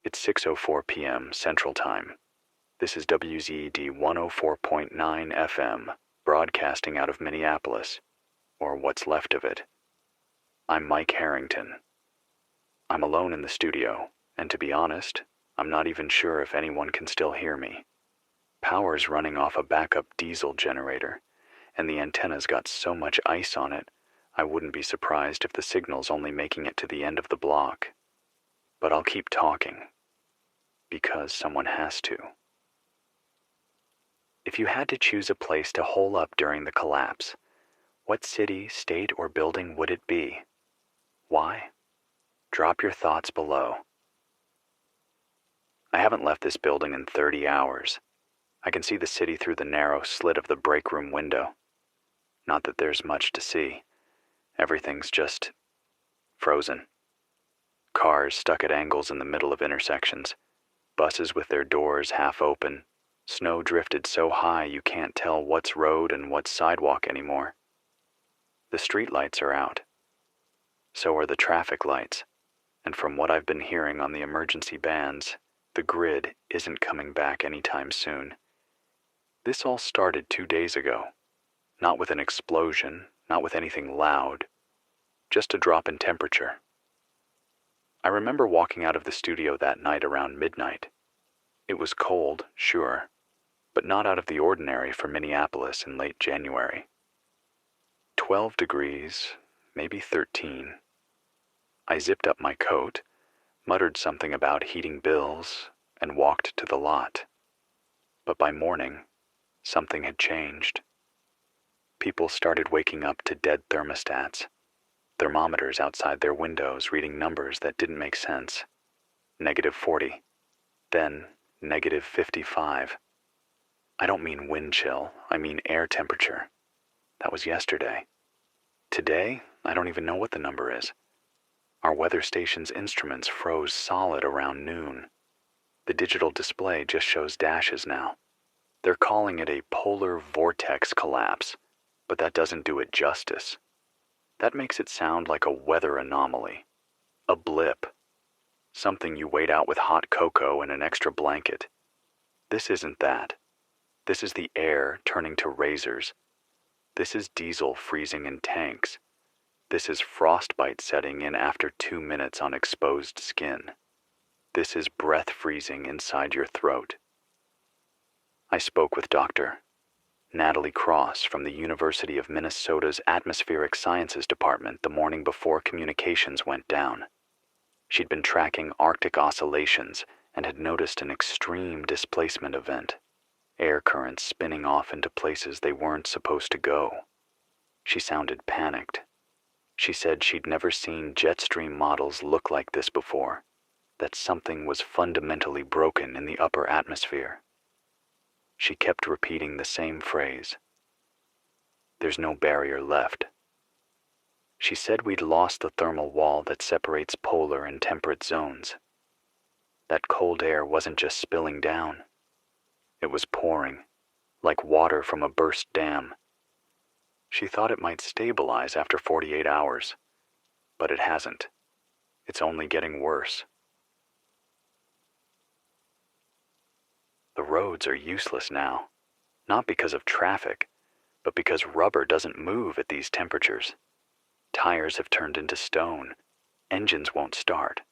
It's 6:04 p.m. Central Time. This is WZED 104.9 FM, broadcasting out of Minneapolis, or what's left of it. I'm Mike Harrington. I'm alone in the studio, and to be honest, I'm not even sure if anyone can still hear me. Power's running off a backup diesel generator, and the antenna's got so much ice on it, I wouldn't be surprised if the signal's only making it to the end of the block. But I'll keep talking, because someone has to. If you had to choose a place to hole up during the collapse, what city, state, or building would it be? Why? Drop your thoughts below. I haven't left this building in 30 hours. I can see the city through the narrow slit of the break room window. Not that there's much to see. Everything's just frozen. Cars stuck at angles in the middle of intersections. Buses with their doors half open. Snow drifted so high you can't tell what's road and what's sidewalk anymore. The street lights are out. So are the traffic lights. And from what I've been hearing on the emergency bands, the grid isn't coming back anytime soon. This all started 2 days ago. Not with an explosion, not with anything loud. Just a drop in temperature. I remember walking out of the studio that night around midnight. It was cold, sure, but not out of the ordinary for Minneapolis in late January. 12 degrees, maybe 13. I zipped up my coat, muttered something about heating bills, and walked to the lot. But by morning, something had changed. People started waking up to dead thermostats, thermometers outside their windows reading numbers that didn't make sense. -40, then -55. I don't mean wind chill, I mean air temperature. That was yesterday. Today, I don't even know what the number is. Our weather station's instruments froze solid around noon. The digital display just shows dashes now. They're calling it a polar vortex collapse, but that doesn't do it justice. That makes it sound like a weather anomaly, a blip, something you wait out with hot cocoa and an extra blanket. This isn't that. This is the air turning to razors. This is diesel freezing in tanks. This is frostbite setting in after 2 minutes on exposed skin. This is breath freezing inside your throat. I spoke with Dr. Natalie Cross from the University of Minnesota's Atmospheric Sciences Department the morning before communications went down. She'd been tracking Arctic oscillations and had noticed an extreme displacement event, air currents spinning off into places they weren't supposed to go. She sounded panicked. She said she'd never seen jet stream models look like this before, that something was fundamentally broken in the upper atmosphere. She kept repeating the same phrase. There's no barrier left. She said we'd lost the thermal wall that separates polar and temperate zones. That cold air wasn't just spilling down. It was pouring, like water from a burst dam. She thought it might stabilize after 48 hours, but it hasn't. It's only getting worse. The roads are useless now, not because of traffic, but because rubber doesn't move at these temperatures. Tires have turned into stone. Engines won't start.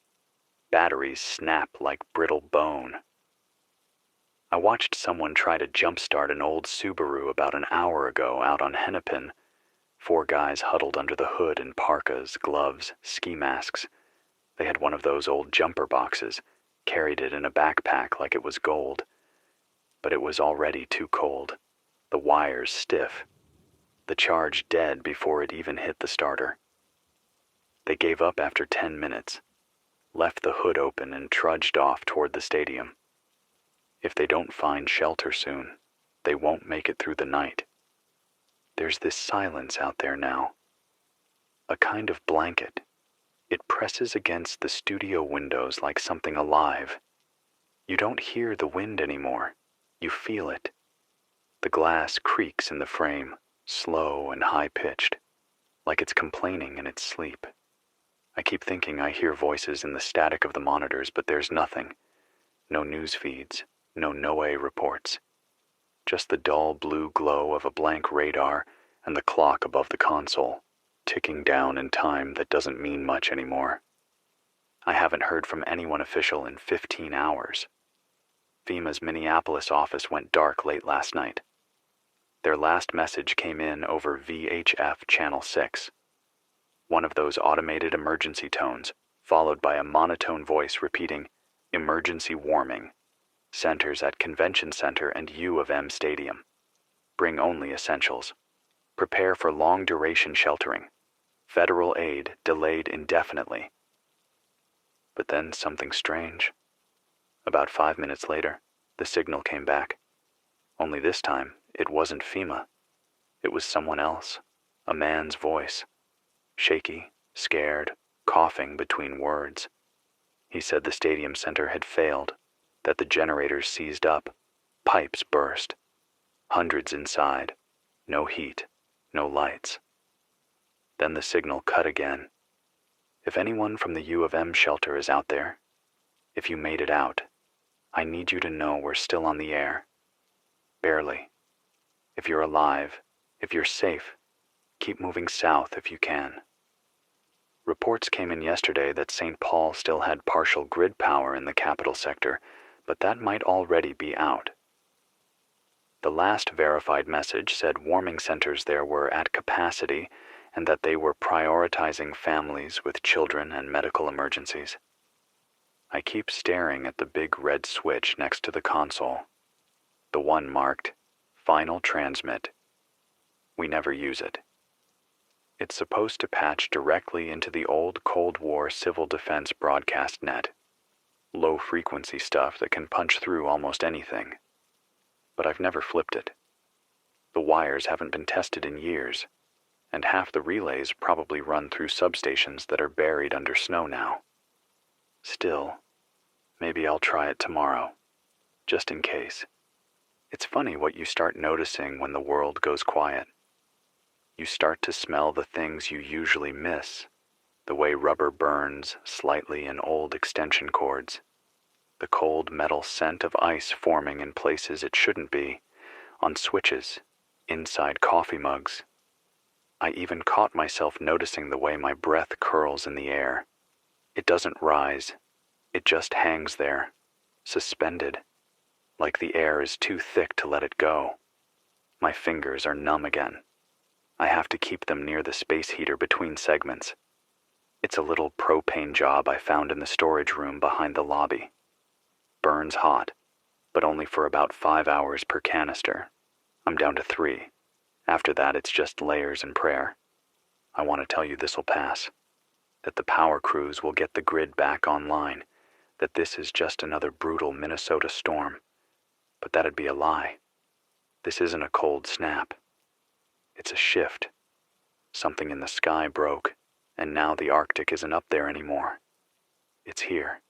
Batteries snap like brittle bone. I watched someone try to jumpstart an old Subaru about an hour ago out on Hennepin. 4 guys huddled under the hood in parkas, gloves, ski masks. They had one of those old jumper boxes, carried it in a backpack like it was gold. But it was already too cold, the wires stiff, the charge dead before it even hit the starter. They gave up after 10 minutes, left the hood open and trudged off toward the stadium. If they don't find shelter soon, they won't make it through the night. There's this silence out there now, a kind of blanket. It presses against the studio windows like something alive. You don't hear the wind anymore. You feel it. The glass creaks in the frame, slow and high-pitched, like it's complaining in its sleep. I keep thinking I hear voices in the static of the monitors, but there's nothing. No news feeds, no NOAA reports. Just the dull blue glow of a blank radar and the clock above the console, ticking down in time that doesn't mean much anymore. I haven't heard from anyone official in 15 hours. FEMA's Minneapolis office went dark late last night. Their last message came in over VHF Channel 6. One of those automated emergency tones, followed by a monotone voice repeating, "Emergency warming. Centers at Convention Center and U of M Stadium. Bring only essentials. Prepare for long-duration sheltering. Federal aid delayed indefinitely." But then something strange. About 5 minutes later, the signal came back. Only this time, it wasn't FEMA. It was someone else, a man's voice. Shaky, scared, coughing between words. He said the stadium center had failed, that the generators seized up, pipes burst. Hundreds inside, no heat, no lights. Then the signal cut again. "If anyone from the U of M shelter is out there, if you made it out, I need you to know we're still on the air. Barely. If you're alive, if you're safe, keep moving south if you can." Reports came in yesterday that St. Paul still had partial grid power in the capital sector, but that might already be out. The last verified message said warming centers there were at capacity and that they were prioritizing families with children and medical emergencies. I keep staring at the big red switch next to the console, the one marked Final Transmit. We never use it. It's supposed to patch directly into the old Cold War civil defense broadcast net. Low-frequency stuff that can punch through almost anything. But I've never flipped it. The wires haven't been tested in years, and half the relays probably run through substations that are buried under snow now. Still, maybe I'll try it tomorrow, just in case. It's funny what you start noticing when the world goes quiet. You start to smell the things you usually miss, the way rubber burns slightly in old extension cords, the cold metal scent of ice forming in places it shouldn't be, on switches, inside coffee mugs. I even caught myself noticing the way my breath curls in the air. It doesn't rise, it just hangs there, suspended, like the air is too thick to let it go. My fingers are numb again. I have to keep them near the space heater between segments. It's a little propane job I found in the storage room behind the lobby. Burns hot, but only for about 5 hours per canister. I'm down to 3. After that, it's just layers and prayer. I want to tell you this'll pass, that the power crews will get the grid back online, that this is just another brutal Minnesota storm. But that'd be a lie. This isn't a cold snap. It's a shift. Something in the sky broke, and now the Arctic isn't up there anymore. It's here,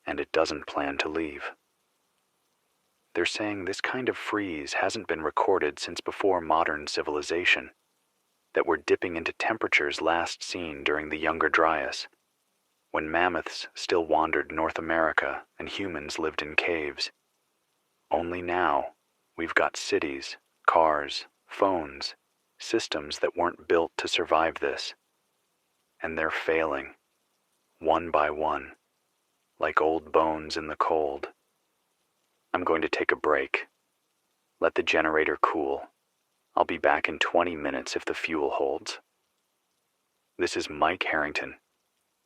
and it doesn't plan to leave. They're saying this kind of freeze hasn't been recorded since before modern civilization, that we're dipping into temperatures last seen during the Younger Dryas, when mammoths still wandered North America and humans lived in caves. Only now, we've got cities, cars, phones, systems that weren't built to survive this. And they're failing, one by one, like old bones in the cold. I'm going to take a break. Let the generator cool. I'll be back in 20 minutes if the fuel holds. This is Mike Harrington,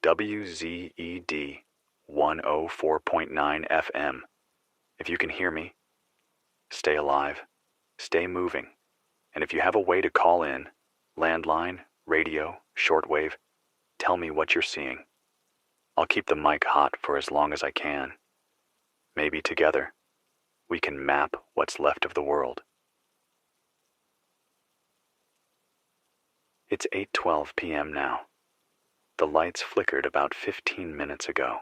WZED 104.9 FM. If you can hear me, stay alive, stay moving, and if you have a way to call in, landline, radio, shortwave, tell me what you're seeing. I'll keep the mic hot for as long as I can. Maybe together, we can map what's left of the world. It's 8:12 p.m. now. The lights flickered about 15 minutes ago.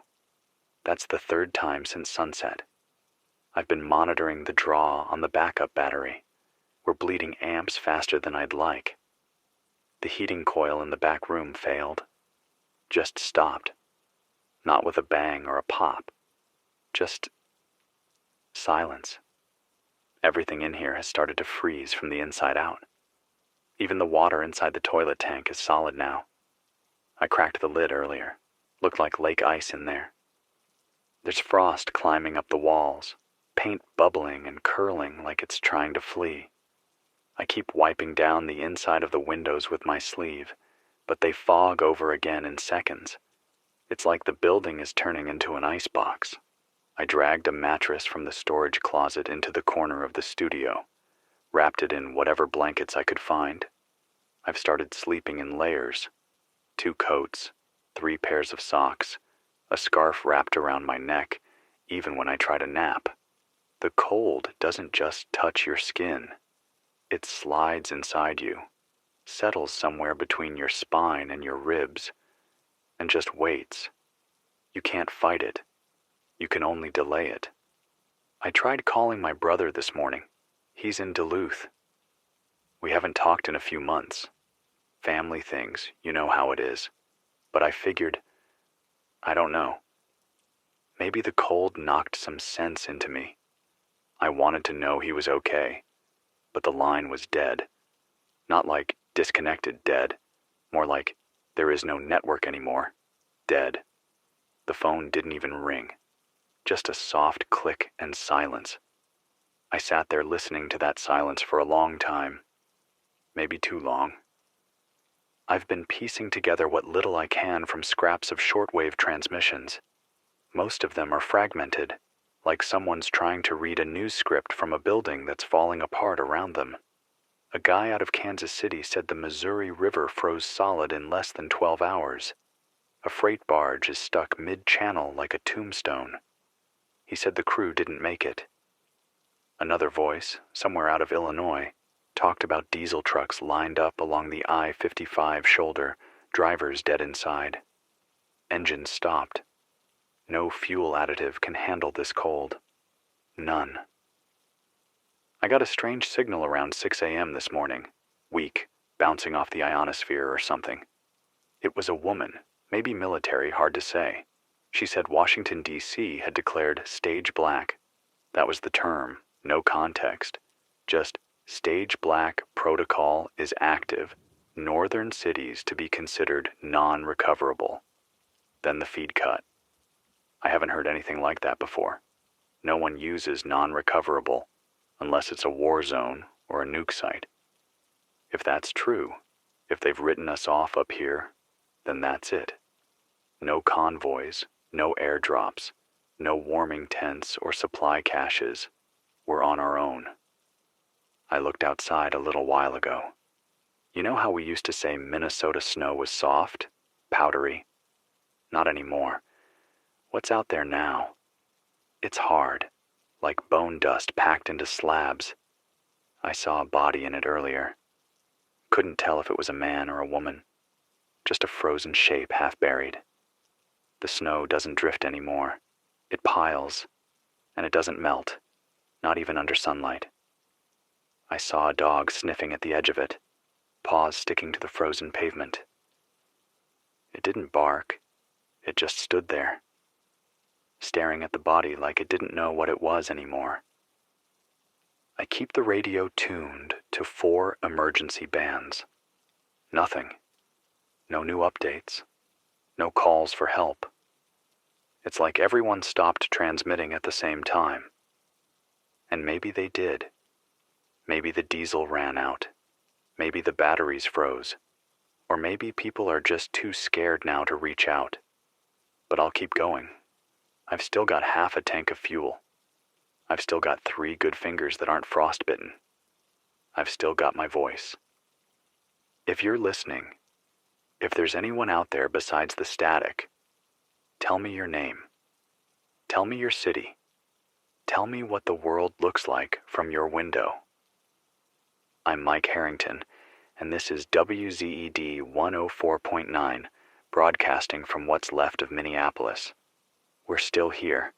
That's the third time since sunset. I've been monitoring the draw on the backup battery. We're bleeding amps faster than I'd like. The heating coil in the back room failed. just stopped. Not with a bang or a pop. Just silence. Everything in here has started to freeze from the inside out. Even the water inside the toilet tank is solid now. I cracked the lid earlier. Looked like lake ice in there. There's frost climbing up the walls, paint bubbling and curling like it's trying to flee. I keep wiping down the inside of the windows with my sleeve, but they fog over again in seconds. It's like the building is turning into an icebox. I dragged a mattress from the storage closet into the corner of the studio, wrapped it in whatever blankets I could find. I've started sleeping in layers. 2 coats, 3 pairs of socks, a scarf wrapped around my neck, even when I try to nap. The cold doesn't just touch your skin. It slides inside you, settles somewhere between your spine and your ribs, and just waits. You can't fight it. You can only delay it. I tried calling my brother this morning. He's in Duluth. We haven't talked in a few months. Family things, you know how it is. But I figured, I don't know. Maybe the cold knocked some sense into me. I wanted to know he was okay, but the line was dead. Not like disconnected dead, more like there is no network anymore, dead. The phone didn't even ring. Just a soft click and silence. I sat there listening to that silence for a long time. Maybe too long. I've been piecing together what little I can from scraps of shortwave transmissions. Most of them are fragmented, like someone's trying to read a news script from a building that's falling apart around them. A guy out of Kansas City said the Missouri River froze solid in less than 12 hours. A freight barge is stuck mid-channel like a tombstone. He said the crew didn't make it. Another voice, somewhere out of Illinois, talked about diesel trucks lined up along the I-55 shoulder, drivers dead inside. Engines stopped. No fuel additive can handle this cold. None. I got a strange signal around 6 a.m. this morning, weak, bouncing off the ionosphere or something. It was a woman, maybe military, hard to say. She said Washington, D.C. had declared stage black. That was the term, no context. Just stage black protocol is active. Northern cities to be considered non-recoverable. Then the feed cut. I haven't heard anything like that before. No one uses non-recoverable unless it's a war zone or a nuke site. If that's true, if they've written us off up here, then that's it. No convoys, no airdrops, no warming tents or supply caches. We're on our own. I looked outside a little while ago. You know how we used to say Minnesota snow was soft, powdery? Not anymore. What's out there now? It's hard, like bone dust packed into slabs. I saw a body in it earlier. Couldn't tell if it was a man or a woman. Just a frozen shape half buried. The snow doesn't drift anymore. It piles, and it doesn't melt, not even under sunlight. I saw a dog sniffing at the edge of it, paws sticking to the frozen pavement. It didn't bark. It just stood there, staring at the body like it didn't know what it was anymore. I keep the radio tuned to 4 emergency bands. Nothing. No new updates. No calls for help. It's like everyone stopped transmitting at the same time. And maybe they did. Maybe the diesel ran out. Maybe the batteries froze. Or maybe people are just too scared now to reach out. But I'll keep going. I've still got half a tank of fuel. I've still got 3 good fingers that aren't frostbitten. I've still got my voice. If you're listening, if there's anyone out there besides the static, tell me your name. Tell me your city. Tell me what the world looks like from your window. I'm Mike Harrington, and this is WZED 104.9, broadcasting from what's left of Minneapolis. We're still here,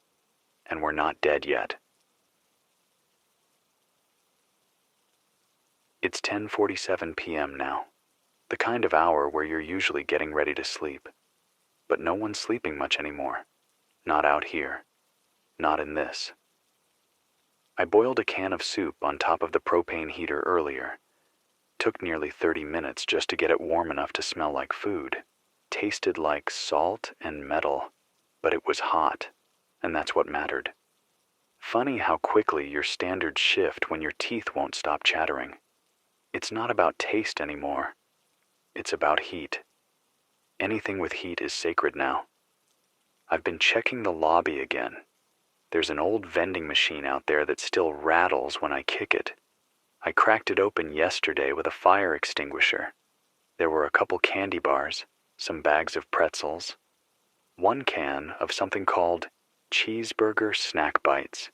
and we're not dead yet. It's 10:47 p.m. now, the kind of hour where you're usually getting ready to sleep. but no one's sleeping much anymore. Not out here. Not in this. I boiled a can of soup on top of the propane heater earlier. Took nearly 30 minutes just to get it warm enough to smell like food. Tasted like salt and metal, but it was hot, and that's what mattered. Funny how quickly your standards shift when your teeth won't stop chattering. It's not about taste anymore. It's about heat. Anything with heat is sacred now. I've been checking the lobby again. There's an old vending machine out there that still rattles when I kick it. I cracked it open yesterday with a fire extinguisher. There were a couple candy bars, some bags of pretzels, one can of something called cheeseburger snack bites.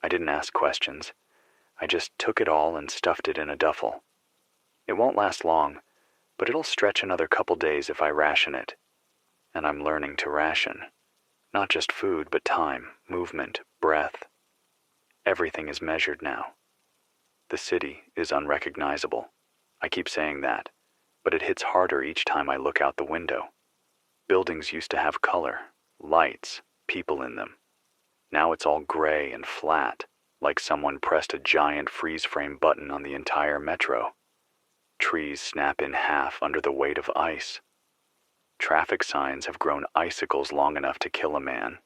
I didn't ask questions. I just took it all and stuffed it in a duffel. It won't last long, but it'll stretch another couple days if I ration it. And I'm learning to ration. Not just food, but time, movement, breath. Everything is measured now. The city is unrecognizable. I keep saying that, but it hits harder each time I look out the window. Buildings used to have color, lights, people in them. Now it's all gray and flat, like someone pressed a giant freeze-frame button on the entire metro. Trees snap in half under the weight of ice. Traffic signs have grown icicles long enough to kill a man.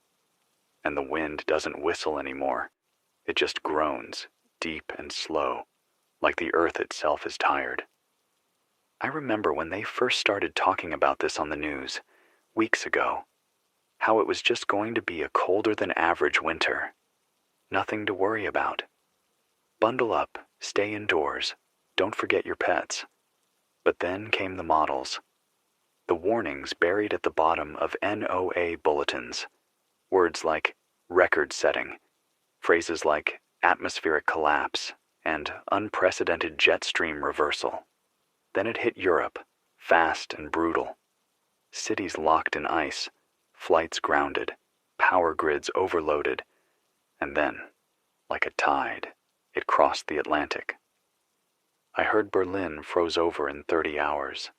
And the wind doesn't whistle anymore. It just groans, deep and slow, like the earth itself is tired. I remember when they first started talking about this on the news, weeks ago, how it was just going to be a colder than average winter. Nothing to worry about. Bundle up, stay indoors, don't forget your pets. But then came the models. The warnings buried at the bottom of NOAA bulletins. Words like record-setting, phrases like atmospheric collapse, and unprecedented jet stream reversal. Then it hit Europe, fast and brutal. Cities locked in ice, flights grounded, power grids overloaded, and then, like a tide, it crossed the Atlantic. I heard Berlin froze over in 30 hours.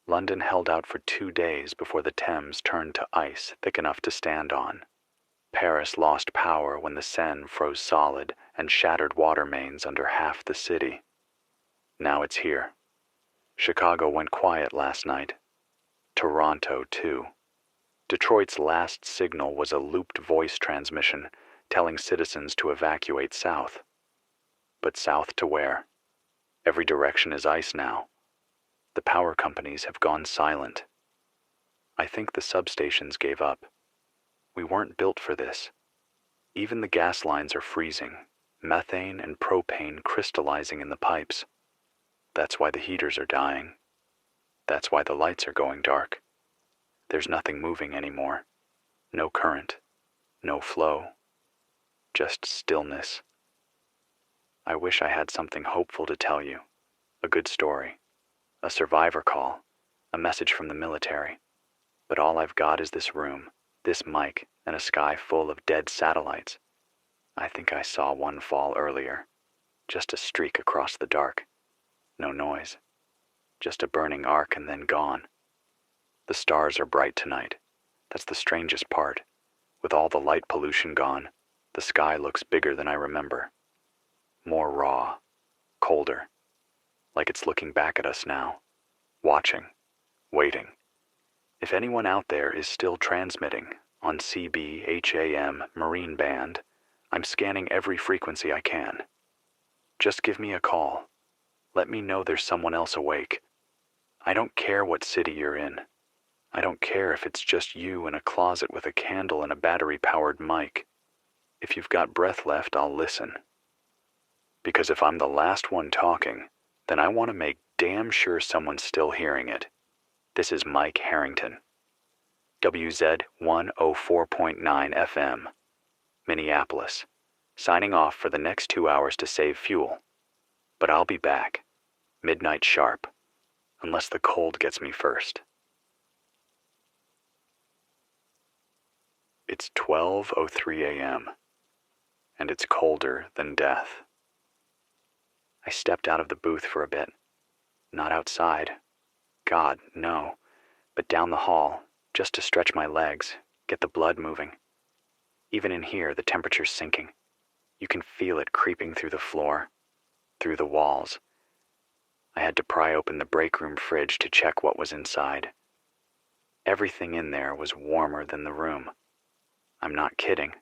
London held out for 2 days before the Thames turned to ice thick enough to stand on. Paris lost power when the Seine froze solid and shattered water mains under half the city. Now it's here. Chicago went quiet last night. Toronto, too. Detroit's last signal was a looped voice transmission telling citizens to evacuate south. But south to where? Every direction is ice now. The power companies have gone silent. I think the substations gave up. We weren't built for this. Even the gas lines are freezing, methane and propane crystallizing in the pipes. That's why the heaters are dying. That's why the lights are going dark. There's nothing moving anymore. No current. No flow. Just stillness. I wish I had something hopeful to tell you. A good story. A survivor call. A message from the military. But all I've got is this room, this mic, and a sky full of dead satellites. I think I saw one fall earlier. Just a streak across the dark. No noise. Just a burning arc and then gone. The stars are bright tonight. That's the strangest part. With all the light pollution gone, the sky looks bigger than I remember. More raw. Colder. Like it's looking back at us now. Watching. Waiting. If anyone out there is still transmitting on CBHAM Marine Band, I'm scanning every frequency I can. Just give me a call. Let me know there's someone else awake. I don't care what city you're in. I don't care if it's just you in a closet with a candle and a battery-powered mic. If you've got breath left, I'll listen. Because if I'm the last one talking, then I want to make damn sure someone's still hearing it. This is Mike Harrington. WZ 104.9 FM, Minneapolis, signing off for the next 2 hours to save fuel. But I'll be back, midnight sharp, unless the cold gets me first. It's 12:03 a.m., and it's colder than death. I stepped out of the booth for a bit. Not outside. God, no. But down the hall, just to stretch my legs, get the blood moving. Even in here, the temperature's sinking. You can feel it creeping through the floor, through the walls. I had to pry open the break room fridge to check what was inside. Everything in there was warmer than the room. I'm not kidding.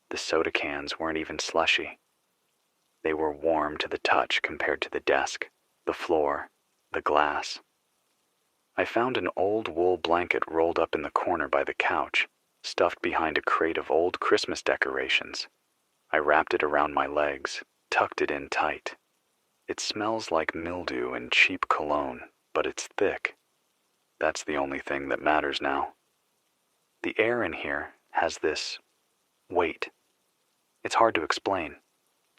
The soda cans weren't even slushy. They were warm to the touch compared to the desk, the floor, the glass. I found an old wool blanket rolled up in the corner by the couch, stuffed behind a crate of old Christmas decorations. I wrapped it around my legs, tucked it in tight. It smells like mildew and cheap cologne, but it's thick. That's the only thing that matters now. The air in here has this weight. It's hard to explain,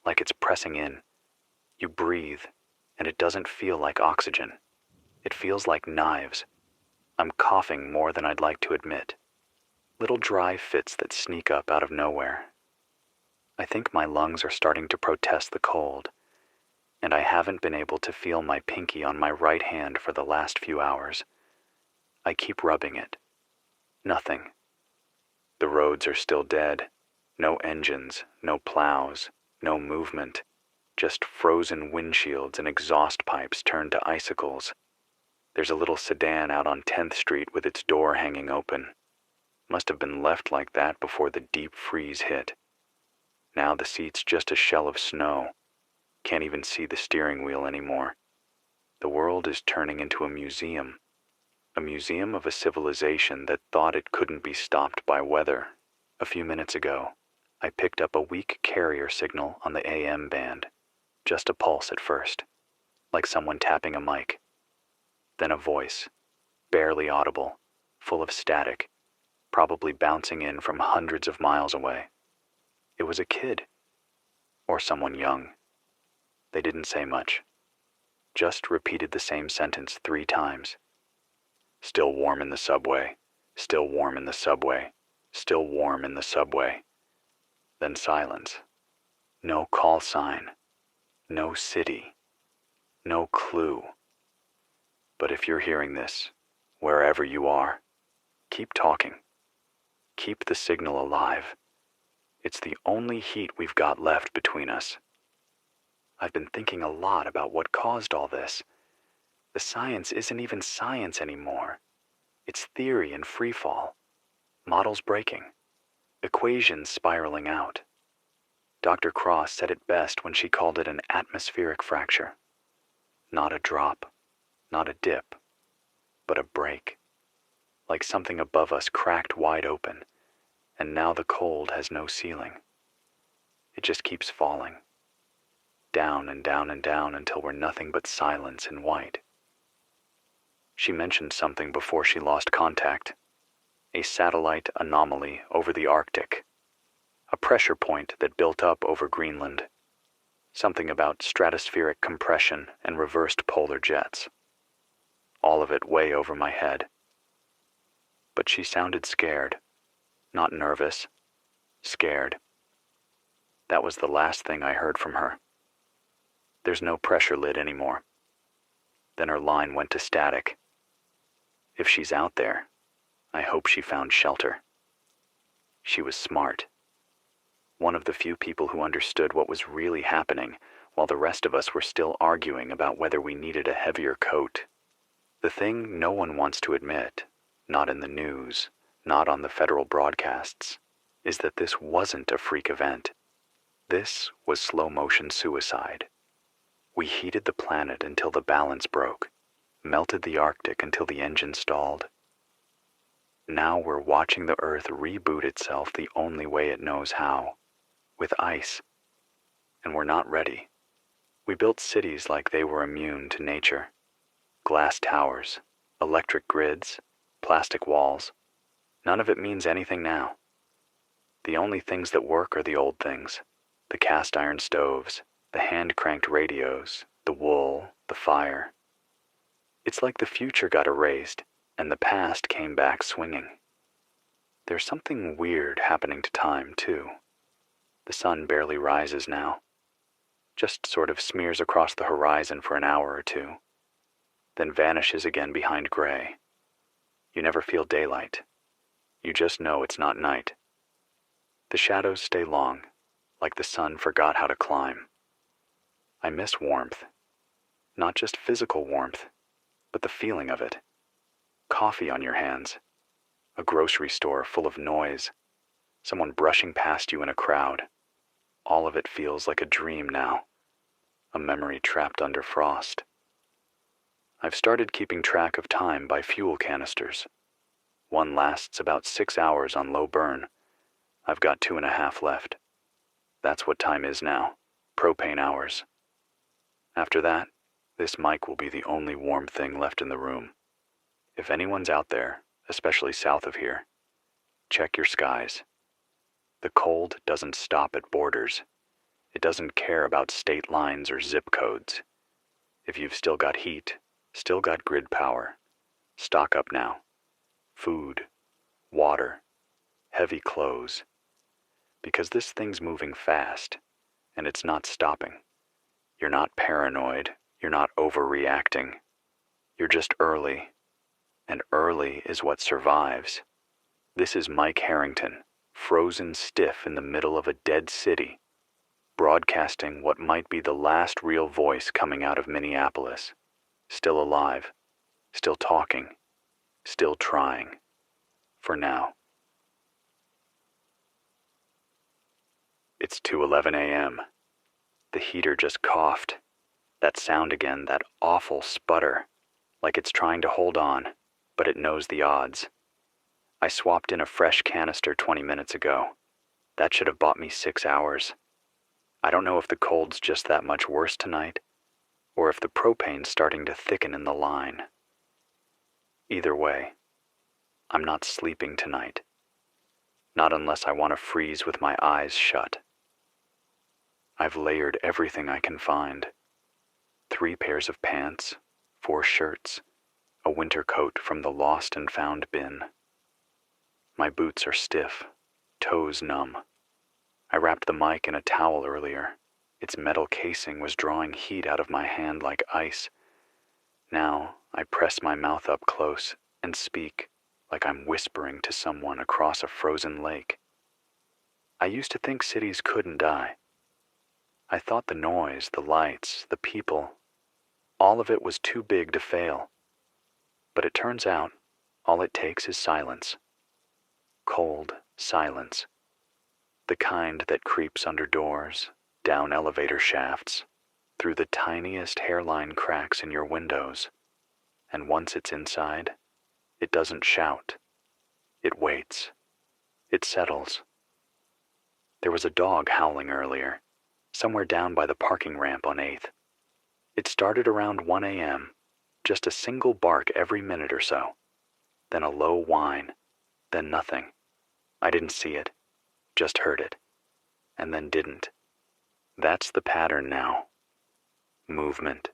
like it's pressing in. You breathe, and it doesn't feel like oxygen. It feels like knives. I'm coughing more than I'd like to admit. Little dry fits that sneak up out of nowhere. I think my lungs are starting to protest the cold, and I haven't been able to feel my pinky on my right hand for the last few hours. I keep rubbing it. Nothing. The roads are still dead. No engines, no plows, no movement. Just frozen windshields and exhaust pipes turned to icicles. There's a little sedan out on 10th Street with its door hanging open. Must have been left like that before the deep freeze hit. Now the seat's just a shell of snow. Can't even see the steering wheel anymore. The world is turning into a museum of a civilization that thought it couldn't be stopped by weather. A few minutes ago, I picked up a weak carrier signal on the AM band. Just a pulse at first, like someone tapping a mic. Then a voice, barely audible, full of static, probably bouncing in from hundreds of miles away. It was a kid, or someone young. They didn't say much, just repeated the same sentence 3 times. Still warm in the subway, still warm in the subway, still warm in the subway. Then silence. No call sign, no city, no clue. But if you're hearing this, wherever you are, keep talking. Keep the signal alive. It's the only heat we've got left between us. I've been thinking a lot about what caused all this. The science isn't even science anymore. It's theory and freefall. Models breaking. Equations spiraling out. Dr. Cross said it best when she called it an atmospheric fracture. Not a drop, not a dip, but a break. Like something above us cracked wide open, and now the cold has no ceiling. It just keeps falling. Down and down and down until we're nothing but silence and white. She mentioned something before she lost contact. A satellite anomaly over the Arctic. A pressure point that built up over Greenland. Something about stratospheric compression and reversed polar jets. All of it way over my head. But she sounded scared. Not nervous. Scared. That was the last thing I heard from her. There's no pressure lid anymore. Then her line went to static. If she's out there, I hope she found shelter. She was smart. One of the few people who understood what was really happening, while the rest of us were still arguing about whether we needed a heavier coat. The thing no one wants to admit, not in the news, not on the federal broadcasts, is that this wasn't a freak event. This was slow-motion suicide. We heated the planet until the balance broke, melted the Arctic until the engine stalled. Now we're watching the Earth reboot itself the only way it knows how, with ice. And we're not ready. We built cities like they were immune to nature. Glass towers, electric grids, plastic walls. None of it means anything now. The only things that work are the old things. The cast iron stoves, the hand-cranked radios, the wool, the fire. It's like the future got erased, and the past came back swinging. There's something weird happening to time, too. The sun barely rises now. Just sort of smears across the horizon for an hour or two, then vanishes again behind gray. You never feel daylight. You just know it's not night. The shadows stay long, like the sun forgot how to climb. I miss warmth. Not just physical warmth, but the feeling of it. Coffee on your hands. A grocery store full of noise. Someone brushing past you in a crowd. All of it feels like a dream now. A memory trapped under frost. I've started keeping track of time by fuel canisters. One lasts about 6 hours on low burn. I've got 2.5 left. That's what time is now. Propane hours. After that, this mic will be the only warm thing left in the room. If anyone's out there, especially south of here, check your skies. The cold doesn't stop at borders. It doesn't care about state lines or zip codes. If you've still got heat, still got grid power, stock up now. Food, water, heavy clothes. Because this thing's moving fast, and it's not stopping. You're not paranoid, you're not overreacting. You're just early, and early is what survives. This is Mike Harrington, frozen stiff in the middle of a dead city, broadcasting what might be the last real voice coming out of Minneapolis. Still alive, still talking, still trying. For now. It's 2:11 a.m. The heater just coughed. That sound again, that awful sputter, like it's trying to hold on, but it knows the odds. I swapped in a fresh canister 20 minutes ago. That should have bought me 6 hours. I don't know if the cold's just that much worse tonight, or if the propane's starting to thicken in the line. Either way, I'm not sleeping tonight. Not unless I want to freeze with my eyes shut. I've layered everything I can find. 3 pairs of pants, 4 shirts, a winter coat from the lost and found bin. My boots are stiff, toes numb. I wrapped the mic in a towel earlier. Its metal casing was drawing heat out of my hand like ice. Now I press my mouth up close and speak like I'm whispering to someone across a frozen lake. I used to think cities couldn't die. I thought the noise, the lights, the people, all of it was too big to fail. But it turns out, all it takes is silence. Cold silence. The kind that creeps under doors, down elevator shafts, through the tiniest hairline cracks in your windows. And once it's inside, it doesn't shout. It waits. It settles. There was a dog howling earlier, somewhere down by the parking ramp on 8th. It started around 1 a.m., just a single bark every minute or so, then a low whine, then nothing. I didn't see it, just heard it, and then didn't. That's the pattern now. Movement,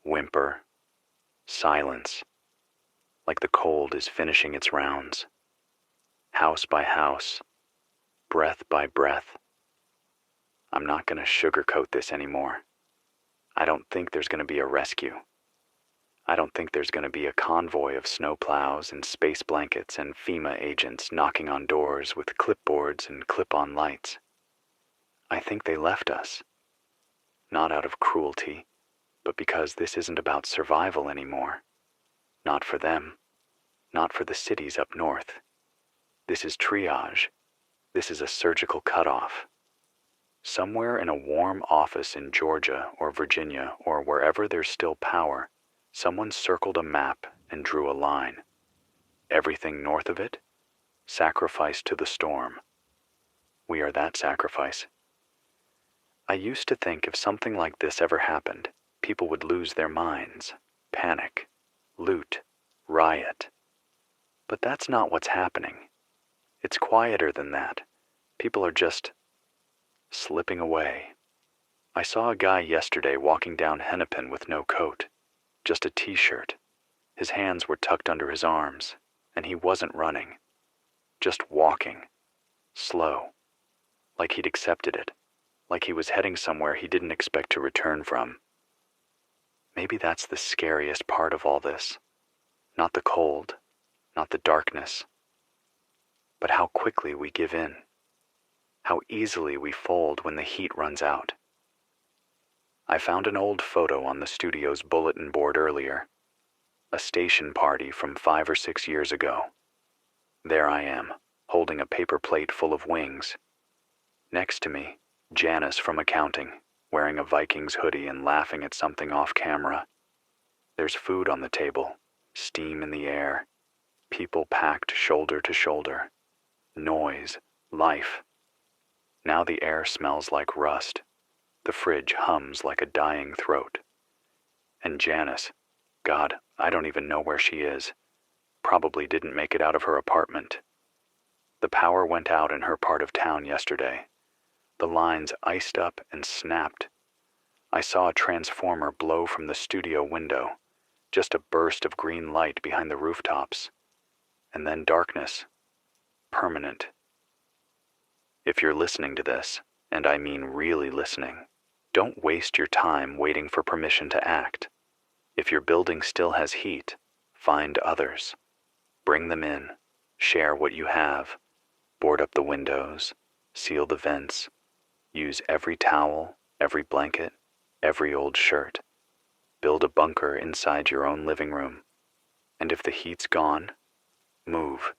whimper, silence, like the cold is finishing its rounds. House by house, breath by breath. I'm not going to sugarcoat this anymore. I don't think there's going to be a rescue. I don't think there's going to be a convoy of snowplows and space blankets and FEMA agents knocking on doors with clipboards and clip-on lights. I think they left us. Not out of cruelty, but because this isn't about survival anymore. Not for them. Not for the cities up north. This is triage. This is a surgical cutoff. Somewhere in a warm office in Georgia or Virginia or wherever there's still power, someone circled a map and drew a line. Everything north of it, sacrificed to the storm. We are that sacrifice. I used to think if something like this ever happened, people would lose their minds, panic, loot, riot. But that's not what's happening. It's quieter than that. People are just slipping away. I saw a guy yesterday walking down Hennepin with no coat, just a t-shirt. His hands were tucked under his arms, and he wasn't running, just walking, slow, like he'd accepted it, like he was heading somewhere he didn't expect to return from. Maybe that's the scariest part of all this. Not the cold, not the darkness, but how quickly we give in, how easily we fold when the heat runs out. I found an old photo on the studio's bulletin board earlier, a station party from 5 or 6 years ago. There I am, holding a paper plate full of wings. Next to me, Janice from accounting, wearing a Vikings hoodie and laughing at something off camera. There's food on the table, steam in the air, people packed shoulder to shoulder, noise, life. Now the air smells like rust. The fridge hums like a dying throat. And Janice, God, I don't even know where she is. Probably didn't make it out of her apartment. The power went out in her part of town yesterday. The lines iced up and snapped. I saw a transformer blow from the studio window, just a burst of green light behind the rooftops. And then darkness. Permanent. If you're listening to this, and I mean really listening, don't waste your time waiting for permission to act. If your building still has heat, find others. Bring them in. Share what you have. Board up the windows. Seal the vents. Use every towel, every blanket, every old shirt. Build a bunker inside your own living room. And if the heat's gone, move.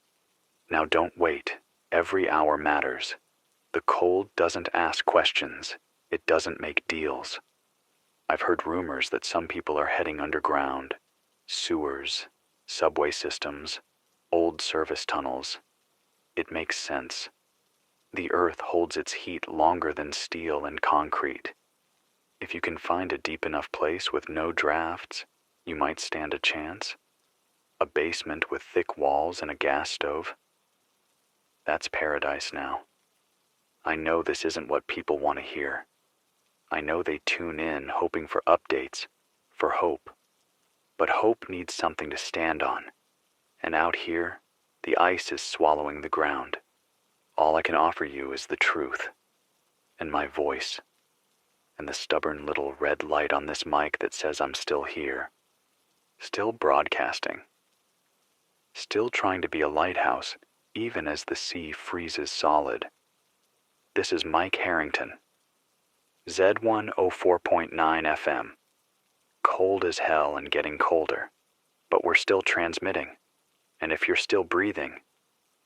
Now don't wait. Every hour matters. The cold doesn't ask questions. It doesn't make deals. I've heard rumors that some people are heading underground. Sewers, subway systems, old service tunnels. It makes sense. The earth holds its heat longer than steel and concrete. If you can find a deep enough place with no drafts, you might stand a chance. A basement with thick walls and a gas stove. That's paradise now. I know this isn't what people want to hear. I know they tune in hoping for updates, for hope. But hope needs something to stand on. And out here, the ice is swallowing the ground. All I can offer you is the truth, and my voice, and the stubborn little red light on this mic that says I'm still here, still broadcasting, still trying to be a lighthouse even as the sea freezes solid. This is Mike Harrington, Z104.9 FM. Cold as hell and getting colder, but we're still transmitting, and if you're still breathing,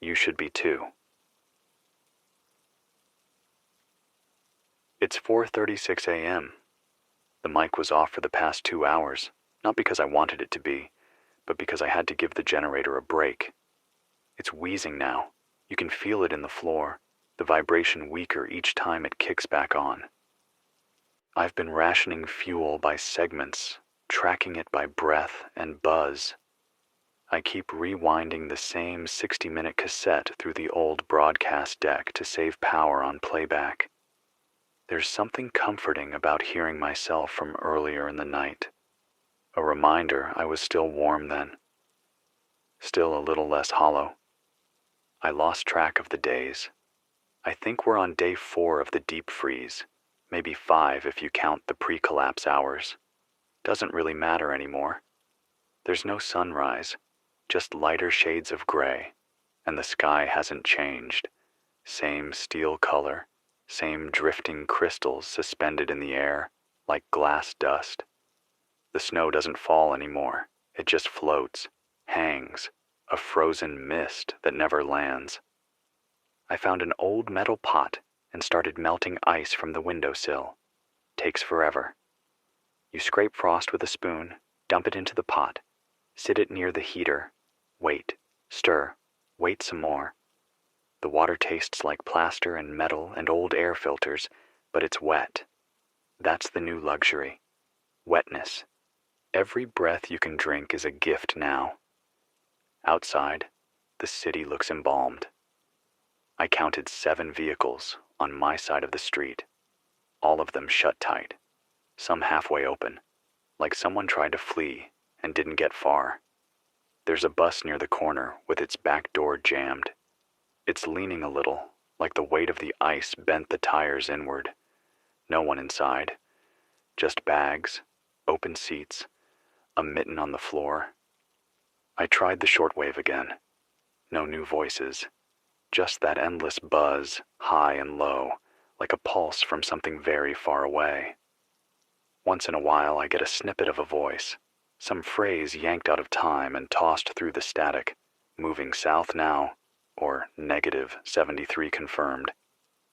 you should be too. It's 4:36 a.m. The mic was off for the past 2 hours, not because I wanted it to be, but because I had to give the generator a break. It's wheezing now. You can feel it in the floor, the vibration weaker each time it kicks back on. I've been rationing fuel by segments, tracking it by breath and buzz. I keep rewinding the same 60-minute cassette through the old broadcast deck to save power on playback. There's something comforting about hearing myself from earlier in the night. A reminder I was still warm then. Still a little less hollow. I lost track of the days. I think we're on day 4 of the deep freeze, maybe 5 if you count the pre-collapse hours. Doesn't really matter anymore. There's no sunrise, just lighter shades of gray, and the sky hasn't changed. Same steel color, same drifting crystals suspended in the air, like glass dust. The snow doesn't fall anymore. It just floats, hangs, a frozen mist that never lands. I found an old metal pot and started melting ice from the windowsill. Takes forever. You scrape frost with a spoon, dump it into the pot, sit it near the heater, wait, stir, wait some more. The water tastes like plaster and metal and old air filters, but it's wet. That's the new luxury. Wetness. Every breath you can drink is a gift now. Outside, the city looks embalmed. I counted 7 vehicles on my side of the street, all of them shut tight, some halfway open, like someone tried to flee and didn't get far. There's a bus near the corner with its back door jammed. It's leaning a little, like the weight of the ice bent the tires inward. No one inside, just bags, open seats, a mitten on the floor. I tried the shortwave again. No new voices. Just that endless buzz, high and low, like a pulse from something very far away. Once in a while I get a snippet of a voice, some phrase yanked out of time and tossed through the static, moving south now, or -73 confirmed,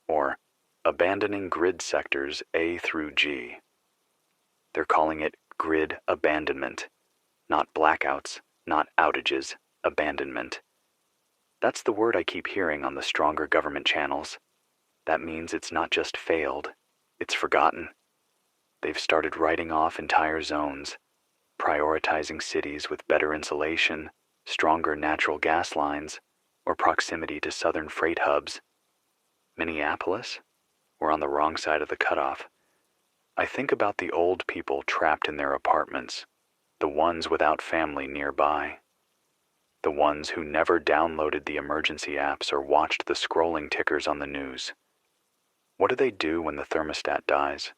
or abandoning grid sectors A through G. They're calling it grid abandonment, not blackouts, not outages, abandonment. That's the word I keep hearing on the stronger government channels. That means it's not just failed, it's forgotten. They've started writing off entire zones, prioritizing cities with better insulation, stronger natural gas lines, or proximity to southern freight hubs. Minneapolis? We're on the wrong side of the cutoff. I think about the old people trapped in their apartments, the ones without family nearby, the ones who never downloaded the emergency apps or watched the scrolling tickers on the news. What do they do when the thermostat dies?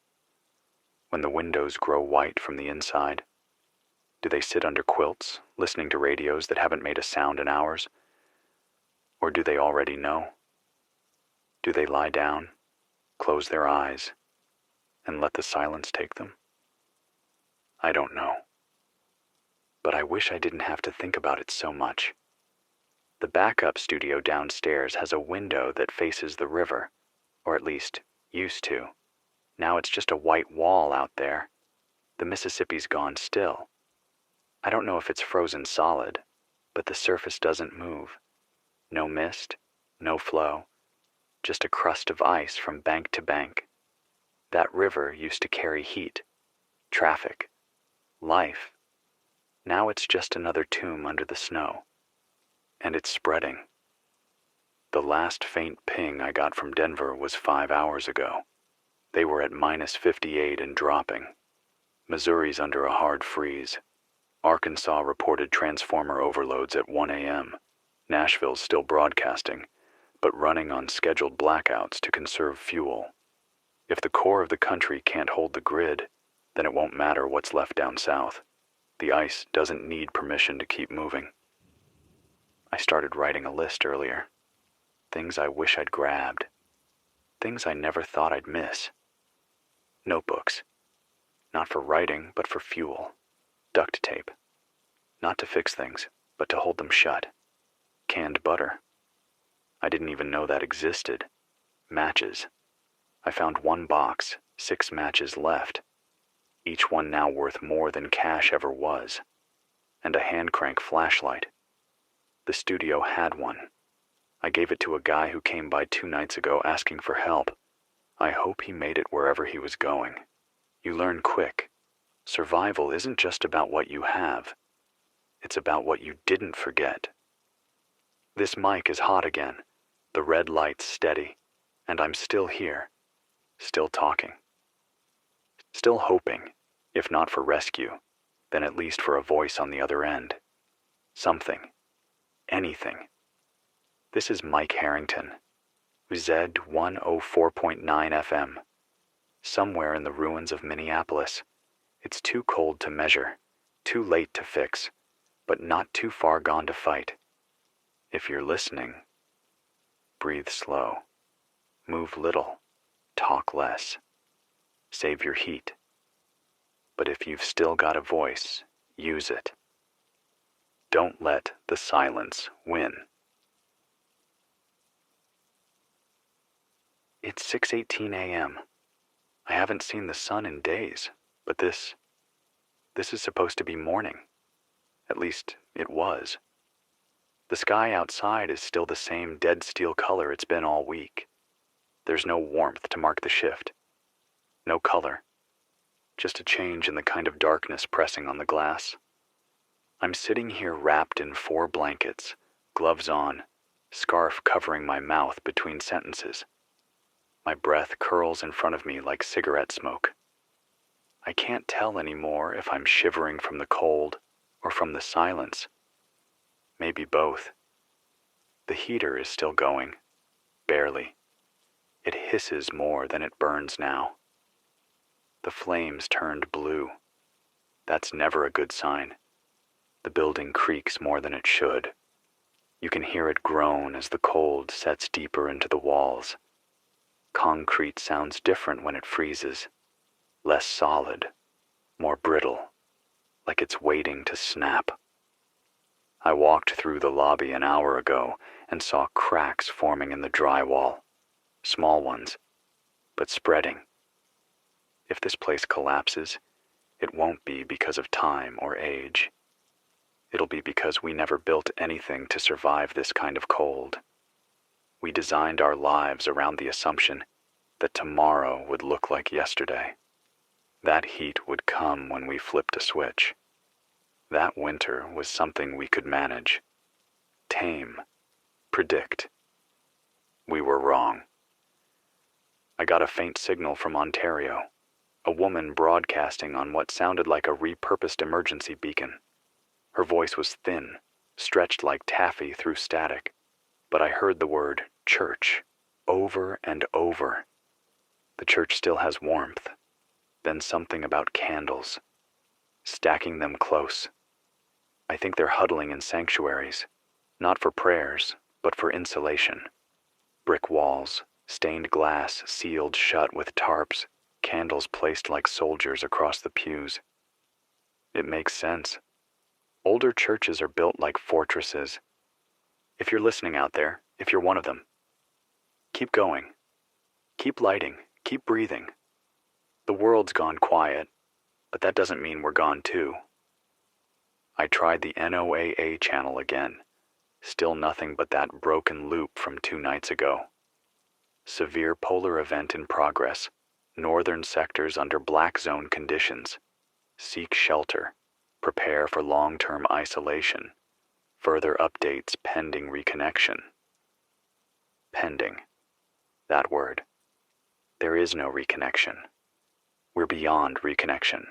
When the windows grow white from the inside? Do they sit under quilts, listening to radios that haven't made a sound in hours? Or do they already know? Do they lie down, close their eyes, and let the silence take them? I don't know. But I wish I didn't have to think about it so much. The backup studio downstairs has a window that faces the river, or at least used to. Now it's just a white wall out there. The Mississippi's gone still. I don't know if it's frozen solid, but the surface doesn't move. No mist, no flow, just a crust of ice from bank to bank. That river used to carry heat, traffic, life. Now it's just another tomb under the snow. And it's spreading. The last faint ping I got from Denver was 5 hours ago. They were at -58 and dropping. Missouri's under a hard freeze. Arkansas reported transformer overloads at 1 a.m. Nashville's still broadcasting, but running on scheduled blackouts to conserve fuel. If the core of the country can't hold the grid, then it won't matter what's left down south. The ice doesn't need permission to keep moving. I started writing a list earlier. Things I wish I'd grabbed. Things I never thought I'd miss. Notebooks. Not for writing, but for fuel. Duct tape. Not to fix things, but to hold them shut. Canned butter. I didn't even know that existed. Matches. I found one box, 6 matches left. Each one now worth more than cash ever was. And a hand crank flashlight. The studio had one. I gave it to a guy who came by 2 nights ago asking for help. I hope he made it wherever he was going. You learn quick. Survival isn't just about what you have. It's about what you didn't forget. This mic is hot again. The red light's steady. And I'm still here. Still talking. Still hoping, if not for rescue, then at least for a voice on the other end. Something. Anything. This is Mike Harrington. Z104.9 FM. Somewhere in the ruins of Minneapolis. It's too cold to measure, too late to fix, but not too far gone to fight. If you're listening, breathe slow. Move little. Talk less. Save your heat. But if you've still got a voice, use it. Don't let the silence win. It's 6:18 a.m. I haven't seen the sun in days, but this is supposed to be morning. At least, it was. The sky outside is still the same dead steel color it's been all week. There's no warmth to mark the shift. No color. Just a change in the kind of darkness pressing on the glass. I'm sitting here wrapped in 4 blankets, gloves on, scarf covering my mouth between sentences. My breath curls in front of me like cigarette smoke. I can't tell anymore if I'm shivering from the cold or from the silence. Maybe both. The heater is still going, barely. It hisses more than it burns now. The flames turned blue. That's never a good sign. The building creaks more than it should. You can hear it groan as the cold sets deeper into the walls. Concrete sounds different when it freezes, less solid, more brittle, like it's waiting to snap. I walked through the lobby an hour ago and saw cracks forming in the drywall, small ones, but spreading. If this place collapses, it won't be because of time or age. It'll be because we never built anything to survive this kind of cold. We designed our lives around the assumption that tomorrow would look like yesterday. That heat would come when we flipped a switch. That winter was something we could manage, tame, predict. We were wrong. I got a faint signal from Ontario, a woman broadcasting on what sounded like a repurposed emergency beacon. Her voice was thin, stretched like taffy through static, but I heard the word church over and over. The church still has warmth, then something about candles, stacking them close. I think they're huddling in sanctuaries, not for prayers, but for insulation. Brick walls, stained glass sealed shut with tarps, candles placed like soldiers across the pews. It makes sense. Older churches are built like fortresses. If you're listening out there, if you're one of them, keep going. Keep lighting, keep breathing. The world's gone quiet, but that doesn't mean we're gone too. I tried the NOAA channel again. Still nothing but that broken loop from 2 nights ago. Severe polar event in progress. Northern sectors under black zone conditions. Seek shelter. Prepare for long-term isolation. Further updates pending reconnection. Pending. That word. There is no reconnection. We're beyond reconnection.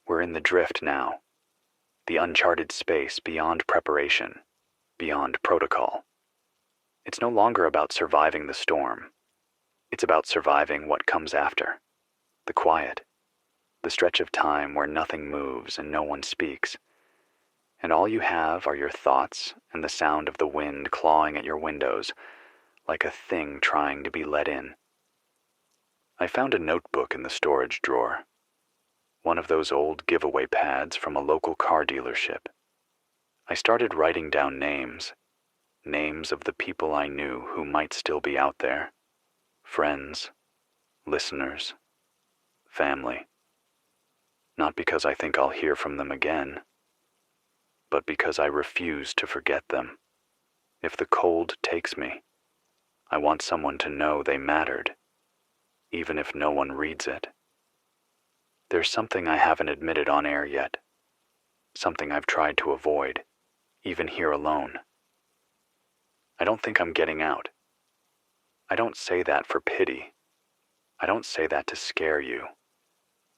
We're in the drift now. The uncharted space beyond preparation, beyond protocol. It's no longer about surviving the storm. It's about surviving what comes after. The quiet. The stretch of time where nothing moves and no one speaks. And all you have are your thoughts and the sound of the wind clawing at your windows, like a thing trying to be let in. I found a notebook in the storage drawer. One of those old giveaway pads from a local car dealership. I started writing down names of the people I knew who might still be out there. Friends, listeners, family. Not because I think I'll hear from them again, but because I refuse to forget them. If the cold takes me, I want someone to know they mattered, even if no one reads it. There's something I haven't admitted on air yet, something I've tried to avoid, even here alone. I don't think I'm getting out. I don't say that for pity. I don't say that to scare you.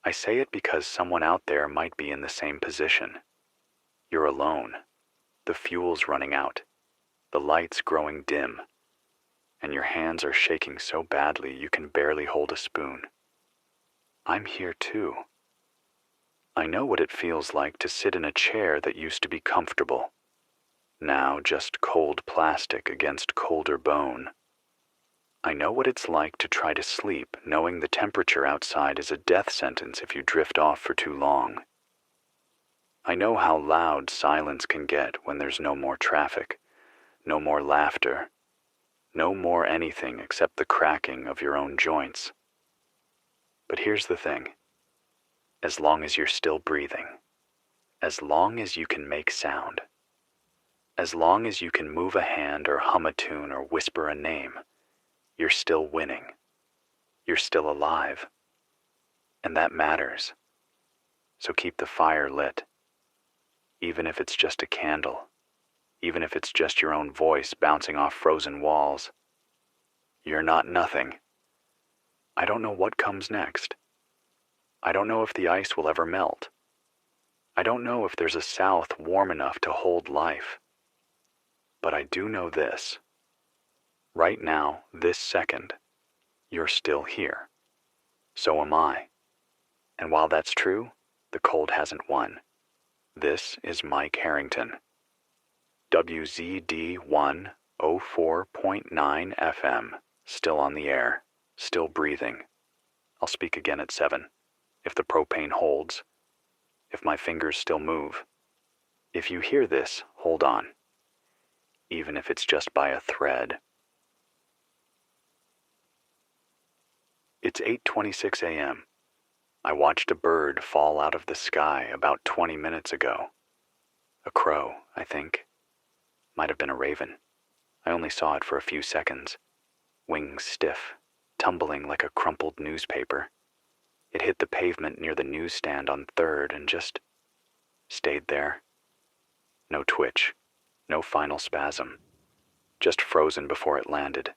I say it because someone out there might be in the same position. You're alone. The fuel's running out. The light's growing dim. And your hands are shaking so badly you can barely hold a spoon. I'm here too. I know what it feels like to sit in a chair that used to be comfortable. Now just cold plastic against colder bone. I know what it's like to try to sleep knowing the temperature outside is a death sentence if you drift off for too long. I know how loud silence can get when there's no more traffic, no more laughter, no more anything except the cracking of your own joints. But here's the thing. As long as you're still breathing, as long as you can make sound, as long as you can move a hand or hum a tune or whisper a name, you're still winning. You're still alive. And that matters. So keep the fire lit. Even if it's just a candle. Even if it's just your own voice bouncing off frozen walls. You're not nothing. I don't know what comes next. I don't know if the ice will ever melt. I don't know if there's a south warm enough to hold life. But I do know this. Right now, this second, you're still here. So am I. And while that's true, the cold hasn't won. This is Mike Harrington. WZD 104.9 FM, still on the air, still breathing. I'll speak again at 7, if the propane holds, if my fingers still move. If you hear this, hold on, even if it's just by a thread. It's 8:26 a.m. I watched a bird fall out of the sky about 20 minutes ago. A crow, I think. Might have been a raven. I only saw it for a few seconds. Wings stiff, tumbling like a crumpled newspaper. It hit the pavement near the newsstand on 3rd and just stayed there. No twitch, no final spasm. Just frozen before it landed.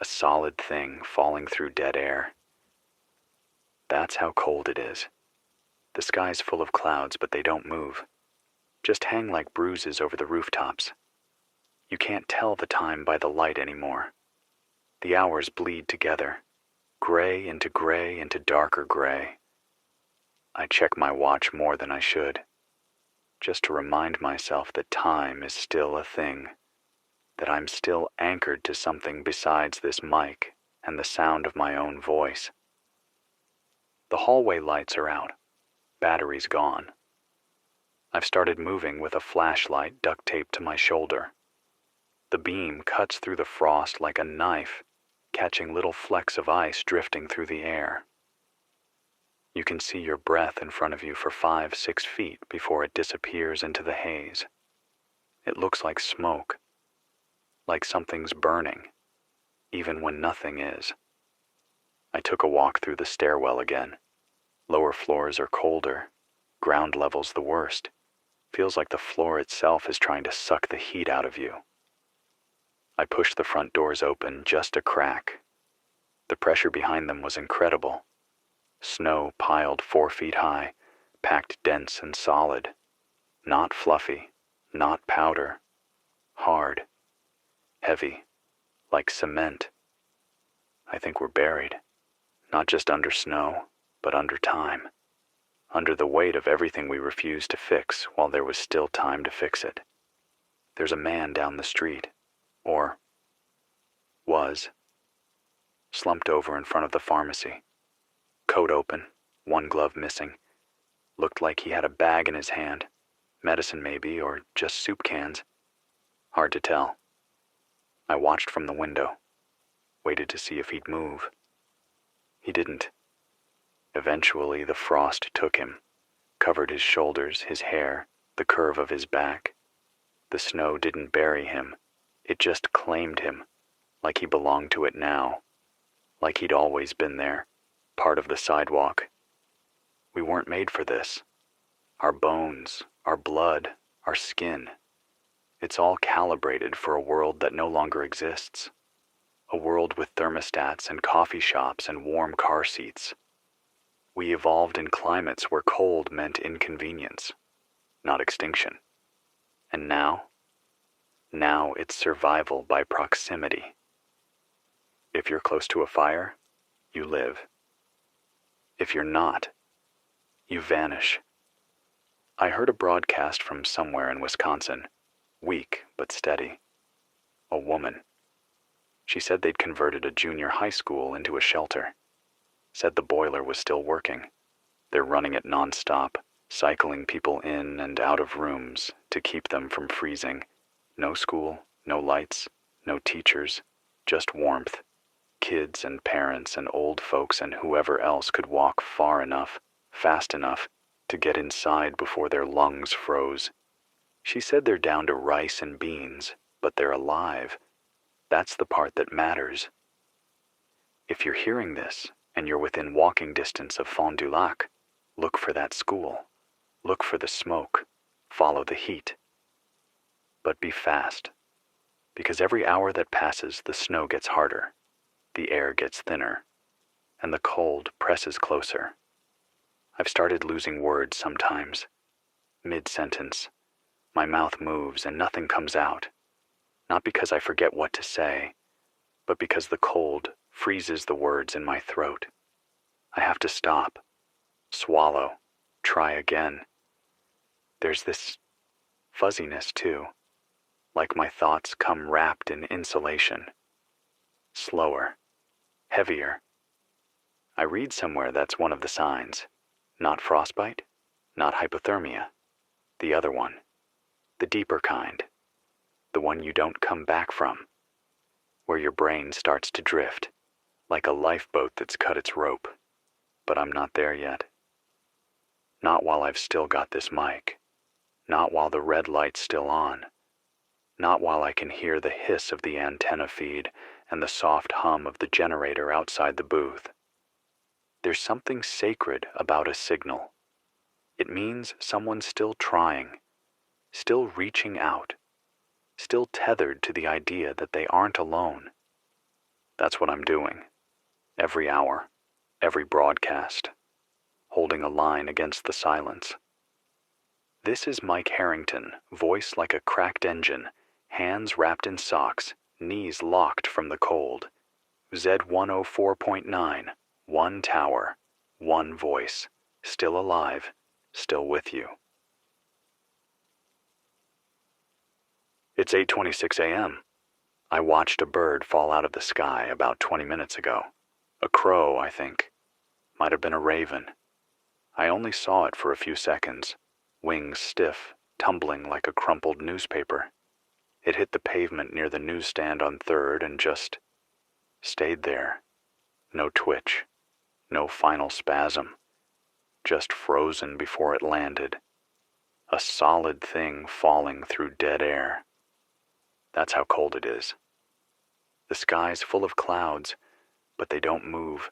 A solid thing falling through dead air. That's how cold it is. The sky's full of clouds, but they don't move. Just hang like bruises over the rooftops. You can't tell the time by the light anymore. The hours bleed together, gray into darker gray. I check my watch more than I should, just to remind myself that time is still a thing, that I'm still anchored to something besides this mic and the sound of my own voice. The hallway lights are out, batteries gone. I've started moving with a flashlight duct taped to my shoulder. The beam cuts through the frost like a knife, catching little flecks of ice drifting through the air. You can see your breath in front of you for 5-6 feet before it disappears into the haze. It looks like smoke, like something's burning, even when nothing is. I took a walk through the stairwell again. Lower floors are colder, ground level's the worst. Feels like the floor itself is trying to suck the heat out of you. I pushed the front doors open just a crack. The pressure behind them was incredible. Snow piled 4 feet high, packed dense and solid. Not fluffy, not powder. Hard. Heavy. Like cement. I think we're buried. Not just under snow, but under time. Under the weight of everything we refused to fix while there was still time to fix it. There's a man down the street. Or was, slumped over in front of the pharmacy. Coat open, one glove missing. Looked like he had a bag in his hand. Medicine maybe, or just soup cans. Hard to tell. I watched from the window. Waited to see if he'd move. He didn't. Eventually the frost took him. Covered his shoulders, his hair, the curve of his back. The snow didn't bury him. It just claimed him, like he belonged to it now, like he'd always been there, part of the sidewalk. We weren't made for this. Our bones, our blood, our skin. It's all calibrated for a world that no longer exists. A world with thermostats and coffee shops and warm car seats. We evolved in climates where cold meant inconvenience, not extinction. And now it's survival by proximity. If you're close to a fire, you live. If you're not, you vanish. I heard a broadcast from somewhere in Wisconsin, weak but steady. A woman. She said they'd converted a junior high school into a shelter. Said the boiler was still working. They're running it nonstop, cycling people in and out of rooms to keep them from freezing. No school, no lights, no teachers, just warmth. Kids and parents and old folks and whoever else could walk far enough, fast enough, to get inside before their lungs froze. She said they're down to rice and beans, but they're alive. That's the part that matters. If you're hearing this, and you're within walking distance of Fond du Lac, look for that school. Look for the smoke. Follow the heat. But be fast, because every hour that passes, the snow gets harder, the air gets thinner, and the cold presses closer. I've started losing words sometimes. Mid-sentence, my mouth moves and nothing comes out, not because I forget what to say, but because the cold freezes the words in my throat. I have to stop, swallow, try again. There's this fuzziness, too, like my thoughts come wrapped in insulation. Slower, heavier. I read somewhere that's one of the signs. Not frostbite, not hypothermia. The other one. The deeper kind. The one you don't come back from. Where your brain starts to drift, like a lifeboat that's cut its rope. But I'm not there yet. Not while I've still got this mic. Not while the red light's still on. Not while I can hear the hiss of the antenna feed and the soft hum of the generator outside the booth. There's something sacred about a signal. It means someone's still trying, still reaching out, still tethered to the idea that they aren't alone. That's what I'm doing. Every hour, every broadcast, holding a line against the silence. This is Mike Harrington, voice like a cracked engine, hands wrapped in socks, knees locked from the cold. Z104.9, one tower, one voice, still alive, still with you. It's 8:26 a.m. I watched a bird fall out of the sky about 20 minutes ago. A crow, I think. Might have been a raven. I only saw it for a few seconds, wings stiff, tumbling like a crumpled newspaper. It hit the pavement near the newsstand on 3rd and just stayed there. No twitch, no final spasm, just frozen before it landed. A solid thing falling through dead air. That's how cold it is. The sky's full of clouds, but they don't move,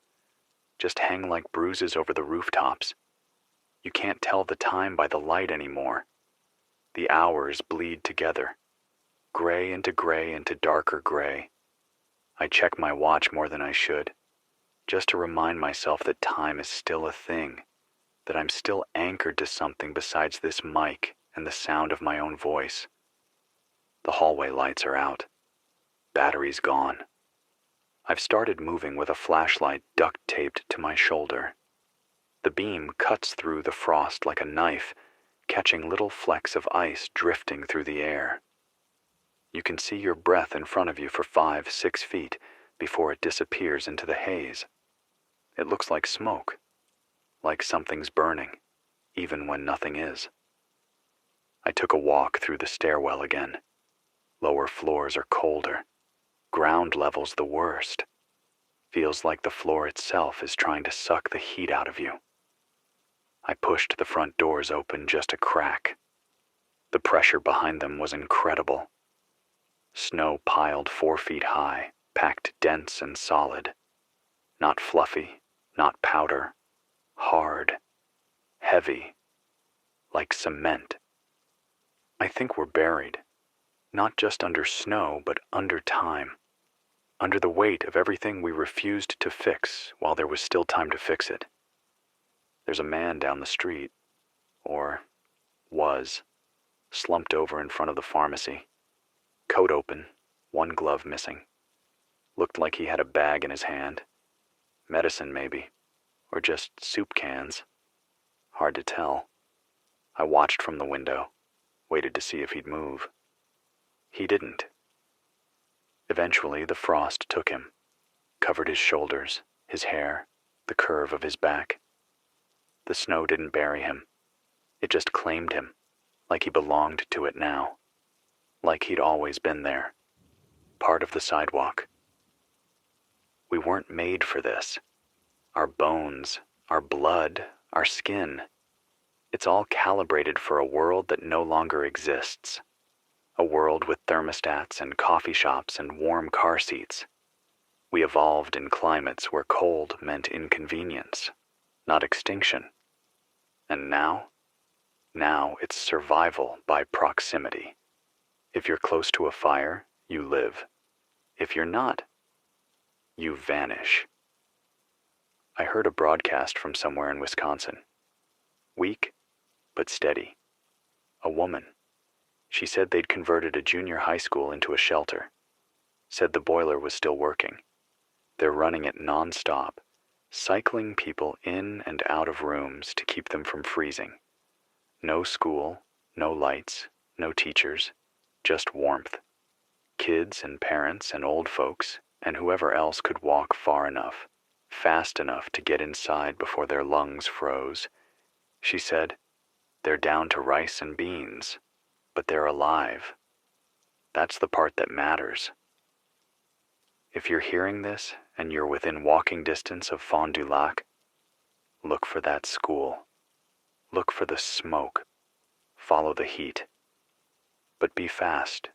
just hang like bruises over the rooftops. You can't tell the time by the light anymore. The hours bleed together, gray into darker gray. I check my watch more than I should, just to remind myself that time is still a thing, that I'm still anchored to something besides this mic and the sound of my own voice. The hallway lights are out. Battery's gone. I've started moving with a flashlight duct-taped to my shoulder. The beam cuts through the frost like a knife, catching little flecks of ice drifting through the air. You can see your breath in front of you for 5-6 feet before it disappears into the haze. It looks like smoke, like something's burning, even when nothing is. I took a walk through the stairwell again. Lower floors are colder. Ground level's the worst. Feels like the floor itself is trying to suck the heat out of you. I pushed the front doors open just a crack. The pressure behind them was incredible. Snow piled 4 feet high, packed dense and solid. Not fluffy, not powder. Hard. Heavy. Like cement. I think we're buried. Not just under snow, but under time. Under the weight of everything we refused to fix while there was still time to fix it. There's a man down the street, or was, slumped over in front of the pharmacy. Coat open, one glove missing. Looked like he had a bag in his hand. Medicine, maybe, or just soup cans. Hard to tell. I watched from the window, waited to see if he'd move. He didn't. Eventually, the frost took him, covered his shoulders, his hair, the curve of his back. The snow didn't bury him. It just claimed him, like he belonged to it now, like he'd always been there, part of the sidewalk. We weren't made for this. Our bones, our blood, our skin. It's all calibrated for a world that no longer exists. A world with thermostats and coffee shops and warm car seats. We evolved in climates where cold meant inconvenience, not extinction. And now it's survival by proximity. If you're close to a fire, you live. If you're not, you vanish. I heard a broadcast from somewhere in Wisconsin. Weak, but steady. A woman. She said they'd converted a junior high school into a shelter. Said the boiler was still working. They're running it non-stop, cycling people in and out of rooms to keep them from freezing. No school, No lights, no teachers, just warmth. Kids and parents and old folks and whoever else could walk far enough, fast enough to get inside before their lungs froze. She said, "They're down to rice and beans, but they're alive. That's the part that matters." If you're hearing this and you're within walking distance of Fond du Lac, look for that school. Look for the smoke. Follow the heat. But be fast,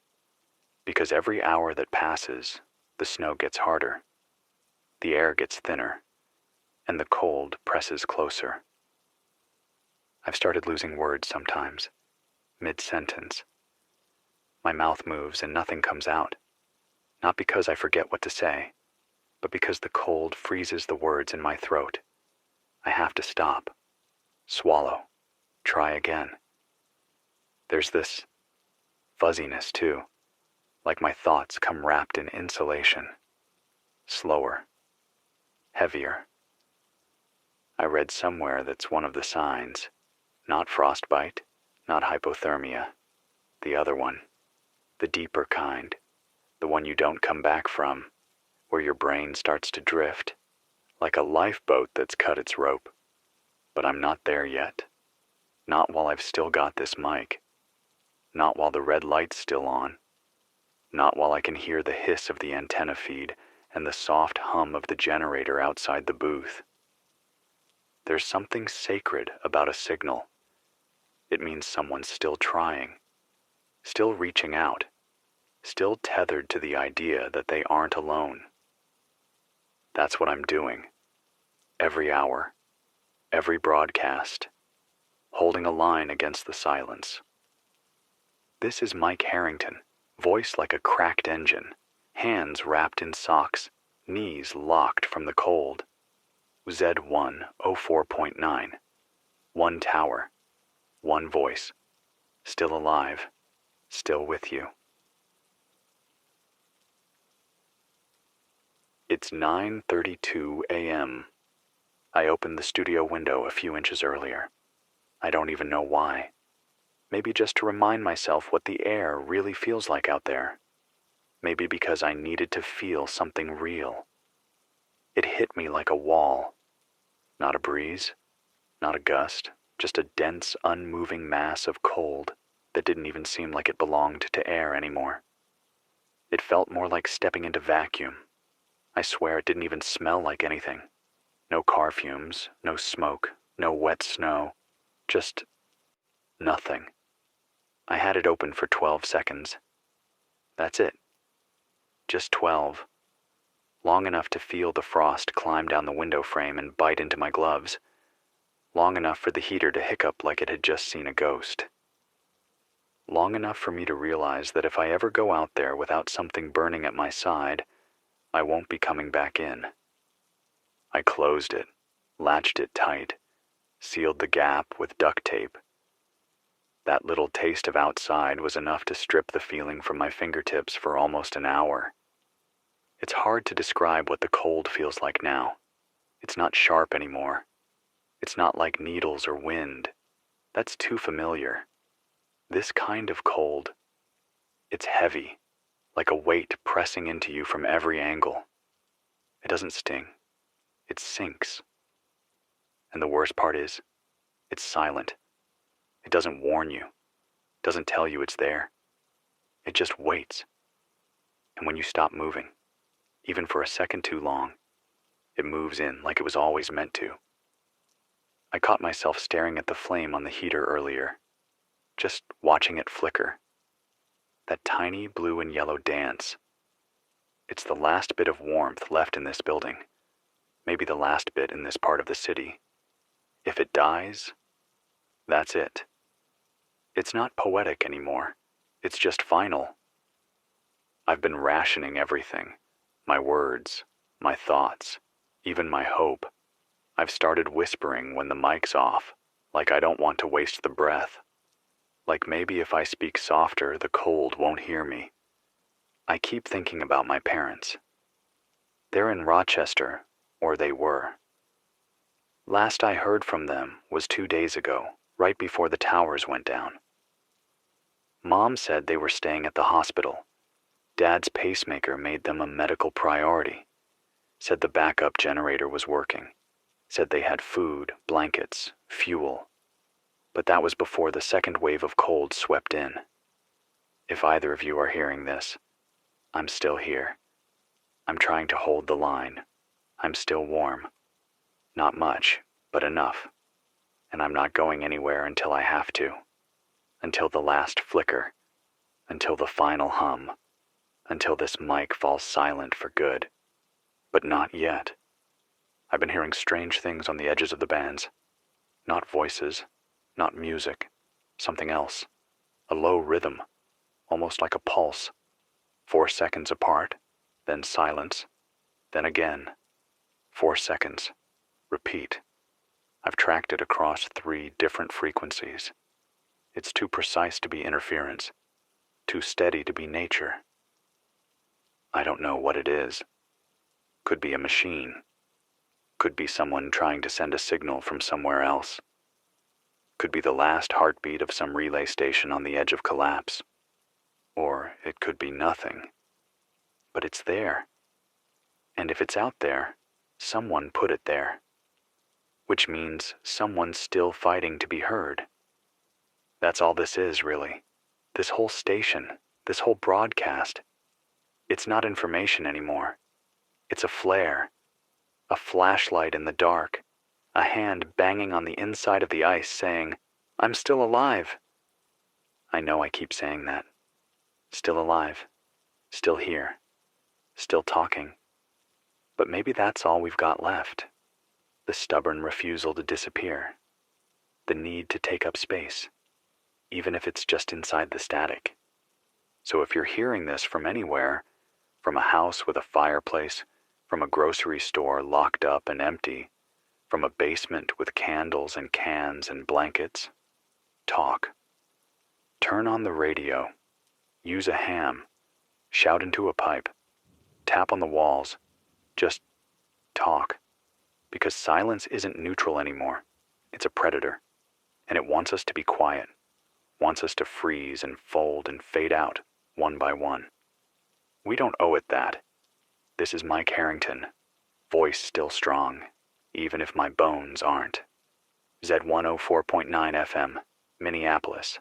because every hour that passes, the snow gets harder, the air gets thinner, and the cold presses closer. I've started losing words sometimes, mid-sentence. My mouth moves and nothing comes out, not because I forget what to say, but because the cold freezes the words in my throat. I have to stop, swallow, try again. There's this fuzziness too, like my thoughts come wrapped in insulation, slower, heavier. I read somewhere that's one of the signs, not frostbite, not hypothermia, the other one, the deeper kind, the one you don't come back from, where your brain starts to drift, like a lifeboat that's cut its rope. But I'm not there yet. Not while I've still got this mic. Not while the red light's still on. Not while I can hear the hiss of the antenna feed and the soft hum of the generator outside the booth. There's something sacred about a signal. It means someone's still trying, still reaching out, still tethered to the idea that they aren't alone. That's what I'm doing. Every hour, every broadcast, holding a line against the silence. This is Mike Harrington, voice like a cracked engine, hands wrapped in socks, knees locked from the cold. Z104.9. One tower, one voice, still alive, still with you. It's 9:32 a.m. I opened the studio window a few inches earlier. I don't even know why. Maybe just to remind myself what the air really feels like out there. Maybe because I needed to feel something real. It hit me like a wall. Not a breeze, not a gust, just a dense, unmoving mass of cold that didn't even seem like it belonged to air anymore. It felt more like stepping into vacuum. I swear it didn't even smell like anything. No car fumes, no smoke, no wet snow, just nothing. I had it open for 12 seconds. That's it. Just 12. Long enough to feel the frost climb down the window frame and bite into my gloves. Long enough for the heater to hiccup like it had just seen a ghost. Long enough for me to realize that if I ever go out there without something burning at my side, I won't be coming back in. I closed it, latched it tight, sealed the gap with duct tape. That little taste of outside was enough to strip the feeling from my fingertips for almost an hour. It's hard to describe what the cold feels like now. It's not sharp anymore. It's not like needles or wind. That's too familiar. This kind of cold, it's heavy, like a weight pressing into you from every angle. It doesn't sting. It sinks. And the worst part is, it's silent. It doesn't warn you. Doesn't tell you it's there. It just waits. And when you stop moving, even for a second too long, it moves in like it was always meant to. I caught myself staring at the flame on the heater earlier, just watching it flicker. That tiny blue and yellow dance. It's the last bit of warmth left in this building, maybe the last bit in this part of the city. If it dies, that's it. It's not poetic anymore. It's just final. I've been rationing everything. My words, my thoughts, even my hope. I've started whispering when the mic's off, like I don't want to waste the breath. Like maybe if I speak softer, the cold won't hear me. I keep thinking about my parents. They're in Rochester, or they were. Last I heard from them was 2 days ago, right before the towers went down. Mom said they were staying at the hospital. Dad's pacemaker made them a medical priority. Said the backup generator was working. Said they had food, blankets, fuel. But that was before the second wave of cold swept in. If either of you are hearing this, I'm still here. I'm trying to hold the line. I'm still warm. Not much, but enough. And I'm not going anywhere until I have to. Until the last flicker. Until the final hum. Until this mic falls silent for good. But not yet. I've been hearing strange things on the edges of the bands. Not voices, not music, something else. A low rhythm, almost like a pulse. 4 seconds apart, then silence, then again. 4 seconds. Repeat. I've tracked it across 3 different frequencies. It's too precise to be interference, too steady to be nature. I don't know what it is. Could be a machine. Could be someone trying to send a signal from somewhere else. Could be the last heartbeat of some relay station on the edge of collapse. Or it could be nothing. But it's there. And if it's out there, someone put it there. Which means someone's still fighting to be heard. That's all this is, really. This whole station, this whole broadcast. It's not information anymore. It's a flare. A flashlight in the dark. A hand banging on the inside of the ice saying, "I'm still alive." I know I keep saying that. Still alive. Still here. Still talking. But maybe that's all we've got left. The stubborn refusal to disappear. The need to take up space. Even if it's just inside the static. So if you're hearing this from anywhere, from a house with a fireplace, from a grocery store locked up and empty, from a basement with candles and cans and blankets, talk. Turn on the radio. Use a ham. Shout into a pipe. Tap on the walls. Just talk. Because silence isn't neutral anymore. It's a predator. And it wants us to be quiet. Wants us to freeze and fold and fade out, one by one. We don't owe it that. This is Mike Harrington. Voice still strong, even if my bones aren't. Z104.9 FM, Minneapolis.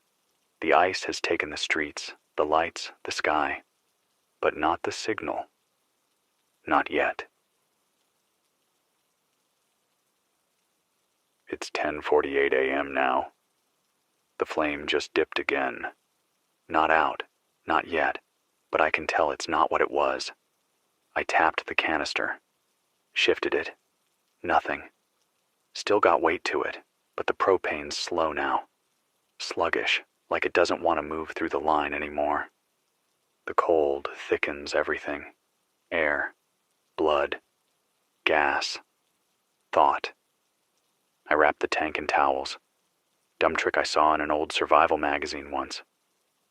The ice has taken the streets, the lights, the sky. But not the signal. Not yet. It's 10:48 a.m. now. The flame just dipped again. Not out, not yet, but I can tell it's not what it was. I tapped the canister. Shifted it. Nothing. Still got weight to it, but the propane's slow now. Sluggish, like it doesn't want to move through the line anymore. The cold thickens everything. Air, blood, gas, thought. I wrap the tank in towels. Dumb trick I saw in an old survival magazine once.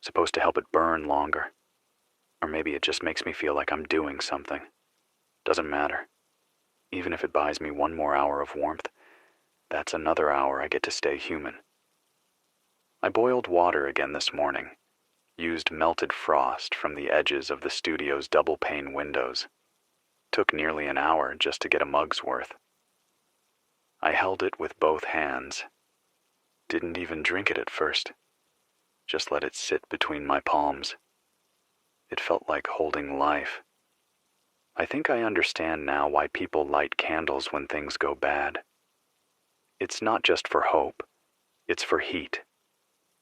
Supposed to help it burn longer. Or maybe it just makes me feel like I'm doing something. Doesn't matter. Even if it buys me 1 more hour of warmth, that's another hour I get to stay human. I boiled water again this morning. Used melted frost from the edges of the studio's double-pane windows. Took nearly an hour just to get a mug's worth. I held it with both hands. Didn't even drink it at first. Just let it sit between my palms. It felt like holding life. I think I understand now why people light candles when things go bad. It's not just for hope. It's for heat.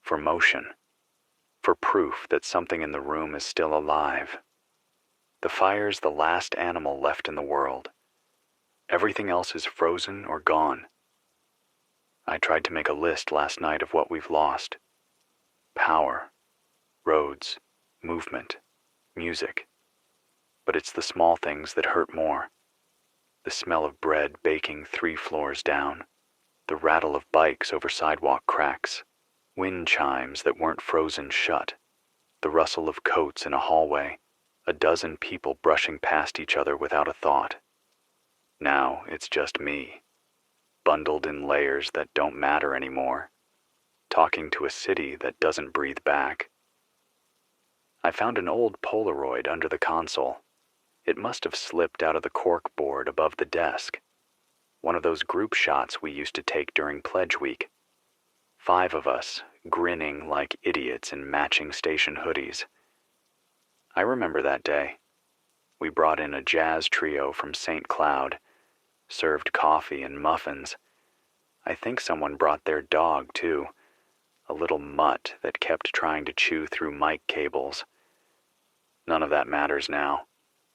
For motion. For proof that something in the room is still alive. The fire's the last animal left in the world. Everything else is frozen or gone. I tried to make a list last night of what we've lost. Power, roads, movement, music. But it's the small things that hurt more. The smell of bread baking 3 floors down. The rattle of bikes over sidewalk cracks. Wind chimes that weren't frozen shut. The rustle of coats in a hallway. A dozen people brushing past each other without a thought. Now it's just me. Bundled in layers that don't matter anymore. Talking to a city that doesn't breathe back. I found an old Polaroid under the console. It must have slipped out of the cork board above the desk. One of those group shots we used to take during Pledge Week. 5 of us, grinning like idiots in matching station hoodies. I remember that day. We brought in a jazz trio from St. Cloud, served coffee and muffins. I think someone brought their dog, too, a little mutt that kept trying to chew through mic cables. None of that matters now,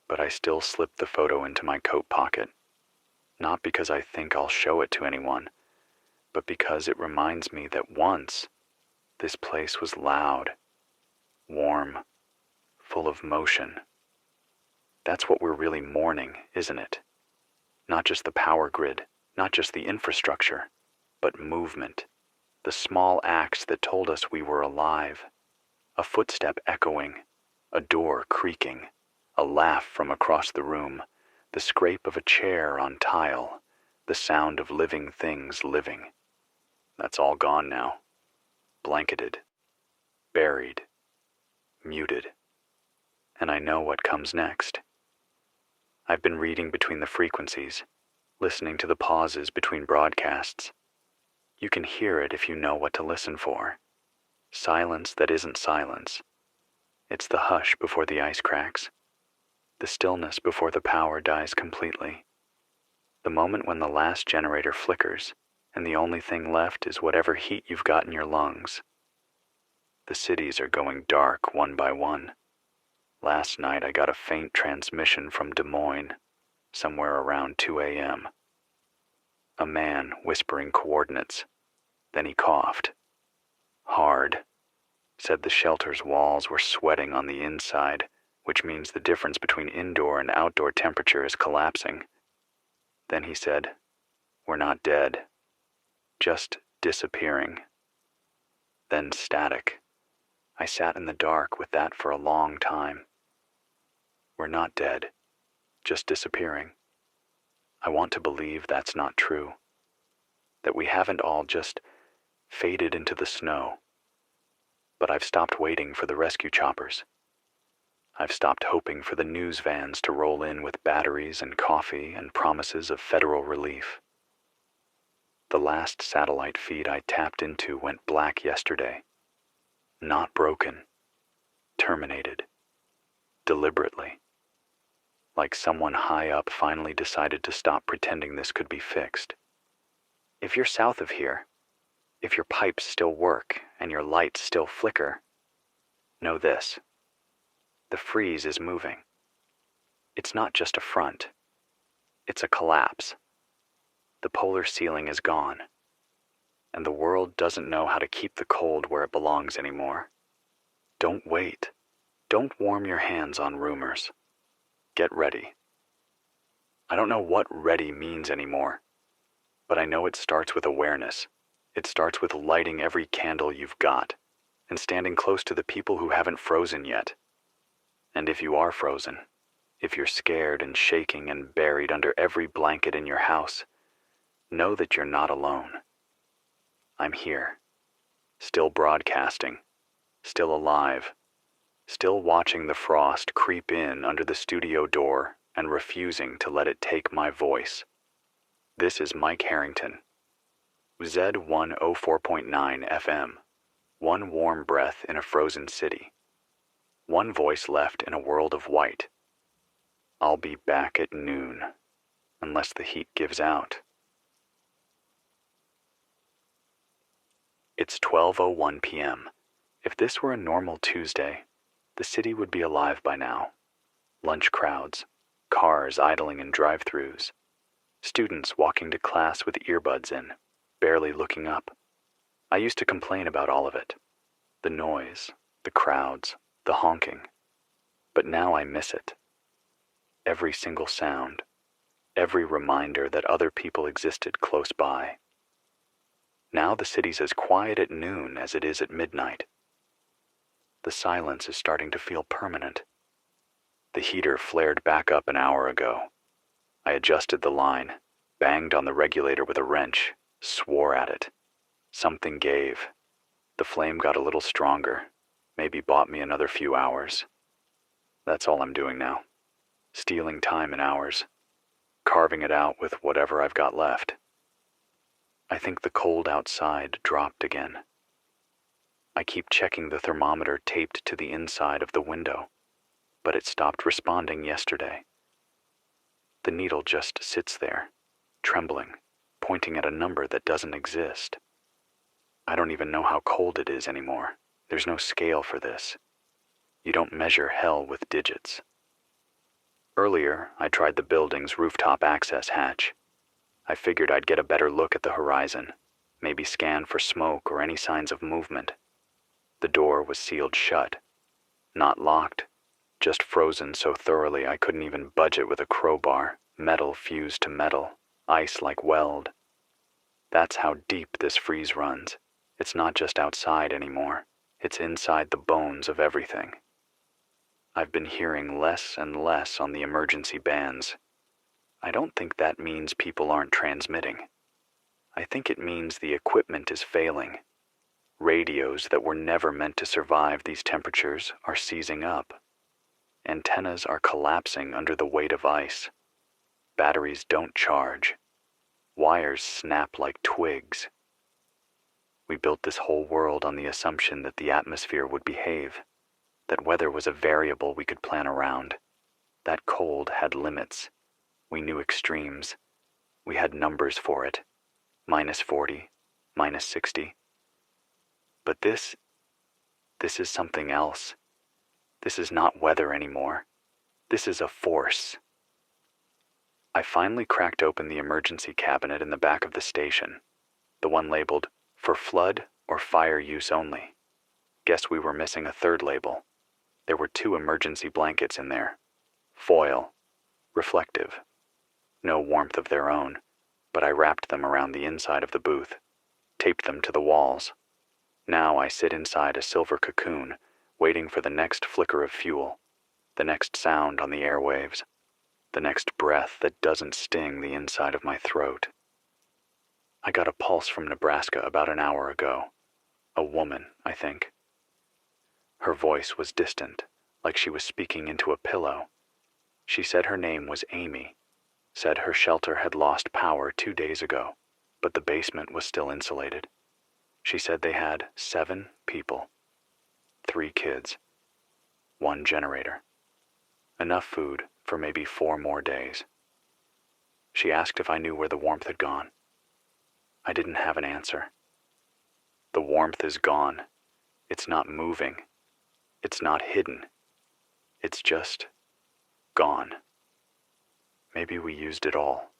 but I still slipped the photo into my coat pocket. Not because I think I'll show it to anyone, but because it reminds me that once this place was loud, warm, full of motion. That's what we're really mourning, isn't it? Not just the power grid, not just the infrastructure, but movement. The small acts that told us we were alive. A footstep echoing, a door creaking, a laugh from across the room, the scrape of a chair on tile, the sound of living things living. That's all gone now. Blanketed, buried, muted. And I know what comes next. I've been reading between the frequencies, listening to the pauses between broadcasts. You can hear it if you know what to listen for. Silence that isn't silence. It's the hush before the ice cracks. The stillness before the power dies completely. The moment when the last generator flickers and the only thing left is whatever heat you've got in your lungs. The cities are going dark one by one. Last night I got a faint transmission from Des Moines, somewhere around 2 a.m. A man whispering coordinates. Then he coughed. Hard. Said the shelter's walls were sweating on the inside, which means the difference between indoor and outdoor temperature is collapsing. Then he said, "We're not dead. Just disappearing." Then static. I sat in the dark with that for a long time. We're not dead. Just disappearing. I want to believe that's not true. That we haven't all just faded into the snow. But I've stopped waiting for the rescue choppers. I've stopped hoping for the news vans to roll in with batteries and coffee and promises of federal relief. The last satellite feed I tapped into went black yesterday. Not broken. Terminated. Deliberately. Like someone high up finally decided to stop pretending this could be fixed. If you're south of here, if your pipes still work and your lights still flicker, know this. The freeze is moving. It's not just a front. It's a collapse. The polar ceiling is gone. And the world doesn't know how to keep the cold where it belongs anymore. Don't wait. Don't warm your hands on rumors. Get ready. I don't know what ready means anymore, but I know it starts with awareness. It starts with lighting every candle you've got and standing close to the people who haven't frozen yet. And if you are frozen, if you're scared and shaking and buried under every blanket in your house, know that you're not alone. I'm here, still broadcasting, still alive, still watching the frost creep in under the studio door and refusing to let it take my voice. This is Mike Harrington, Z104.9 FM, one warm breath in a frozen city, one voice left in a world of white. I'll be back at noon, unless the heat gives out. It's 12:01 p.m. If this were a normal Tuesday, the city would be alive by now. Lunch crowds, cars idling in drive-thrus, students walking to class with earbuds in, barely looking up. I used to complain about all of it. The noise, the crowds, the honking. But now I miss it. Every single sound, every reminder that other people existed close by. Now the city's as quiet at noon as it is at midnight. The silence is starting to feel permanent. The heater flared back up an hour ago. I adjusted the line, banged on the regulator with a wrench, swore at it. Something gave. The flame got a little stronger. Maybe bought me another few hours. That's all I'm doing now. Stealing time and hours. Carving it out with whatever I've got left. I think the cold outside dropped again. I keep checking the thermometer taped to the inside of the window, but it stopped responding yesterday. The needle just sits there, trembling, pointing at a number that doesn't exist. I don't even know how cold it is anymore. There's no scale for this. You don't measure hell with digits. Earlier, I tried the building's rooftop access hatch. I figured I'd get a better look at the horizon, maybe scan for smoke or any signs of movement. The door was sealed shut. Not locked, just frozen so thoroughly I couldn't even budge it with a crowbar, metal fused to metal, ice like weld. That's how deep this freeze runs. It's not just outside anymore. It's inside the bones of everything. I've been hearing less and less on the emergency bands. I don't think that means people aren't transmitting. I think it means the equipment is failing. Radios that were never meant to survive these temperatures are seizing up. Antennas are collapsing under the weight of ice. Batteries don't charge. Wires snap like twigs. We built this whole world on the assumption that the atmosphere would behave, that weather was a variable we could plan around. That cold had limits. We knew extremes. We had numbers for it. -40, -60. But this is something else. This is not weather anymore. This is a force. I finally cracked open the emergency cabinet in the back of the station, the one labeled, "For flood or fire use only." Guess we were missing a third label. There were 2 emergency blankets in there. Foil. Reflective. No warmth of their own, but I wrapped them around the inside of the booth, taped them to the walls. Now I sit inside a silver cocoon, waiting for the next flicker of fuel, the next sound on the airwaves, the next breath that doesn't sting the inside of my throat. I got a pulse from Nebraska about an hour ago. A woman, I think. Her voice was distant, like she was speaking into a pillow. She said her name was Amy, said her shelter had lost power 2 days ago, but the basement was still insulated. She said they had 7 people, 3 kids, 1 generator, enough food for maybe 4 more days. She asked if I knew where the warmth had gone. I didn't have an answer. The warmth is gone. It's not moving. It's not hidden. It's just gone. Maybe we used it all,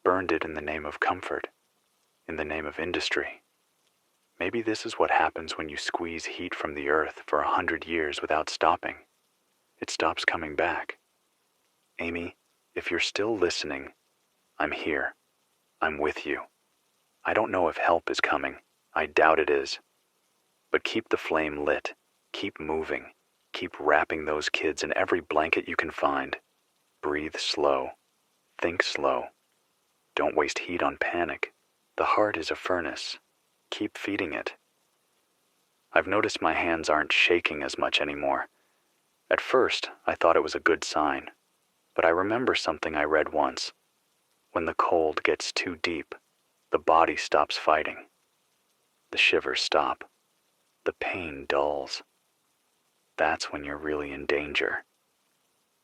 burned it in the name of comfort, in the name of industry. Maybe this is what happens when you squeeze heat from the earth for 100 years without stopping. It stops coming back. Amy, if you're still listening, I'm here. I'm with you. I don't know if help is coming. I doubt it is. But keep the flame lit. Keep moving. Keep wrapping those kids in every blanket you can find. Breathe slow. Think slow. Don't waste heat on panic. The heart is a furnace. Keep feeding it. I've noticed my hands aren't shaking as much anymore. At first, I thought it was a good sign. But I remember something I read once. When the cold gets too deep, the body stops fighting. The shivers stop. The pain dulls. That's when you're really in danger.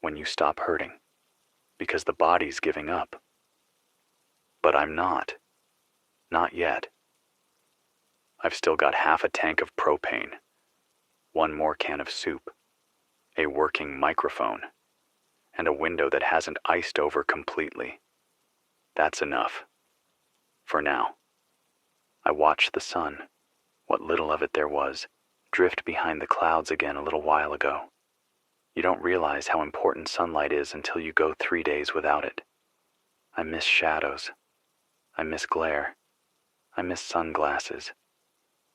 When you stop hurting. Because the body's giving up. But I'm not. Not yet. I've still got half a tank of propane. 1 more can of soup. A working microphone. And a window that hasn't iced over completely. That's enough. For now. I watched the sun, what little of it there was, drift behind the clouds again a little while ago. You don't realize how important sunlight is until you go 3 days without it. I miss shadows. I miss glare. I miss sunglasses.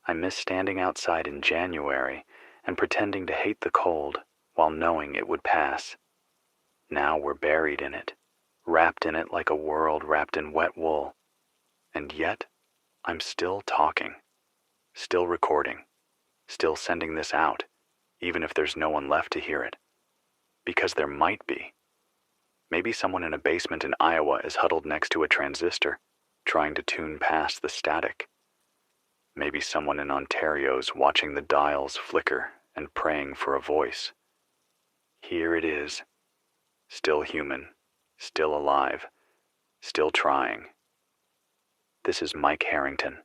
I miss standing outside in January and pretending to hate the cold while knowing it would pass. Now we're buried in it, wrapped in it like a world wrapped in wet wool. And yet, I'm still talking, still recording, still sending this out, even if there's no one left to hear it. Because there might be. Maybe someone in a basement in Iowa is huddled next to a transistor, trying to tune past the static. Maybe someone in Ontario's watching the dials flicker and praying for a voice. Here it is, still human, still alive, still trying. This is Mike Harrington,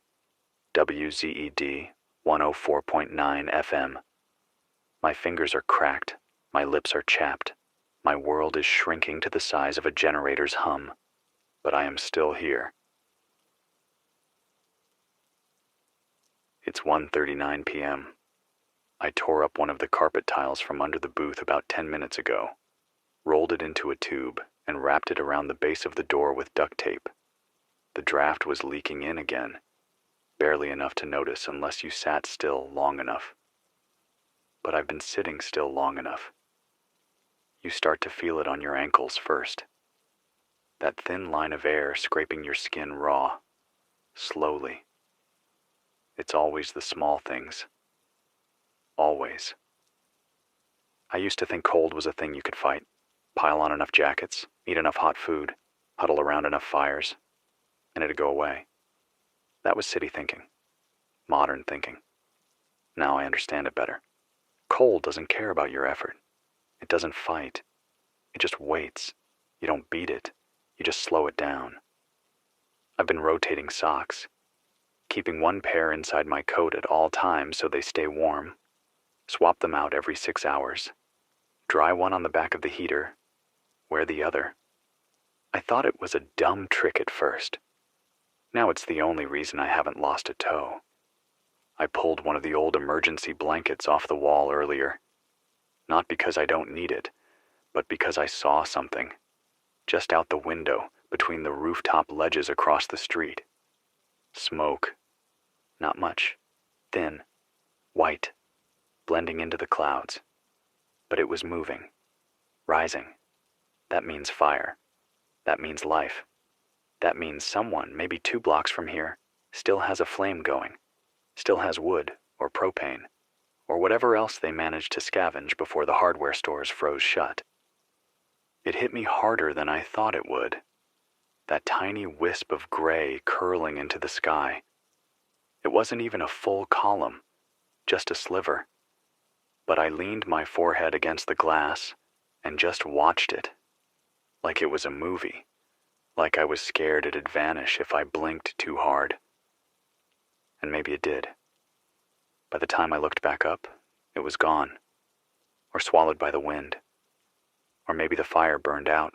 WZED 104.9 FM. My fingers are cracked, my lips are chapped, my world is shrinking to the size of a generator's hum, but I am still here. It's 1:39 p.m. I tore up one of the carpet tiles from under the booth about 10 minutes ago, rolled it into a tube, and wrapped it around the base of the door with duct tape. The draft was leaking in again, barely enough to notice unless you sat still long enough. But I've been sitting still long enough. You start to feel it on your ankles first. That thin line of air scraping your skin raw, slowly. It's always the small things. Always. I used to think cold was a thing you could fight. Pile on enough jackets, eat enough hot food, huddle around enough fires, and it'd go away. That was city thinking. Modern thinking. Now I understand it better. Cold doesn't care about your effort. It doesn't fight. It just waits. You don't beat it. You just slow it down. I've been rotating socks, keeping one pair inside my coat at all times so they stay warm, swap them out every 6 hours, dry one on the back of the heater, wear the other. I thought it was a dumb trick at first. Now it's the only reason I haven't lost a toe. I pulled one of the old emergency blankets off the wall earlier, not because I don't need it, but because I saw something, just out the window between the rooftop ledges across the street. Smoke. Not much. Thin. White. Blending into the clouds. But it was moving. Rising. That means fire. That means life. That means someone, maybe 2 blocks from here, still has a flame going. Still has wood, or propane, or whatever else they managed to scavenge before the hardware stores froze shut. It hit me harder than I thought it would. That tiny wisp of gray curling into the sky. It wasn't even a full column, just a sliver. But I leaned my forehead against the glass and just watched it, like it was a movie, like I was scared it'd vanish if I blinked too hard. And maybe it did. By the time I looked back up, it was gone, or swallowed by the wind, or maybe the fire burned out.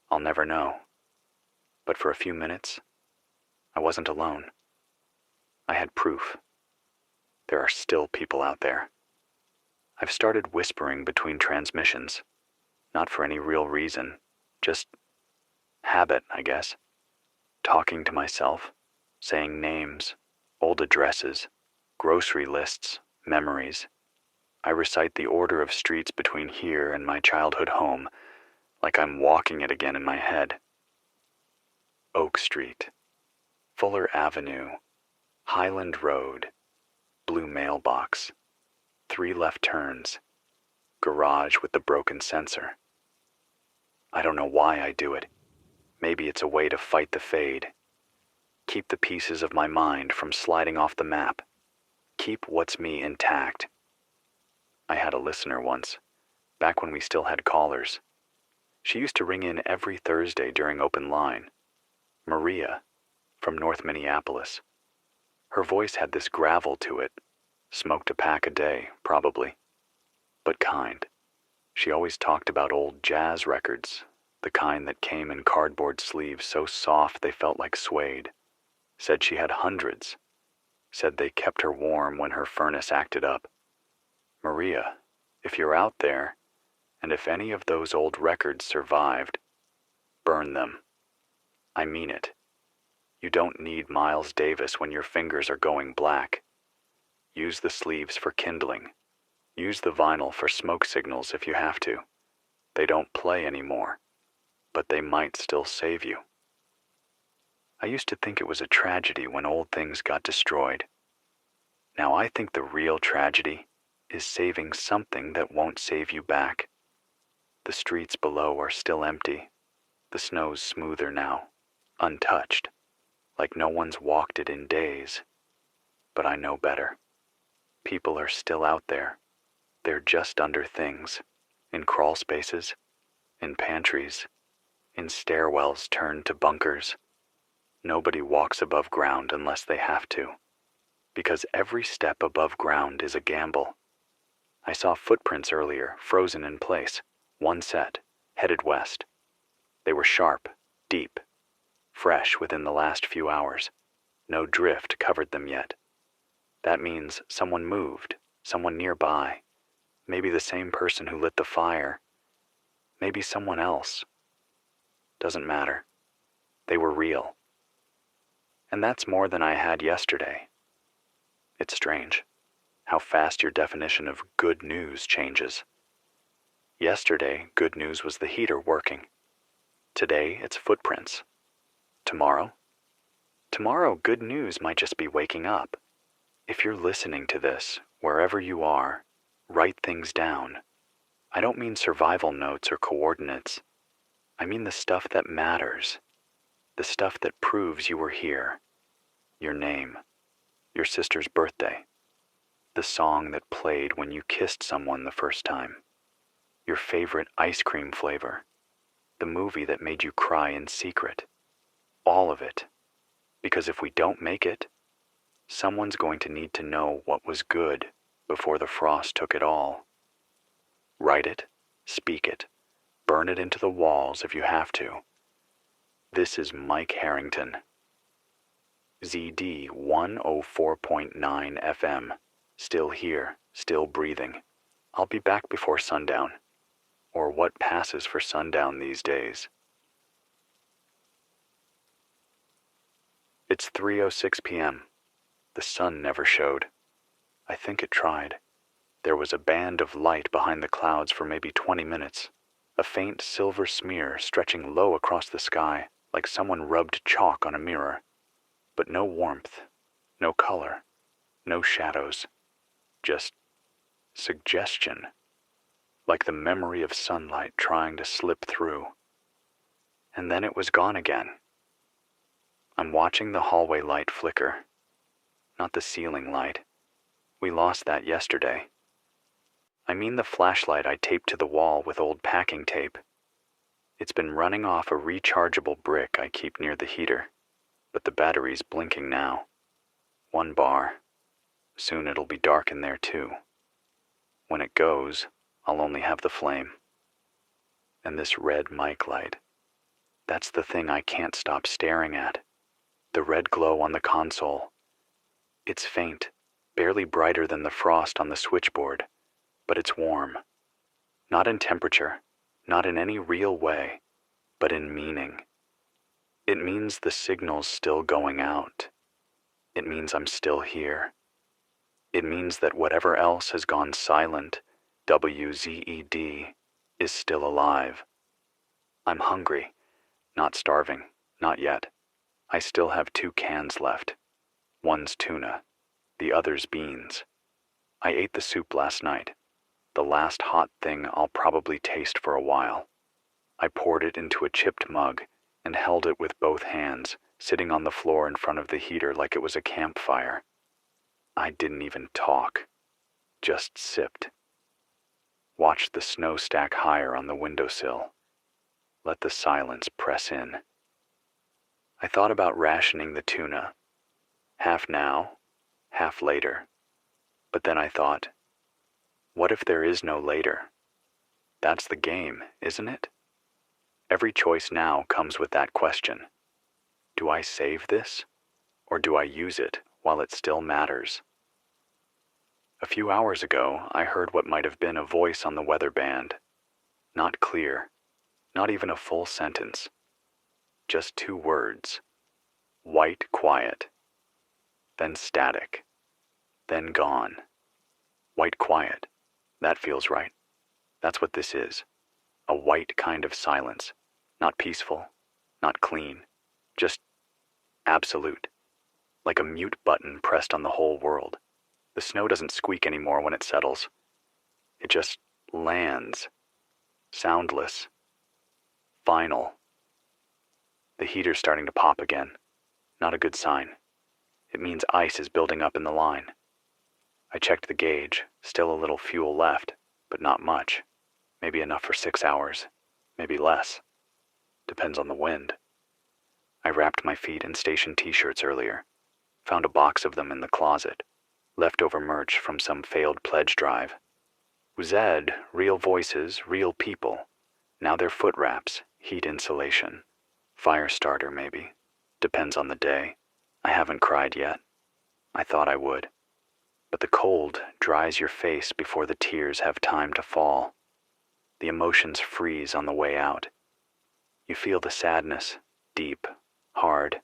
I'll never know. But for a few minutes, I wasn't alone. I had proof. There are still people out there. I've started whispering between transmissions, not for any real reason, just habit, I guess. Talking to myself, saying names, old addresses, grocery lists, memories. I recite the order of streets between here and my childhood home, like I'm walking it again in my head. Oak Street, Fuller Avenue, Highland Road, blue mailbox, 3 left turns, garage with the broken sensor. I don't know why I do it. Maybe it's a way to fight the fade. Keep the pieces of my mind from sliding off the map. Keep what's me intact. I had a listener once, back when we still had callers. She used to ring in every Thursday during open line. Maria, from North Minneapolis. Her voice had this gravel to it. Smoked a pack a day, probably. But kind. She always talked about old jazz records, the kind that came in cardboard sleeves so soft they felt like suede. Said she had hundreds. Said they kept her warm when her furnace acted up. Maria, if you're out there, and if any of those old records survived, burn them. I mean it. You don't need Miles Davis when your fingers are going black. Use the sleeves for kindling. Use the vinyl for smoke signals if you have to. They don't play anymore, but they might still save you. I used to think it was a tragedy when old things got destroyed. Now I think the real tragedy is saving something that won't save you back. The streets below are still empty. The snow's smoother now, untouched, like no one's walked it in days. But I know better. People are still out there. They're just under things, in crawl spaces, in pantries, in stairwells turned to bunkers. Nobody walks above ground unless they have to, because every step above ground is a gamble. I saw footprints earlier, frozen in place, one set, headed west. They were sharp, deep, fresh within the last few hours. No drift covered them yet. That means someone moved, someone nearby. Maybe the same person who lit the fire. Maybe someone else. Doesn't matter. They were real. And that's more than I had yesterday. It's strange how fast your definition of good news changes. Yesterday, good news was the heater working. Today, it's footprints. Tomorrow, good news might just be waking up. If you're listening to this, wherever you are, write things down. I don't mean survival notes or coordinates. I mean the stuff that matters. The stuff that proves you were here. Your name. Your sister's birthday. The song that played when you kissed someone the first time. Your favorite ice cream flavor. The movie that made you cry in secret. All of it. Because if we don't make it, someone's going to need to know what was good before the frost took it all. Write it, speak it, burn it into the walls if you have to. This is Mike Harrington. ZD 104.9 FM. Still here, still breathing. I'll be back before sundown. Or what passes for sundown these days. It's 3:06 p.m. The sun never showed. I think it tried. There was a band of light behind the clouds for maybe 20 minutes, a faint silver smear stretching low across the sky like someone rubbed chalk on a mirror. But no warmth, no color, no shadows, just suggestion, like the memory of sunlight trying to slip through. And then it was gone again. I'm watching the hallway light flicker, not the ceiling light. We lost that yesterday. I mean the flashlight I taped to the wall with old packing tape. It's been running off a rechargeable brick I keep near the heater, but the battery's blinking now. 1 bar. Soon it'll be dark in there too. When it goes, I'll only have the flame. And this red mic light. That's the thing I can't stop staring at. The red glow on the console. It's faint, barely brighter than the frost on the switchboard, but it's warm. Not in temperature, not in any real way, but in meaning. It means the signal's still going out. It means I'm still here. It means that whatever else has gone silent, WZED, is still alive. I'm hungry, not starving, not yet. I still have 2 cans left. One's tuna, the other's beans. I ate the soup last night, the last hot thing I'll probably taste for a while. I poured it into a chipped mug and held it with both hands, sitting on the floor in front of the heater like it was a campfire. I didn't even talk, just sipped. Watched the snow stack higher on the windowsill. Let the silence press in. I thought about rationing the tuna, half now, half later. But then I thought, what if there is no later? That's the game, isn't it? Every choice now comes with that question. Do I save this, or do I use it while it still matters? A few hours ago, I heard what might have been a voice on the weather band. Not clear, not even a full sentence. Just 2 words. White quiet. Then static. Then gone. White quiet. That feels right. That's what this is. A white kind of silence. Not peaceful. Not clean. Just absolute. Like a mute button pressed on the whole world. The snow doesn't squeak anymore when it settles. It just lands, soundless, final. The heater's starting to pop again. Not a good sign. It means ice is building up in the line. I checked the gauge, still a little fuel left, but not much. Maybe enough for 6 hours, maybe less. Depends on the wind. I wrapped my feet in station t-shirts earlier. Found a box of them in the closet. Leftover merch from some failed pledge drive. Zed, real voices, real people. Now they're foot wraps, heat insulation. Fire starter, maybe. Depends on the day. I haven't cried yet. I thought I would. But the cold dries your face before the tears have time to fall. The emotions freeze on the way out. You feel the sadness, deep, hard,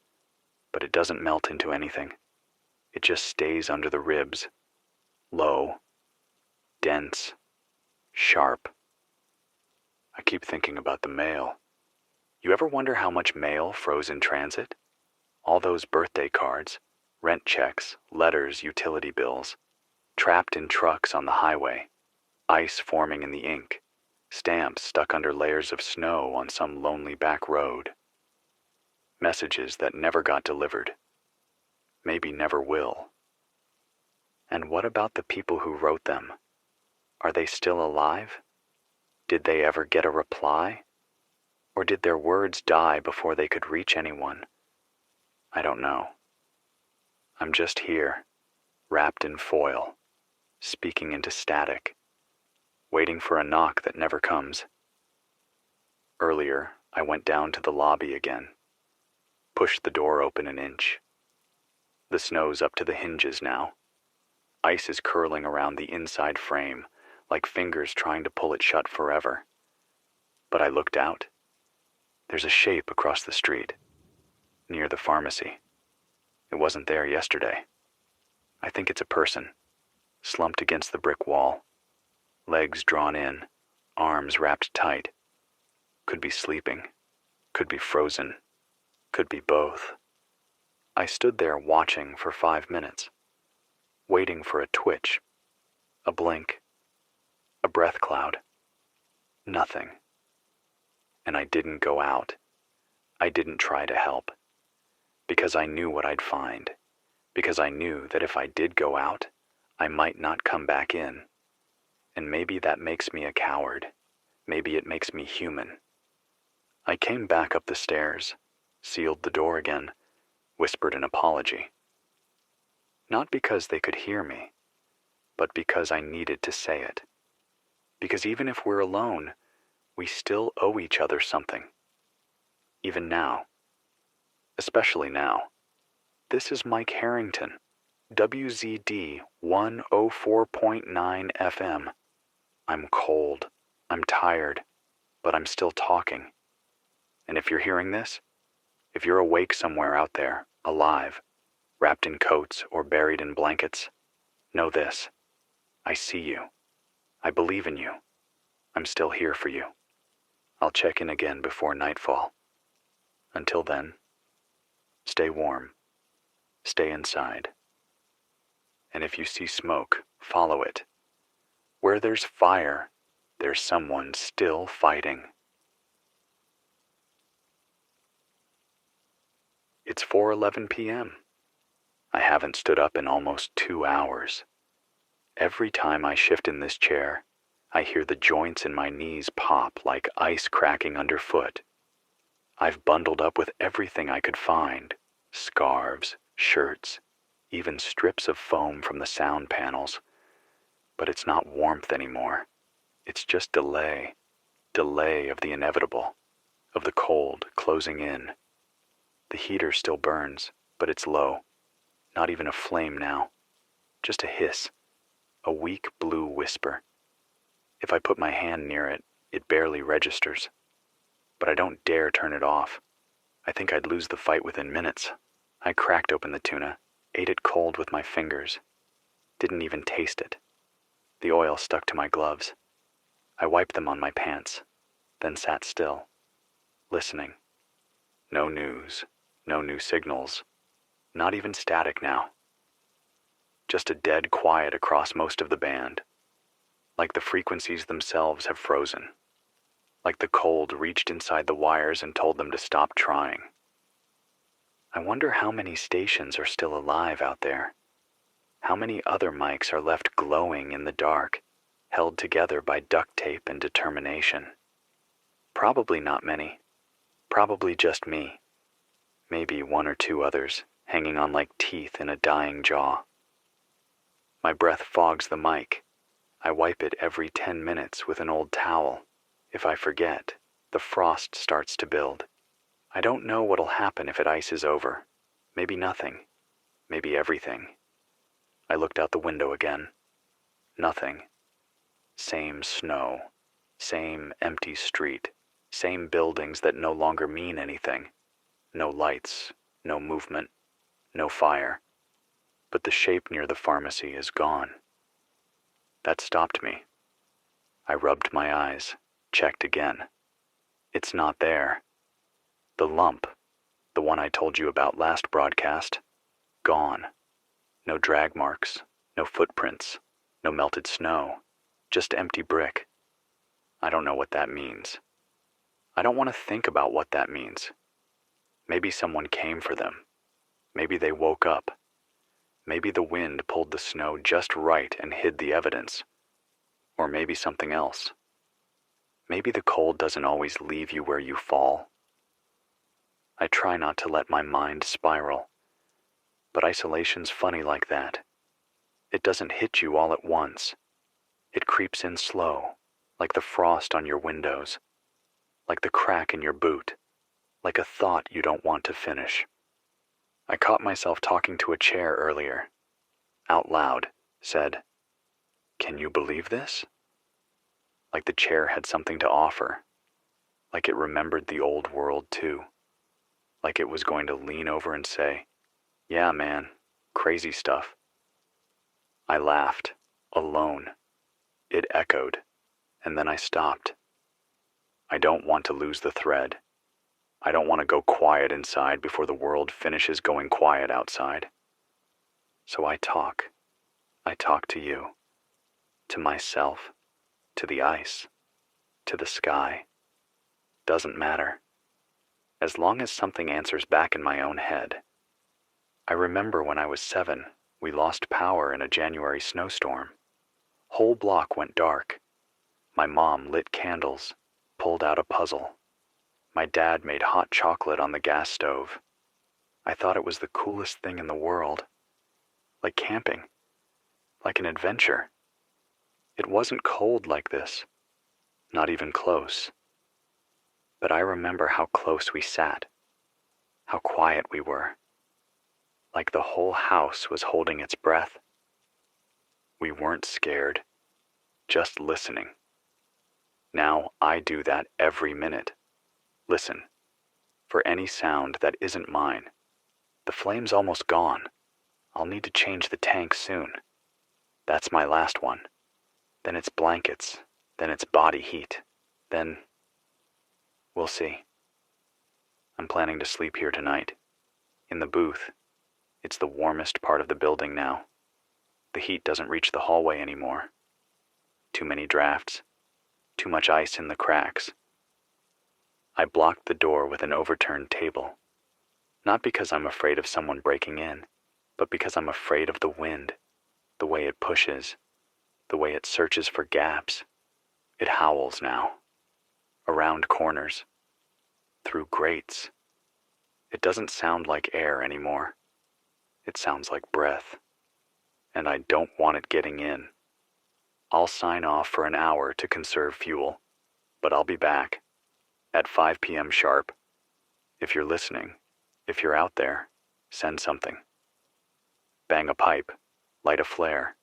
but it doesn't melt into anything. It just stays under the ribs. Low, dense, sharp. I keep thinking about the mail. You ever wonder how much mail froze in transit? All those birthday cards, rent checks, letters, utility bills, trapped in trucks on the highway, ice forming in the ink, stamps stuck under layers of snow on some lonely back road. Messages that never got delivered. Maybe never will. And what about the people who wrote them? Are they still alive? Did they ever get a reply? Or did their words die before they could reach anyone? I don't know. I'm just here, wrapped in foil, speaking into static, waiting for a knock that never comes. Earlier, I went down to the lobby again, pushed the door open an inch. The snow's up to the hinges now. Ice is curling around the inside frame, like fingers trying to pull it shut forever. But I looked out. There's a shape across the street, near the pharmacy. It wasn't there yesterday. I think it's a person, slumped against the brick wall, legs drawn in, arms wrapped tight. Could be sleeping, could be frozen, could be both. I stood there watching for 5 minutes, waiting for a twitch, a blink, a breath cloud. Nothing. And I didn't go out. I didn't try to help. Because I knew what I'd find. Because I knew that if I did go out, I might not come back in. And maybe that makes me a coward. Maybe it makes me human. I came back up the stairs, sealed the door again, whispered an apology. Not because they could hear me, but because I needed to say it. Because even if we're alone, we still owe each other something. Even now. Especially now. This is Mike Harrington, WZD 104.9 FM. I'm cold, I'm tired, but I'm still talking. And if you're hearing this, if you're awake somewhere out there, alive, wrapped in coats or buried in blankets, know this. I see you. I believe in you. I'm still here for you. I'll check in again before nightfall. Until then, stay warm. Stay inside. And if you see smoke, follow it. Where there's fire, there's someone still fighting. It's 4:11 p.m. I haven't stood up in almost 2 hours. Every time I shift in this chair, I hear the joints in my knees pop like ice cracking underfoot. I've bundled up with everything I could find, scarves, shirts, even strips of foam from the sound panels. But it's not warmth anymore. It's just delay of the inevitable, of the cold closing in. The heater still burns, but it's low. Not even a flame now. Just a hiss, a weak blue whisper. If I put my hand near it, it barely registers. But I don't dare turn it off. I think I'd lose the fight within minutes. I cracked open the tuna, ate it cold with my fingers. Didn't even taste it. The oil stuck to my gloves. I wiped them on my pants, then sat still, listening. No news, no new signals, not even static now. Just a dead quiet across most of the band. like the frequencies themselves have frozen, like the cold reached inside the wires and told them to stop trying. I wonder how many stations are still alive out there. How many other mics are left glowing in the dark, held together by duct tape and determination? Probably not many. Probably just me. Maybe one or two others, hanging on like teeth in a dying jaw. My breath fogs the mic. I wipe it every 10 minutes with an old towel. If I forget, the frost starts to build. I don't know what'll happen if it ices over. Maybe nothing. Maybe everything. I looked out the window again. Nothing. Same snow. Same empty street. Same buildings that no longer mean anything. No lights. No movement. No fire. But the shape near the pharmacy is gone. That stopped me. I rubbed my eyes, checked again. It's not there. The lump, the one I told you about last broadcast, gone. No drag marks, no footprints, no melted snow, just empty brick. I don't know what that means. I don't want to think about what that means. Maybe someone came for them. Maybe they woke up. Maybe the wind pulled the snow just right and hid the evidence. Or maybe something else. Maybe the cold doesn't always leave you where you fall. I try not to let my mind spiral. But isolation's funny like that. It doesn't hit you all at once. It creeps in slow, like the frost on your windows, like the crack in your boot, like a thought you don't want to finish. I caught myself talking to a chair earlier. Out loud, said, "Can you believe this?" Like the chair had something to offer. Like it remembered the old world too. Like it was going to lean over and say, "Yeah, man, crazy stuff." I laughed, alone. It echoed, and then I stopped. I don't want to lose the thread. I don't want to go quiet inside before the world finishes going quiet outside. So I talk. I talk to you. To myself. To the ice. To the sky. Doesn't matter. As long as something answers back in my own head. I remember when I was 7, we lost power in a January snowstorm. Whole block went dark. My mom lit candles, pulled out a puzzle. My dad made hot chocolate on the gas stove. I thought it was the coolest thing in the world. Like camping. Like an adventure. It wasn't cold like this. Not even close. But I remember how close we sat. How quiet we were. Like the whole house was holding its breath. We weren't scared. Just listening. Now I do that every minute. Listen, for any sound that isn't mine. The flame's almost gone. I'll need to change the tank soon. That's my last one. Then it's blankets. Then it's body heat. Then... we'll see. I'm planning to sleep here tonight. In the booth. It's the warmest part of the building now. The heat doesn't reach the hallway anymore. Too many drafts. Too much ice in the cracks. I blocked the door with an overturned table. Not because I'm afraid of someone breaking in, but because I'm afraid of the wind, the way it pushes, the way it searches for gaps. It howls now. Around corners. Through grates. It doesn't sound like air anymore. It sounds like breath. And I don't want it getting in. I'll sign off for an hour to conserve fuel, but I'll be back. At 5 p.m. sharp. If you're listening, if you're out there, send something. Bang a pipe, light a flare,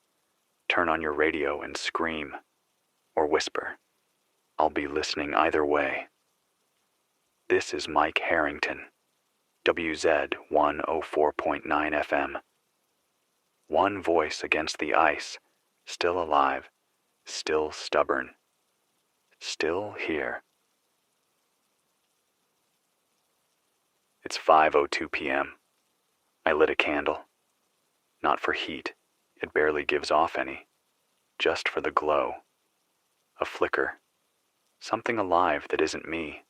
turn on your radio and scream, or whisper. I'll be listening either way. This is Mike Harrington, WZ 104.9 FM. One voice against the ice, still alive, still stubborn, still here. It's 5:02 p.m. I lit a candle. Not for heat, it barely gives off any. Just for the glow, A flicker. Something alive that isn't me.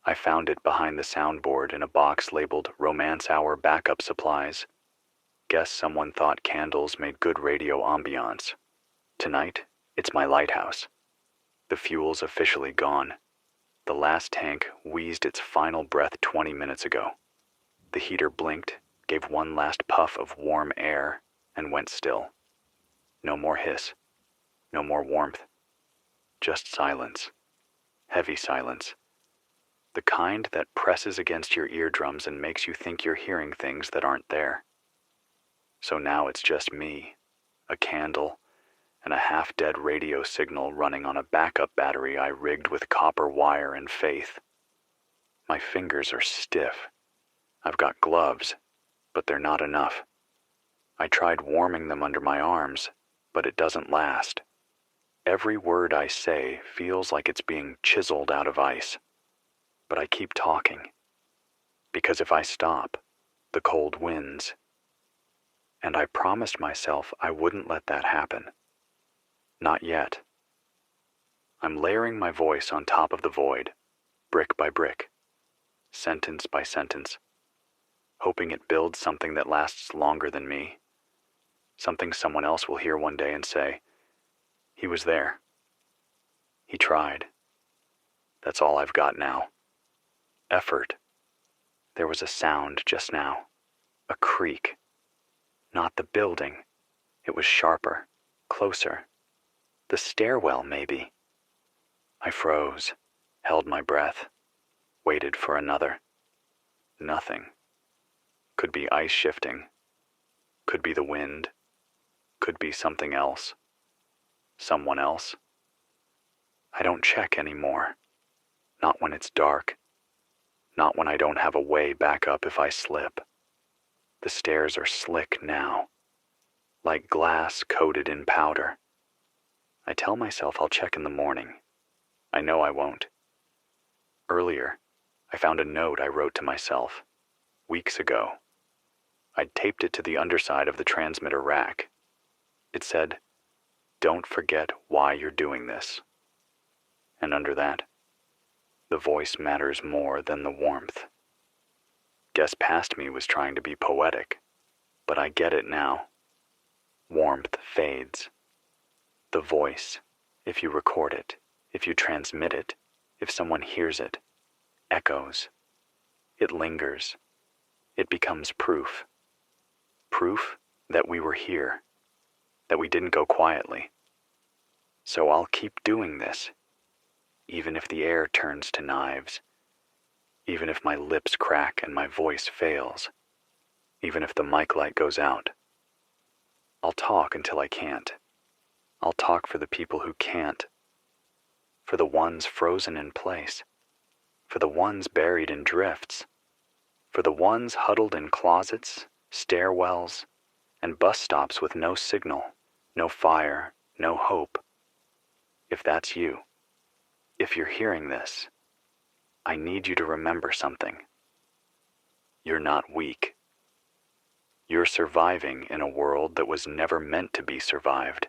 I found it behind the soundboard in a box labeled Romance Hour Backup Supplies. Guess someone thought candles made good radio ambiance. Tonight, it's my lighthouse. The fuel's officially gone. The last tank wheezed its final breath 20 minutes ago. The heater blinked, gave one last puff of warm air, and went still. No more hiss. No more warmth. Just silence. Heavy silence. The kind that presses against your eardrums and makes you think you're hearing things that aren't there. So now it's just me, a candle, and a half-dead radio signal running on a backup battery I rigged with copper wire and faith. My fingers are stiff. I've got gloves, but they're not enough. I tried warming them under my arms, but it doesn't last. Every word I say feels like it's being chiseled out of ice. But I keep talking, because if I stop, the cold wins. And I promised myself I wouldn't let that happen. Not yet. I'm layering my voice on top of the void, brick by brick, sentence by sentence, hoping it builds something that lasts longer than me, something someone else will hear one day and say, "He was there. He tried." That's all I've got now. Effort. There was a sound just now, a creak. Not the building. It was sharper, closer. The stairwell, maybe. I froze, held my breath, waited for another. Nothing. Could be ice shifting. Could be the wind. Could be something else. Someone else. I don't check anymore. Not when it's dark. Not when I don't have a way back up if I slip. The stairs are slick now, like glass coated in powder. I tell myself I'll check in the morning. I know I won't. Earlier, I found a note I wrote to myself, weeks ago. I'd taped it to the underside of the transmitter rack. It said, "Don't forget why you're doing this." And under that, the voice matters more than the warmth. Guess past me was trying to be poetic, but I get it now. Warmth fades. The voice, if you record it, if you transmit it, if someone hears it, echoes. It lingers. It becomes proof. Proof that we were here, that we didn't go quietly. So I'll keep doing this, even if the air turns to knives, even if my lips crack and my voice fails, even if the mic light goes out. I'll talk until I can't. I'll talk for the people who can't, for the ones frozen in place, for the ones buried in drifts, for the ones huddled in closets, stairwells, and bus stops with no signal, no fire, no hope. If that's you, if you're hearing this, I need you to remember something. You're not weak. You're surviving in a world that was never meant to be survived.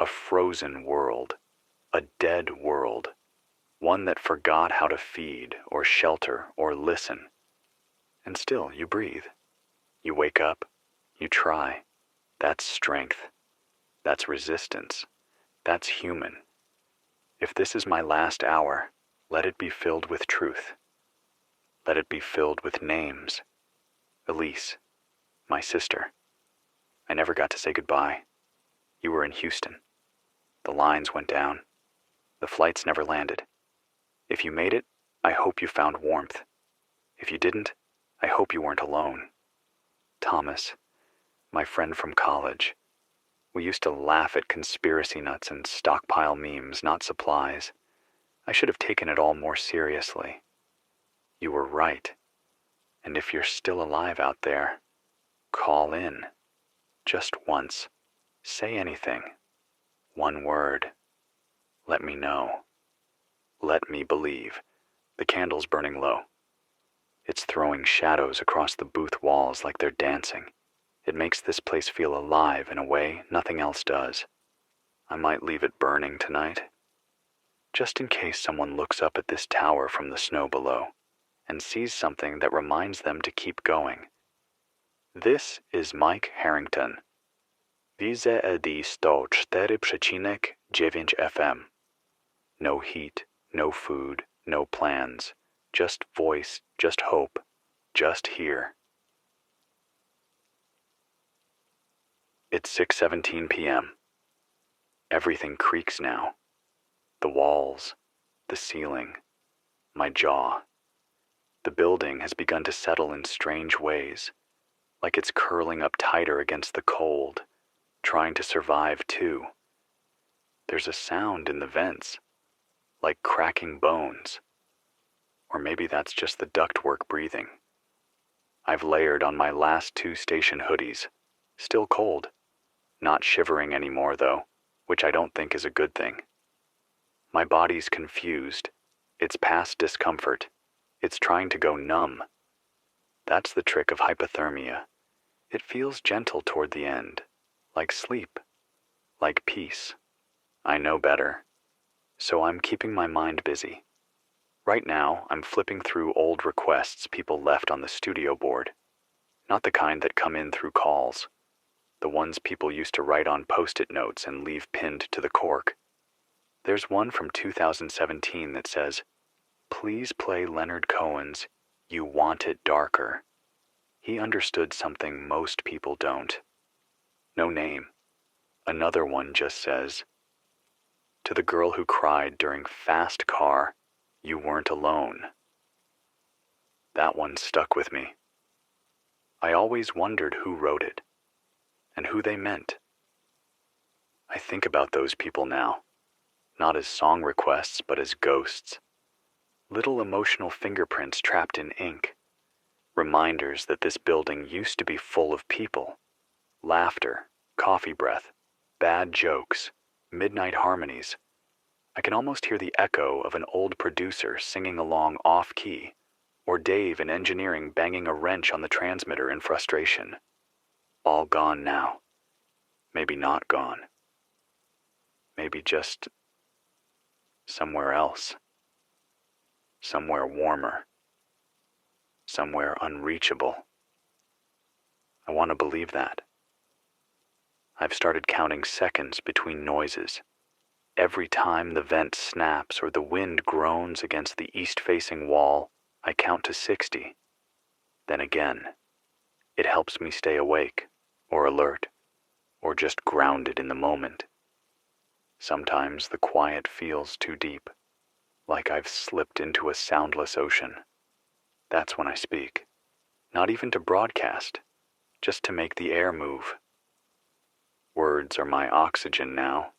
A frozen world, a dead world, one that forgot how to feed or shelter or listen. And still you breathe. You wake up, you try. That's strength. That's resistance. That's human. If this is my last hour, let it be filled with truth. Let it be filled with names. Elise, my sister. I never got to say goodbye. You were in Houston. The lines went down. The flights never landed. If you made it, I hope you found warmth. If you didn't, I hope you weren't alone. Thomas, my friend from college. We used to laugh at conspiracy nuts and stockpile memes, not supplies. I should have taken it all more seriously. You were right. And if you're still alive out there, call in. Just once. Say anything. One word. Let me know. Let me believe. The candle's burning low. It's throwing shadows across the booth walls like they're dancing. It makes this place feel alive in a way nothing else does. I might leave it burning tonight, just in case someone looks up at this tower from the snow below and sees something that reminds them to keep going. This is Mike Harrington. Widzę ED 104,9 FM. No heat, no food, no plans, just voice, just hope, just here. It's 6:17 p.m. Everything creaks now. The walls, the ceiling, my jaw. The building has begun to settle in strange ways, like it's curling up tighter against the cold, trying to survive too. There's a sound in the vents, like cracking bones. Or maybe that's just the ductwork breathing. I've layered on my last 2 station hoodies, still cold. Not shivering anymore though, which I don't think is a good thing. My body's confused. It's past discomfort. It's trying to go numb. That's the trick of hypothermia. It feels gentle toward the end, like sleep, like peace. I know better, so I'm keeping my mind busy. Right now, I'm flipping through old requests people left on the studio board. Not the kind that come in through calls. The ones people used to write on post-it notes and leave pinned to the cork. There's one from 2017 that says, "Please play Leonard Cohen's You Want It Darker." He understood something most people don't. No name. Another one just says, "To the girl who cried during Fast Car, you weren't alone." That one stuck with me. I always wondered who wrote it, and who they meant. I think about those people now, not as song requests, but as ghosts. Little emotional fingerprints trapped in ink. Reminders that this building used to be full of people. Laughter, coffee breath, bad jokes, midnight harmonies. I can almost hear the echo of an old producer singing along off-key, or Dave in engineering banging a wrench on the transmitter in frustration. All gone now. Maybe not gone. Maybe just somewhere else. Somewhere warmer. Somewhere unreachable. I want to believe that. I've started counting seconds between noises. Every time the vent snaps or the wind groans against the east-facing wall, I count to 60. Then again. It helps me stay awake, or alert, or just grounded in the moment. Sometimes the quiet feels too deep, like I've slipped into a soundless ocean. That's when I speak. Not even to broadcast, just to make the air move. Words are my oxygen now.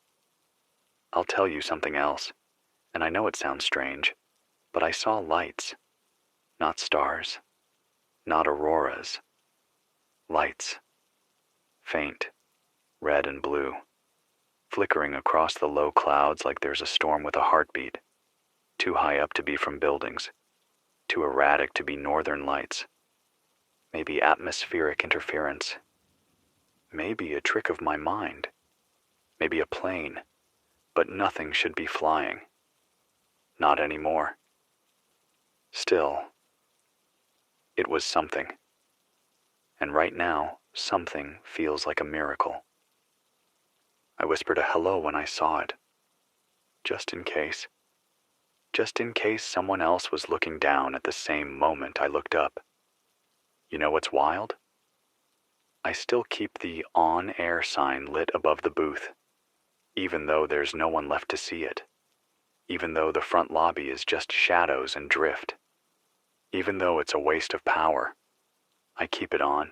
I'll tell you something else, and I know it sounds strange, but I saw lights. Not stars, not auroras. Lights. Faint, red and blue, flickering across the low clouds like there's a storm with a heartbeat. Too high up to be from buildings, too erratic to be northern lights. Maybe atmospheric interference. Maybe a trick of my mind. Maybe a plane, but nothing should be flying. Not anymore. Still, it was something. And right now, something feels like a miracle. I whispered a hello when I saw it. Just in case. Just in case someone else was looking down at the same moment I looked up. You know what's wild? I still keep the on-air sign lit above the booth, even though there's no one left to see it. Even though the front lobby is just shadows and drift. Even though it's a waste of power. I keep it on.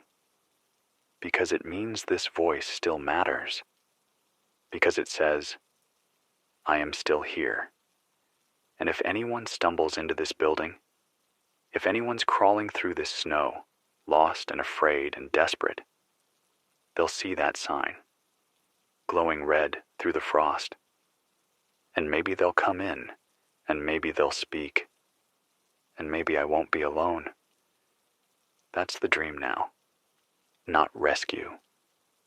Because it means this voice still matters. Because it says, I am still here. And if anyone stumbles into this building, if anyone's crawling through this snow, lost and afraid and desperate, they'll see that sign, glowing red through the frost. And maybe they'll come in, and maybe they'll speak, and maybe I won't be alone. That's the dream now. Not rescue,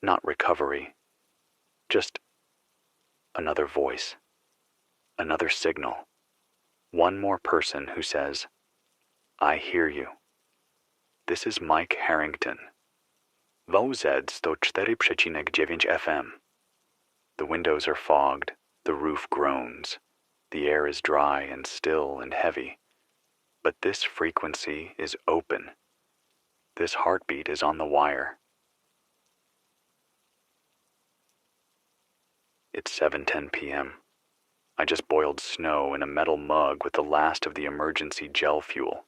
not recovery, just another voice, Another signal. One more person who says, I hear you. This is Mike Harrington. VOZ 104,9 FM. The windows are fogged, the roof groans, the air is dry and still and heavy. But this frequency is open. This heartbeat is on the wire. It's 7:10 p.m. I just boiled snow in a metal mug with the last of the emergency gel fuel.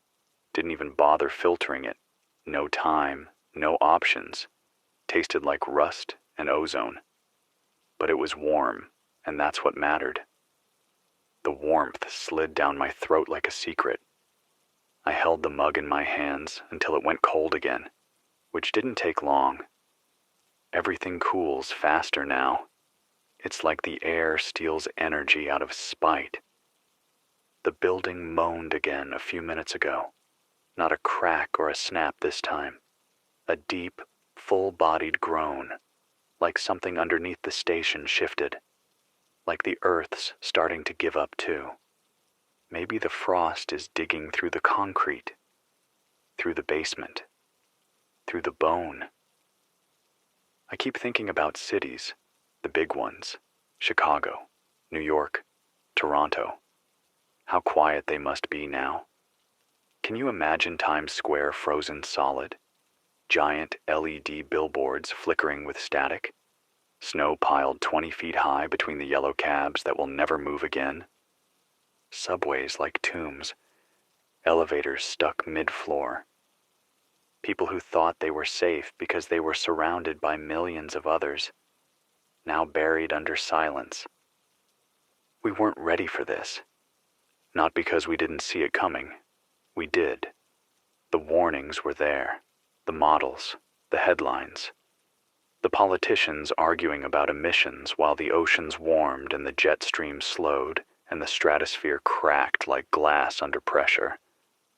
Didn't even bother filtering it. No time, no options. Tasted like rust and ozone. But it was warm, and that's what mattered. The warmth slid down my throat like a secret. I held the mug in my hands until it went cold again, which didn't take long. Everything cools faster now. It's like the air steals energy out of spite. The building moaned again a few minutes ago. Not a crack or a snap this time. A deep, full-bodied groan, like something underneath the station shifted. Like the earth's starting to give up too. Maybe the frost is digging through the concrete, through the basement, through the bone. I keep thinking about cities, the big ones, Chicago, New York, Toronto. How quiet they must be now. Can you imagine Times Square frozen solid? Giant LED billboards flickering with static? Snow piled 20 feet high between the yellow cabs that will never move again? Subways like tombs. Elevators stuck mid-floor. People who thought they were safe because they were surrounded by millions of others, now buried under silence. We weren't ready for this. Not because we didn't see it coming. We did. The warnings were there. The models. The headlines. The politicians arguing about emissions while the oceans warmed and the jet stream slowed and the stratosphere cracked like glass under pressure.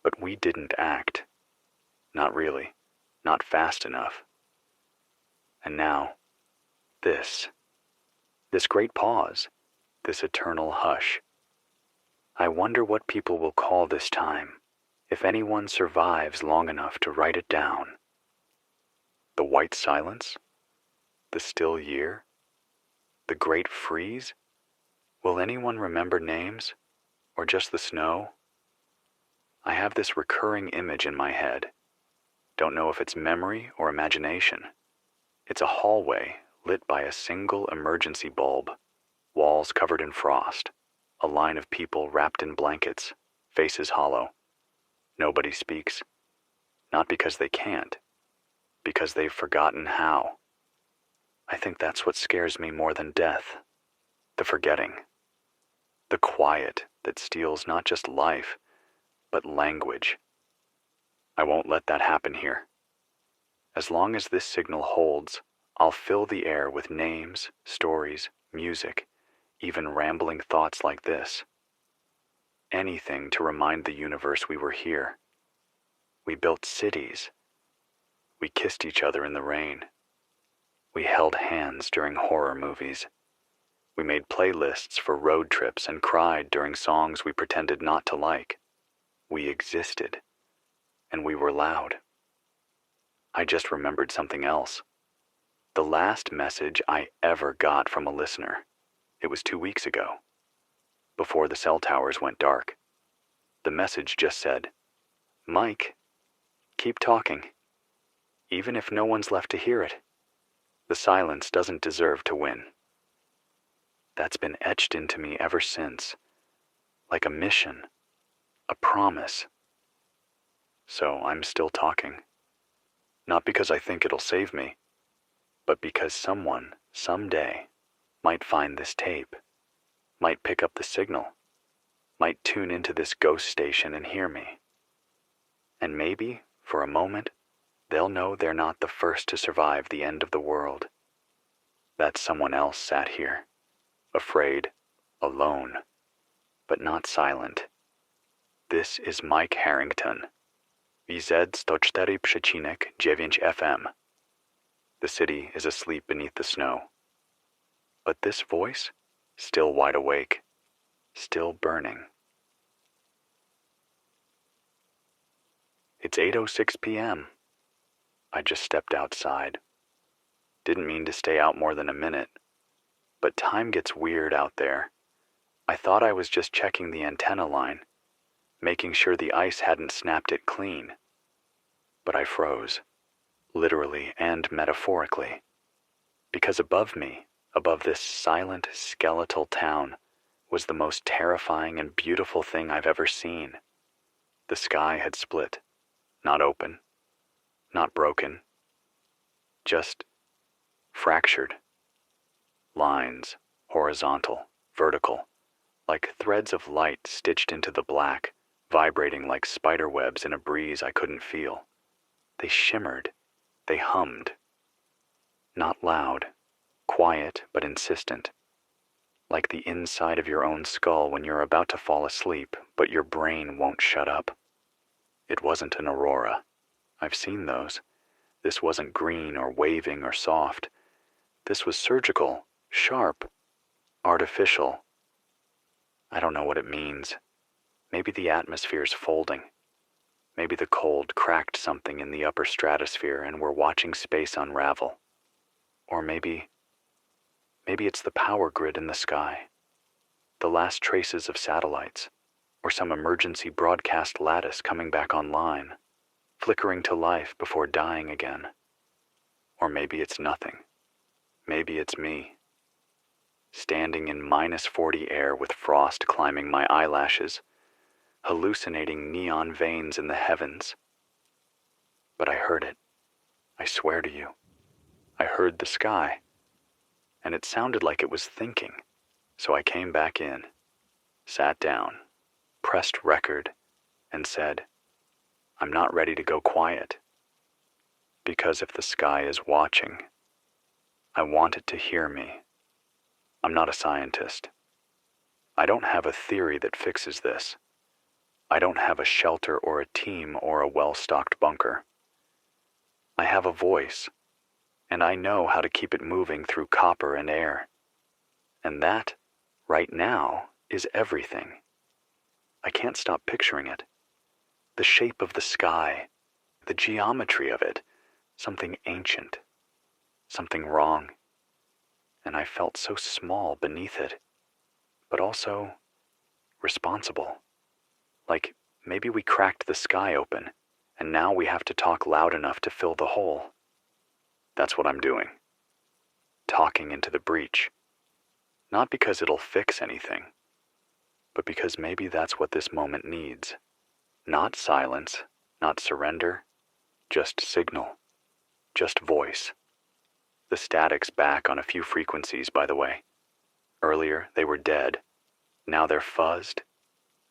But we didn't act. Not really. Not fast enough. And now, this great pause, this eternal hush. I wonder what people will call this time, if anyone survives long enough to write it down. The white silence? The still year? The great freeze? Will anyone remember names, or just the snow? I have this recurring image in my head. Don't know if it's memory or imagination. It's a hallway lit by a single emergency bulb, walls covered in frost, a line of people wrapped in blankets, faces hollow. Nobody speaks. Not because they can't, because they've forgotten how. I think that's what scares me more than death. The forgetting. The quiet that steals not just life, but language. I won't let that happen here. As long as this signal holds, I'll fill the air with names, stories, music, even rambling thoughts like this. Anything to remind the universe we were here. We built cities. We kissed each other in the rain. We held hands during horror movies. We made playlists for road trips and cried during songs we pretended not to like. We existed. And we were loud. I just remembered something else. The last message I ever got from a listener. It was 2 weeks ago, before the cell towers went dark. The message just said, Mike, keep talking. Even if no one's left to hear it, the silence doesn't deserve to win. That's been etched into me ever since, like a mission, a promise. So I'm still talking. Not because I think it'll save me, but because someone, someday, might find this tape, might pick up the signal, might tune into this ghost station and hear me. And maybe, for a moment, they'll know they're not the first to survive the end of the world. That someone else sat here, afraid, alone, but not silent. This is Mike Harrington. VZ 104,9 FM. The city is asleep beneath the snow. But this voice, still wide awake. still burning. It's 8:06 p.m. I just stepped outside. Didn't mean to stay out more than a minute, but time gets weird out there. I thought I was just checking the antenna line, making sure the ice hadn't snapped it clean. But I froze, literally and metaphorically, because above me, above this silent, skeletal town, was the most terrifying and beautiful thing I've ever seen. The sky had split, not open, not broken, just fractured. Lines, horizontal, vertical, like threads of light stitched into the black, vibrating like spider webs in a breeze I couldn't feel. They shimmered, they hummed. Not loud, quiet but insistent, like the inside of your own skull when you're about to fall asleep, but your brain won't shut up. It wasn't an aurora. I've seen those. This wasn't green or waving or soft. This was surgical, sharp, artificial. I don't know what it means. Maybe the atmosphere's folding. Maybe the cold cracked something in the upper stratosphere and we're watching space unravel. Or maybe it's the power grid in the sky. The last traces of satellites, or some emergency broadcast lattice coming back online, flickering to life before dying again. Or maybe it's nothing. Maybe it's me, standing in -40 air with frost climbing my eyelashes, hallucinating neon veins in the heavens. But I heard it. I swear to you. I heard the sky. And it sounded like it was thinking. So I came back in, sat down, pressed record, and said, I'm not ready to go quiet. Because if the sky is watching, I want it to hear me. I'm not a scientist. I don't have a theory that fixes this. I don't have a shelter or a team or a well-stocked bunker. I have a voice, and I know how to keep it moving through copper and air. And that, right now, is everything. I can't stop picturing it. The shape of the sky, the geometry of it, something ancient, something wrong. And I felt so small beneath it, but also responsible. Like maybe we cracked the sky open, and now we have to talk loud enough to fill the hole. That's what I'm doing. Talking into the breach. Not because it'll fix anything, but because maybe that's what this moment needs. Not silence, not surrender, just signal, just voice. The static's back on a few frequencies, by the way. Earlier, they were dead. Now they're fuzzed.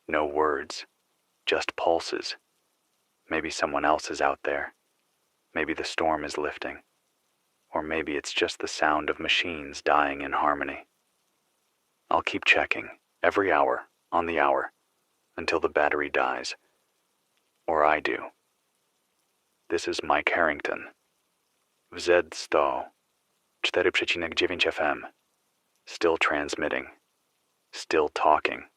No words, just pulses. Maybe someone else is out there. Maybe the storm is lifting. Or maybe it's just the sound of machines dying in harmony. I'll keep checking, every hour, on the hour, until the battery dies. Or I do. This is Mike Harrington. WZ100, 4,9 FM. Still transmitting. Still talking.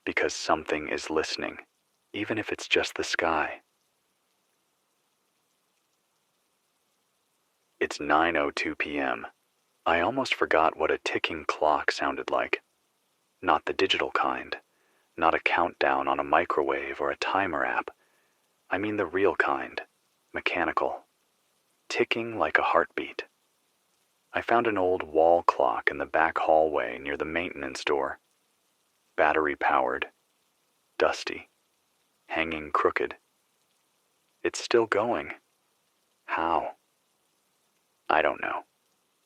Because something is listening, even if it's just the sky. It's 9:02 p.m. I almost forgot what a ticking clock sounded like. Not the digital kind. Not a countdown on a microwave or a timer app. I mean the real kind. Mechanical. Ticking like a heartbeat. I found an old wall clock in the back hallway near the maintenance door. Battery powered. Dusty. Hanging crooked. It's still going. How? I don't know.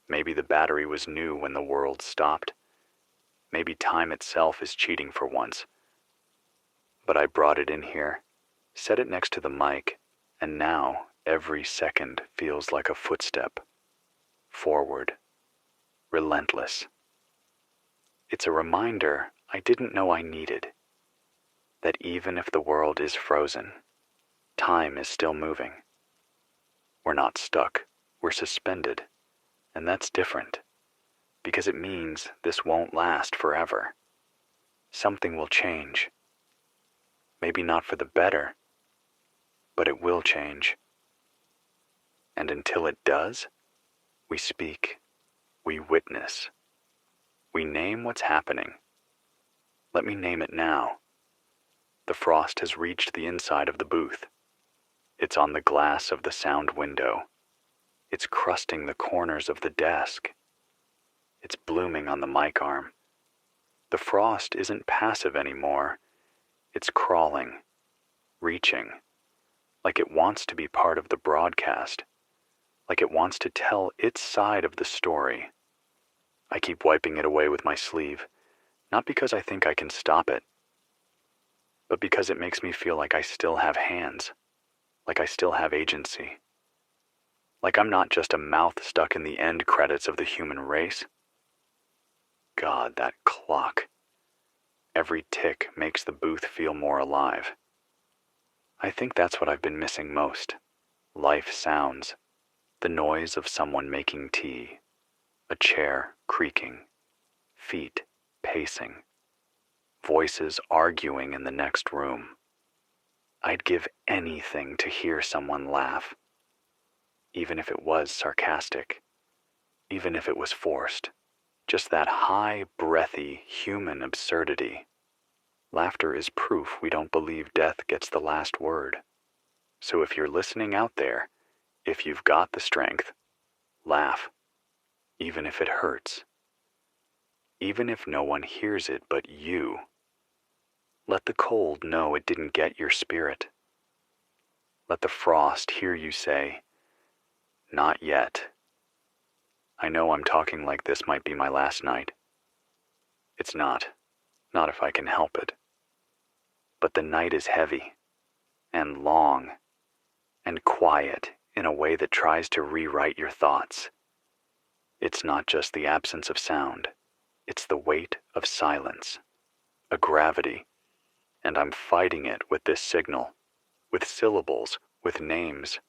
Maybe the battery was new when the world stopped. Maybe time itself is cheating for once. But I brought it in here, set it next to the mic, and now every second feels like a footstep. Forward. Relentless. It's a reminder I didn't know I needed. That even if the world is frozen, time is still moving. We're not stuck, we're suspended, and that's different, because it means this won't last forever. something will change. Maybe not for the better, but it will change. And until it does, we speak, we witness, we name what's happening. Let me name it now. The frost has reached the inside of the booth. It's on the glass of the sound window. It's crusting the corners of the desk. It's blooming on the mic arm. The frost isn't passive anymore. It's crawling, reaching, like it wants to be part of the broadcast, like it wants to tell its side of the story. I keep wiping it away with my sleeve, not because I think I can stop it, but because it makes me feel like I still have hands, like I still have agency, like I'm not just a mouth stuck in the end credits of the human race. God, that clock. Every tick makes the booth feel more alive. I think that's what I've been missing most. Life sounds. The noise of someone making tea, a chair creaking, feet pacing, voices arguing in the next room. I'd give anything to hear someone laugh, even if it was sarcastic, even if it was forced. Just that high, breathy, human absurdity. Laughter is proof we don't believe death gets the last word. So if you're listening out there, if you've got the strength, laugh, even if it hurts. Even if no one hears it but you. Let the cold know it didn't get your spirit. Let the frost hear you say, "Not yet." I know I'm talking like this might be my last night. It's not if I can help it. But the night is heavy, and long, and quiet in a way that tries to rewrite your thoughts. It's not just the absence of sound, it's the weight of silence, a gravity, and I'm fighting it with this signal, with syllables, with names.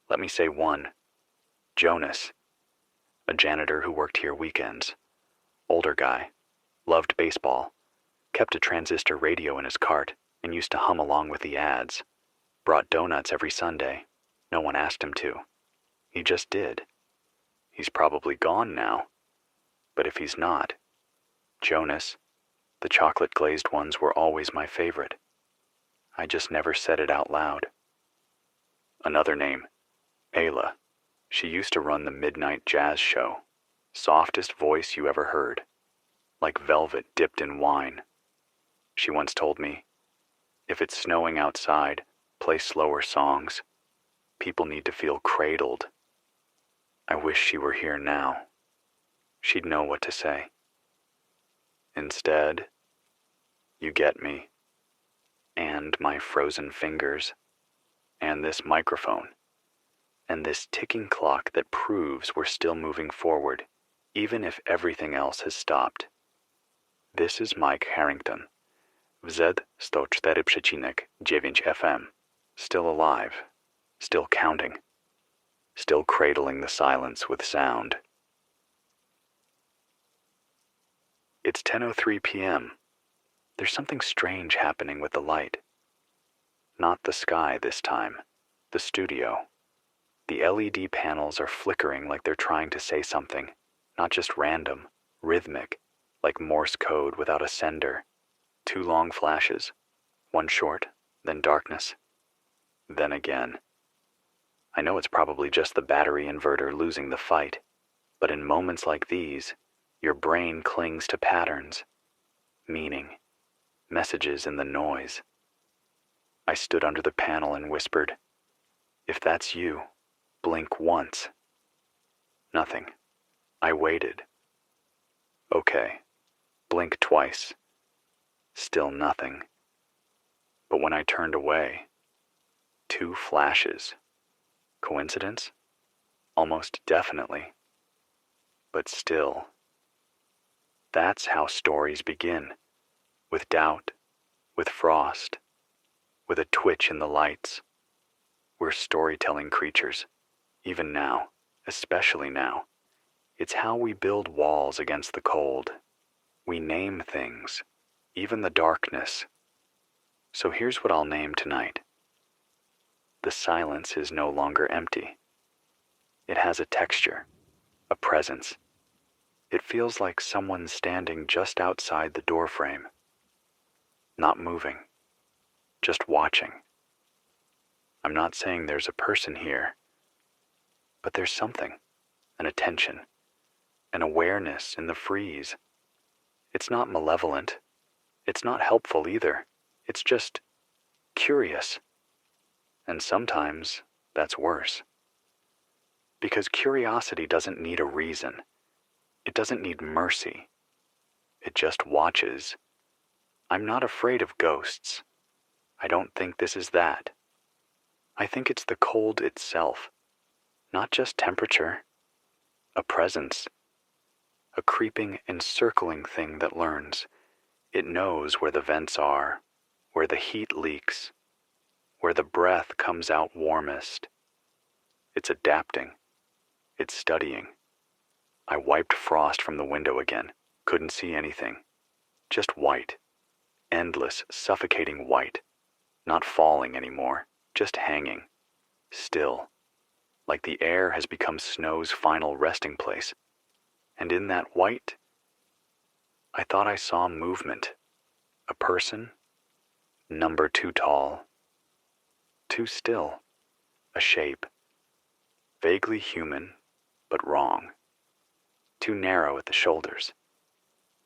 Let me say one, Jonas, a janitor who worked here weekends, older guy, loved baseball, kept a transistor radio in his cart and used to hum along with the ads, brought donuts every Sunday. No one asked him to. He just did. He's probably gone now. But if he's not, Jonas, the chocolate glazed ones were always my favorite. I just never said it out loud. Another name, Ayla. She used to run the midnight jazz show. Softest voice you ever heard. Like velvet dipped in wine. She once told me, if it's snowing outside, play slower songs. People need to feel cradled. I wish she were here now. She'd know what to say. Instead, you get me, and my frozen fingers, and this microphone, and this ticking clock that proves we're still moving forward, even if everything else has stopped. This is Mike Harrington, WZ 104,9 FM, still alive, still counting, still cradling the silence with sound. It's 10:03 p.m. There's something strange happening with the light. Not the sky this time, the studio. The LED panels are flickering like they're trying to say something, not just random, rhythmic, like Morse code without a sender. 2 long flashes, 1 short, then darkness, then again. I know it's probably just the battery inverter losing the fight, but in moments like these, your brain clings to patterns, meaning, messages in the noise. I stood under the panel and whispered, "If that's you, blink once." Nothing. I waited. Okay. Blink twice. Still nothing. But when I turned away, 2 flashes. Coincidence? Almost definitely. But still. That's how stories begin. With doubt, with frost, with a twitch in the lights. We're storytelling creatures, even now, especially now. It's how we build walls against the cold. We name things. even the darkness. So here's what I'll name tonight. The silence is no longer empty. It has a texture, a presence. It feels like someone's standing just outside the doorframe. Not moving, just watching. I'm not saying there's a person here, but there's something, an attention, an awareness in the freeze. It's not malevolent. It's not helpful either. It's just curious. And sometimes that's worse. Because curiosity doesn't need a reason. It doesn't need mercy. It just watches. I'm not afraid of ghosts. I don't think this is that. I think it's the cold itself. Not just temperature. A presence. A creeping, encircling thing that learns. It knows where the vents are, where the heat leaks, where the breath comes out warmest. It's adapting. It's studying. I wiped frost from the window again. Couldn't see anything. Just white. Endless, suffocating white. Not falling anymore. Just hanging. Still. Like the air has become snow's final resting place. And in that white, I thought I saw movement. A person. Number too tall. Too still. A shape. Vaguely human, but wrong. Too narrow at the shoulders.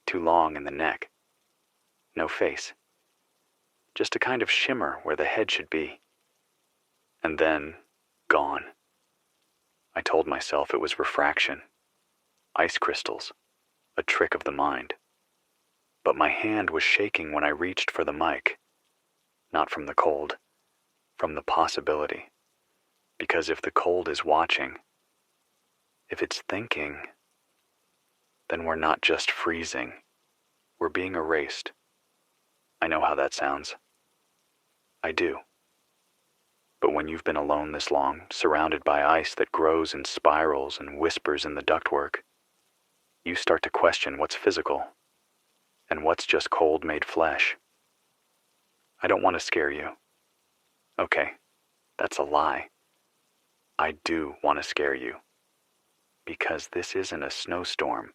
Too long in the neck. No face. Just a kind of shimmer where the head should be. And then, gone. I told myself it was refraction. Ice crystals. A trick of the mind. But my hand was shaking when I reached for the mic. Not from the cold. From the possibility. Because if the cold is watching, if it's thinking, then we're not just freezing. We're being erased. I know how that sounds. I do. But when you've been alone this long, surrounded by ice that grows in spirals and whispers in the ductwork, you start to question what's physical and what's just cold-made flesh. I don't want to scare you. Okay, that's a lie. I do want to scare you. Because this isn't a snowstorm.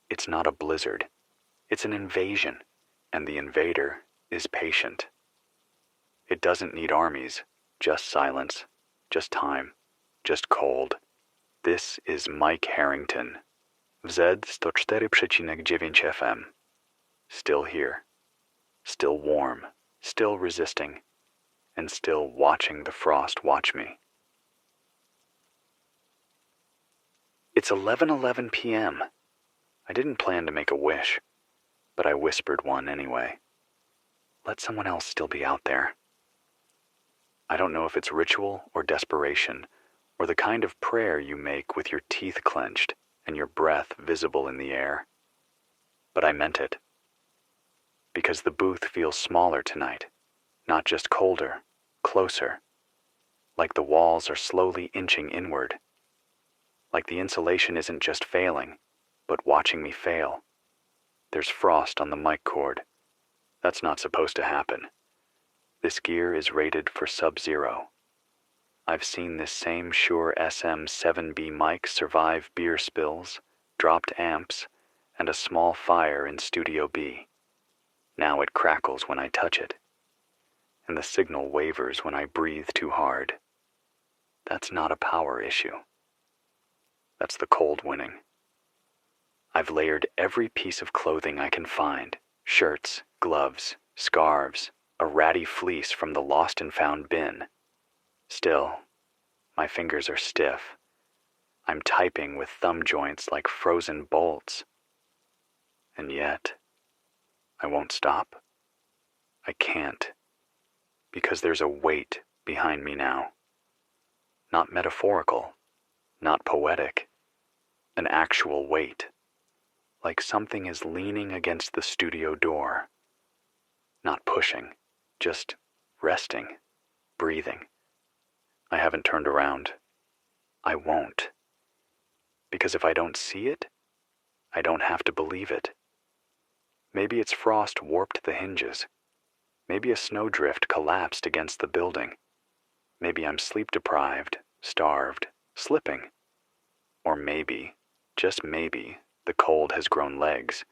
It's not a blizzard. It's an invasion, and the invader is patient. It doesn't need armies, just silence, just time, just cold. This is Mike Harrington. WZ 104,9 FM. Still here. Still warm. Still resisting. And still watching the frost watch me. It's 11:11 p.m. I didn't plan to make a wish, but I whispered one anyway. Let someone else still be out there. I don't know if it's ritual or desperation, or the kind of prayer you make with your teeth clenched and your breath visible in the air. But I meant it. Because the booth feels smaller tonight, not just colder, closer. Like the walls are slowly inching inward. Like the insulation isn't just failing, but watching me fail. There's frost on the mic cord. That's not supposed to happen. This gear is rated for sub-zero. I've seen this same Shure SM7B mic survive beer spills, dropped amps, and a small fire in Studio B. Now it crackles when I touch it, and the signal wavers when I breathe too hard. That's not a power issue. That's the cold winning. I've layered every piece of clothing I can find. Shirts, gloves, scarves, a ratty fleece from the lost and found bin. Still, my fingers are stiff. I'm typing with thumb joints like frozen bolts. And yet, I won't stop. I can't. Because there's a weight behind me now. Not metaphorical, not poetic. An actual weight. Like something is leaning against the studio door. Not pushing, just resting, breathing. I haven't turned around. I won't. Because if I don't see it, I don't have to believe it. Maybe its frost warped the hinges. Maybe a snowdrift collapsed against the building. Maybe I'm sleep-deprived, starved, slipping. Or maybe, just maybe, the cold has grown legs,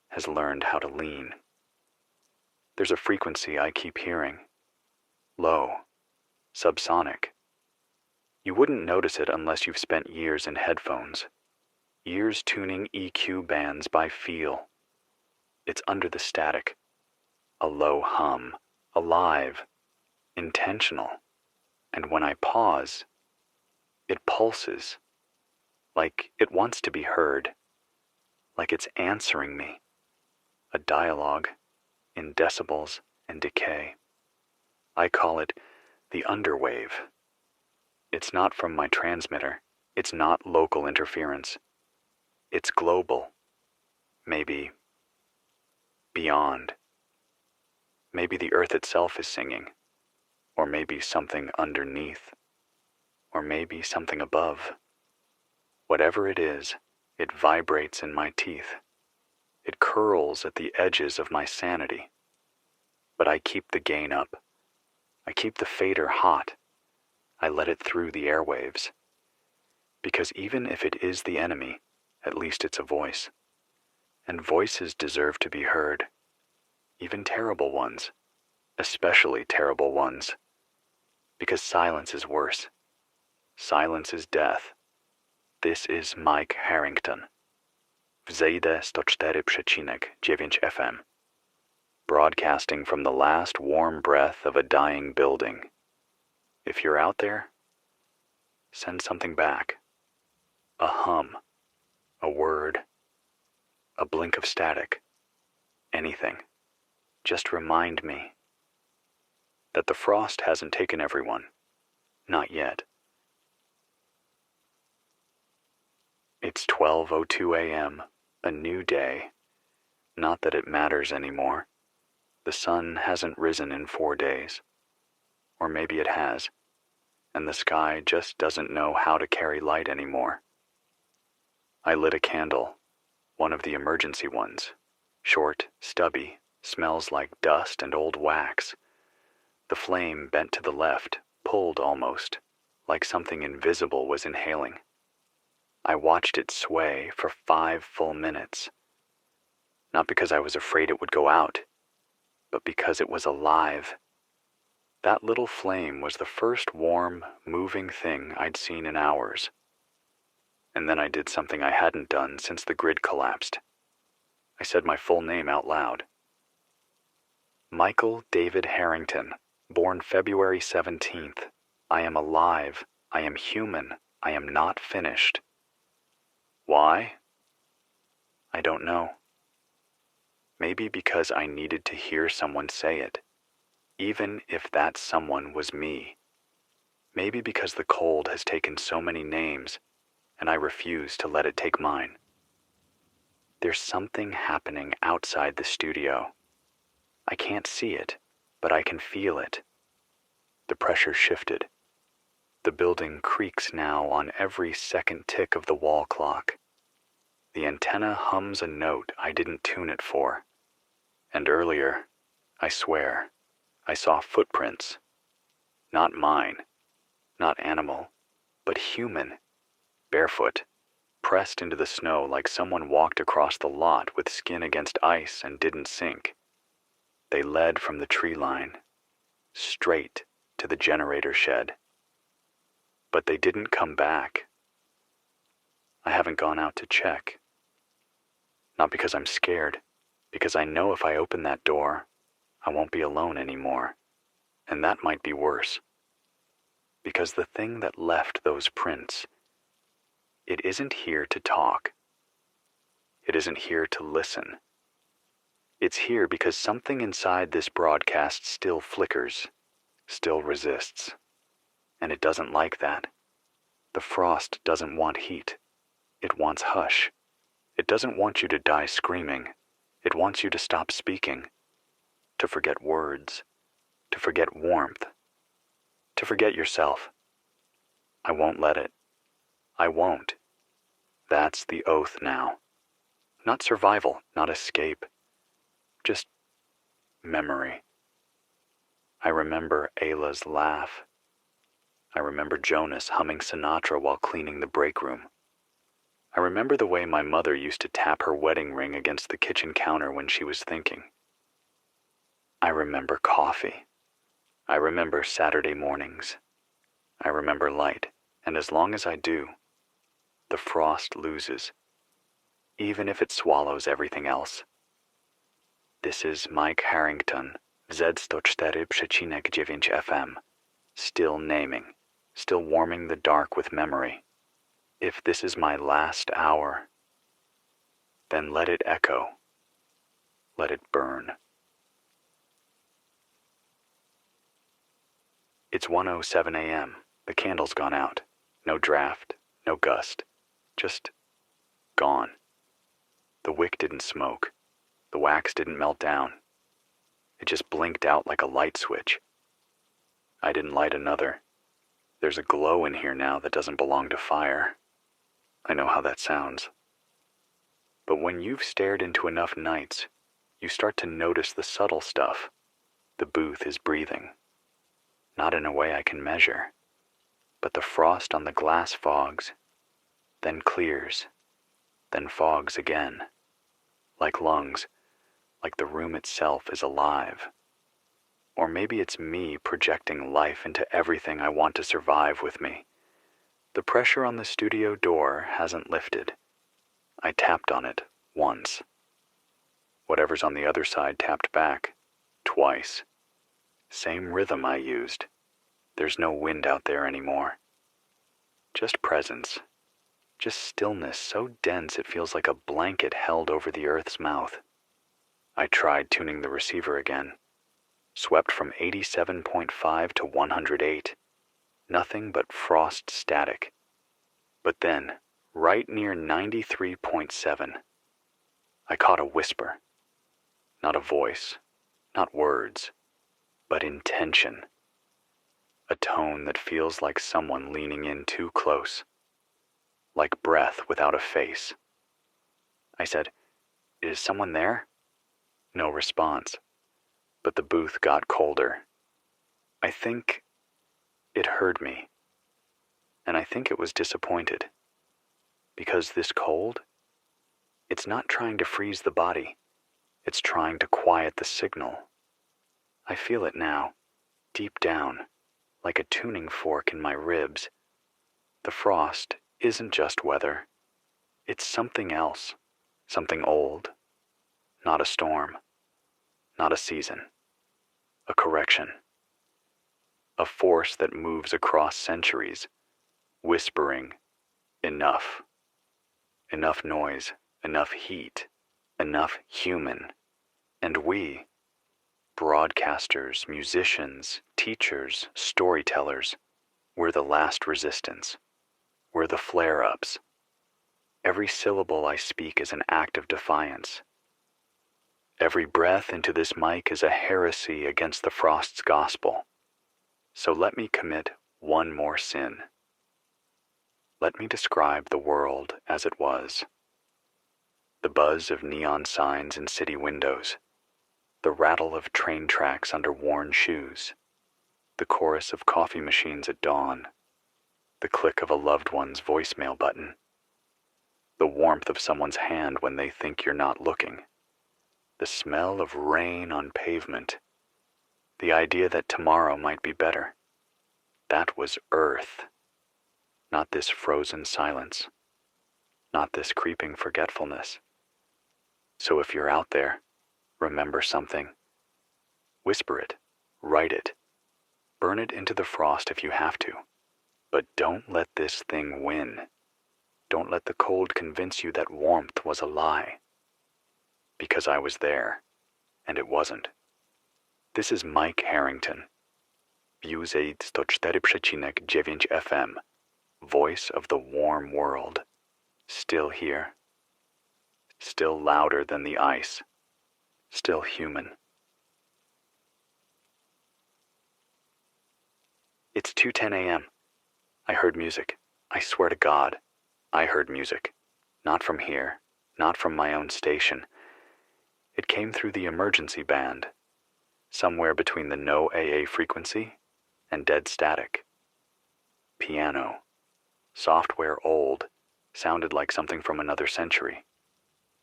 has learned how to lean. There's a frequency I keep hearing. Low, subsonic. You wouldn't notice it unless you've spent years in headphones. Years tuning EQ bands by feel. It's under the static. A low hum, alive, intentional. And when I pause, it pulses, like it wants to be heard, like it's answering me. A dialogue in decibels and decay. I call it the underwave. It's not from my transmitter. It's not local interference. It's global. Maybe beyond. Maybe the earth itself is singing. Or maybe something underneath. Or maybe something above. Whatever it is, it vibrates in my teeth. It curls at the edges of my sanity. But I keep the gain up. I keep the fader hot. I let it through the airwaves. Because even if it is the enemy, at least it's a voice. And voices deserve to be heard. Even terrible ones. Especially terrible ones. Because silence is worse. Silence is death. This is Mike Harrington. Wzejdę 104,9 FM. Broadcasting from the last warm breath of a dying building. If you're out there, send something back. A hum, a word, a blink of static, anything. Just remind me that the frost hasn't taken everyone. Not yet. It's 12:02 a.m., a new day. Not that it matters anymore. The sun hasn't risen in 4 days. Or maybe it has, and the sky just doesn't know how to carry light anymore. I lit a candle, one of the emergency ones. Short, stubby, smells like dust and old wax. The flame bent to the left, pulled almost, like something invisible was inhaling. I watched it sway for 5 full minutes. Not because I was afraid it would go out, but because it was alive. That little flame was the first warm, moving thing I'd seen in hours. And then I did something I hadn't done since the grid collapsed. I said my full name out loud. Michael David Harrington, born February 17th. I am alive. I am human. I am not finished. Why? I don't know. Maybe because I needed to hear someone say it, even if that someone was me. Maybe because the cold has taken so many names, and I refuse to let it take mine. There's something happening outside the studio. I can't see it, but I can feel it. The pressure shifted. The building creaks now on every second tick of the wall clock. The antenna hums a note I didn't tune it for. And earlier, I swear, I saw footprints. Not mine, not animal, but human, barefoot, pressed into the snow like someone walked across the lot with skin against ice and didn't sink. They led from the tree line, straight to the generator shed. But they didn't come back. I haven't gone out to check. Not because I'm scared, because I know if I open that door, I won't be alone anymore, and that might be worse. Because the thing that left those prints, it isn't here to talk. It isn't here to listen. It's here because something inside this broadcast still flickers, still resists. And it doesn't like that. The frost doesn't want heat. It wants hush. It doesn't want you to die screaming. It wants you to stop speaking, to forget words, to forget warmth, to forget yourself. I won't let it. I won't. That's the oath now. Not survival, not escape. just memory. I remember Ayla's laugh. I remember Jonas humming Sinatra while cleaning the break room. I remember the way my mother used to tap her wedding ring against the kitchen counter when she was thinking. I remember coffee. I remember Saturday mornings. I remember light, and as long as I do, the frost loses, even if it swallows everything else. This is Mike Harrington, Z104,9 FM, still naming, still warming the dark with memory. If this is my last hour, then let it echo, let it burn. It's 1:07 a.m. The candle's gone out. No draft, no gust, just gone. The wick didn't smoke. The wax didn't melt down. It just blinked out like a light switch. I didn't light another. There's a glow in here now that doesn't belong to fire. I know how that sounds. But when you've stared into enough nights, you start to notice the subtle stuff. The booth is breathing. Not in a way I can measure, but the frost on the glass fogs, then clears, then fogs again. Like lungs, like the room itself is alive. Or maybe it's me projecting life into everything I want to survive with me. The pressure on the studio door hasn't lifted. I tapped on it once. Whatever's on the other side tapped back twice. Same rhythm I used. There's no wind out there anymore. Just presence. Just stillness so dense it feels like a blanket held over the earth's mouth. I tried tuning the receiver again. Swept from 87.5 to 108. Nothing but frost static. But then, right near 93.7, I caught a whisper. Not a voice, not words, but intention. A tone that feels like someone leaning in too close. Like breath without a face. I said, "Is someone there?" No response. But the booth got colder. I think it heard me. And I think it was disappointed. Because this cold, it's not trying to freeze the body. It's trying to quiet the signal. I feel it now, deep down, like a tuning fork in my ribs. The frost isn't just weather. It's something else, something old. Not a storm, not a season, a correction. A force that moves across centuries, whispering, enough. Enough noise, enough heat, enough human. And we, broadcasters, musicians, teachers, storytellers, we're the last resistance. We're the flare-ups. Every syllable I speak is an act of defiance. Every breath into this mic is a heresy against the frost's gospel. So let me commit one more sin. Let me describe the world as it was. The buzz of neon signs in city windows. The rattle of train tracks under worn shoes. The chorus of coffee machines at dawn. The click of a loved one's voicemail button. The warmth of someone's hand when they think you're not looking. The smell of rain on pavement. The idea that tomorrow might be better. That was Earth. Not this frozen silence. Not this creeping forgetfulness. So if you're out there, remember something. Whisper it. Write it. Burn it into the frost if you have to. But don't let this thing win. Don't let the cold convince you that warmth was a lie. Because I was there, and it wasn't. This is Mike Harrington. Views 104,9 FM. Voice of the warm world. Still here. Still louder than the ice. Still human. It's 2:10 a.m. I heard music. I swear to God, I heard music. Not from here, not from my own station. It came through the emergency band, somewhere between the no AA frequency and dead static. Piano, software old, sounded like something from another century.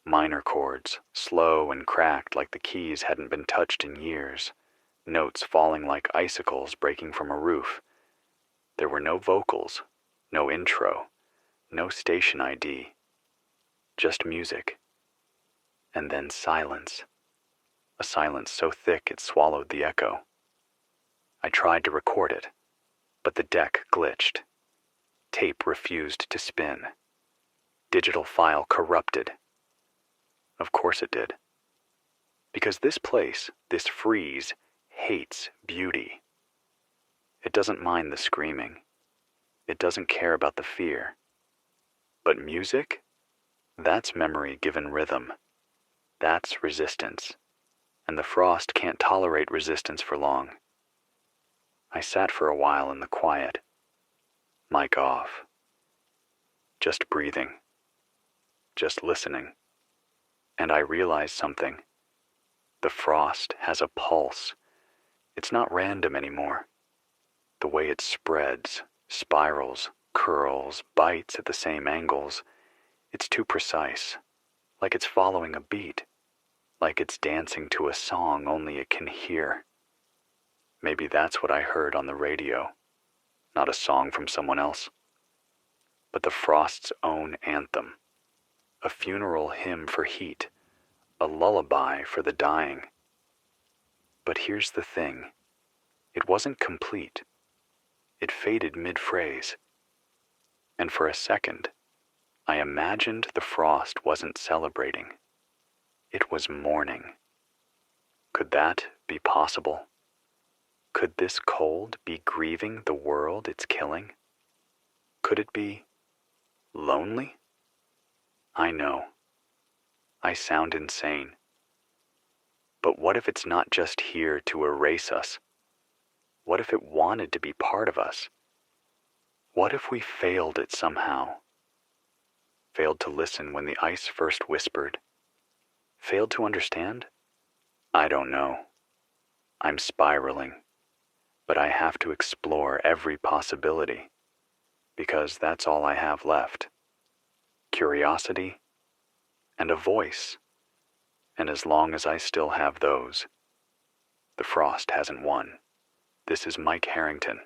Minor chords, slow and cracked like the keys hadn't been touched in years, notes falling like icicles breaking from a roof. There were no vocals, no intro, no station ID, just music. And then silence. A silence so thick it swallowed the echo. I tried to record it, but the deck glitched. Tape refused to spin. Digital file corrupted. Of course it did. Because this place, this freeze, hates beauty. It doesn't mind the screaming. It doesn't care about the fear. But music? That's memory given rhythm. That's resistance. And the frost can't tolerate resistance for long. I sat for a while in the quiet. Mic off. Just breathing. Just listening. And I realized something. The frost has a pulse. It's not random anymore. The way it spreads, spirals, curls, bites at the same angles, it's too precise. Like it's following a beat. Like it's dancing to a song only it can hear. Maybe that's what I heard on the radio. Not a song from someone else, but the frost's own anthem. A funeral hymn for heat. A lullaby for the dying. But here's the thing. It wasn't complete. It faded mid-phrase. And for a second, I imagined the frost wasn't celebrating. It was mourning. Could that be possible? Could this cold be grieving the world it's killing? Could it be lonely? I know. I sound insane. But what if it's not just here to erase us? What if it wanted to be part of us? What if we failed it somehow? Failed to listen when the ice first whispered? Failed to understand? I don't know. I'm spiraling. But I have to explore every possibility, because that's all I have left. Curiosity and a voice. And as long as I still have those, the frost hasn't won. This is Mike Harrington.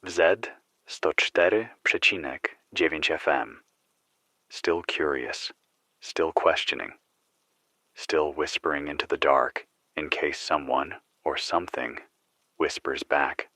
Z104,9 FM. Still curious, still questioning, still whispering into the dark in case someone or something whispers back.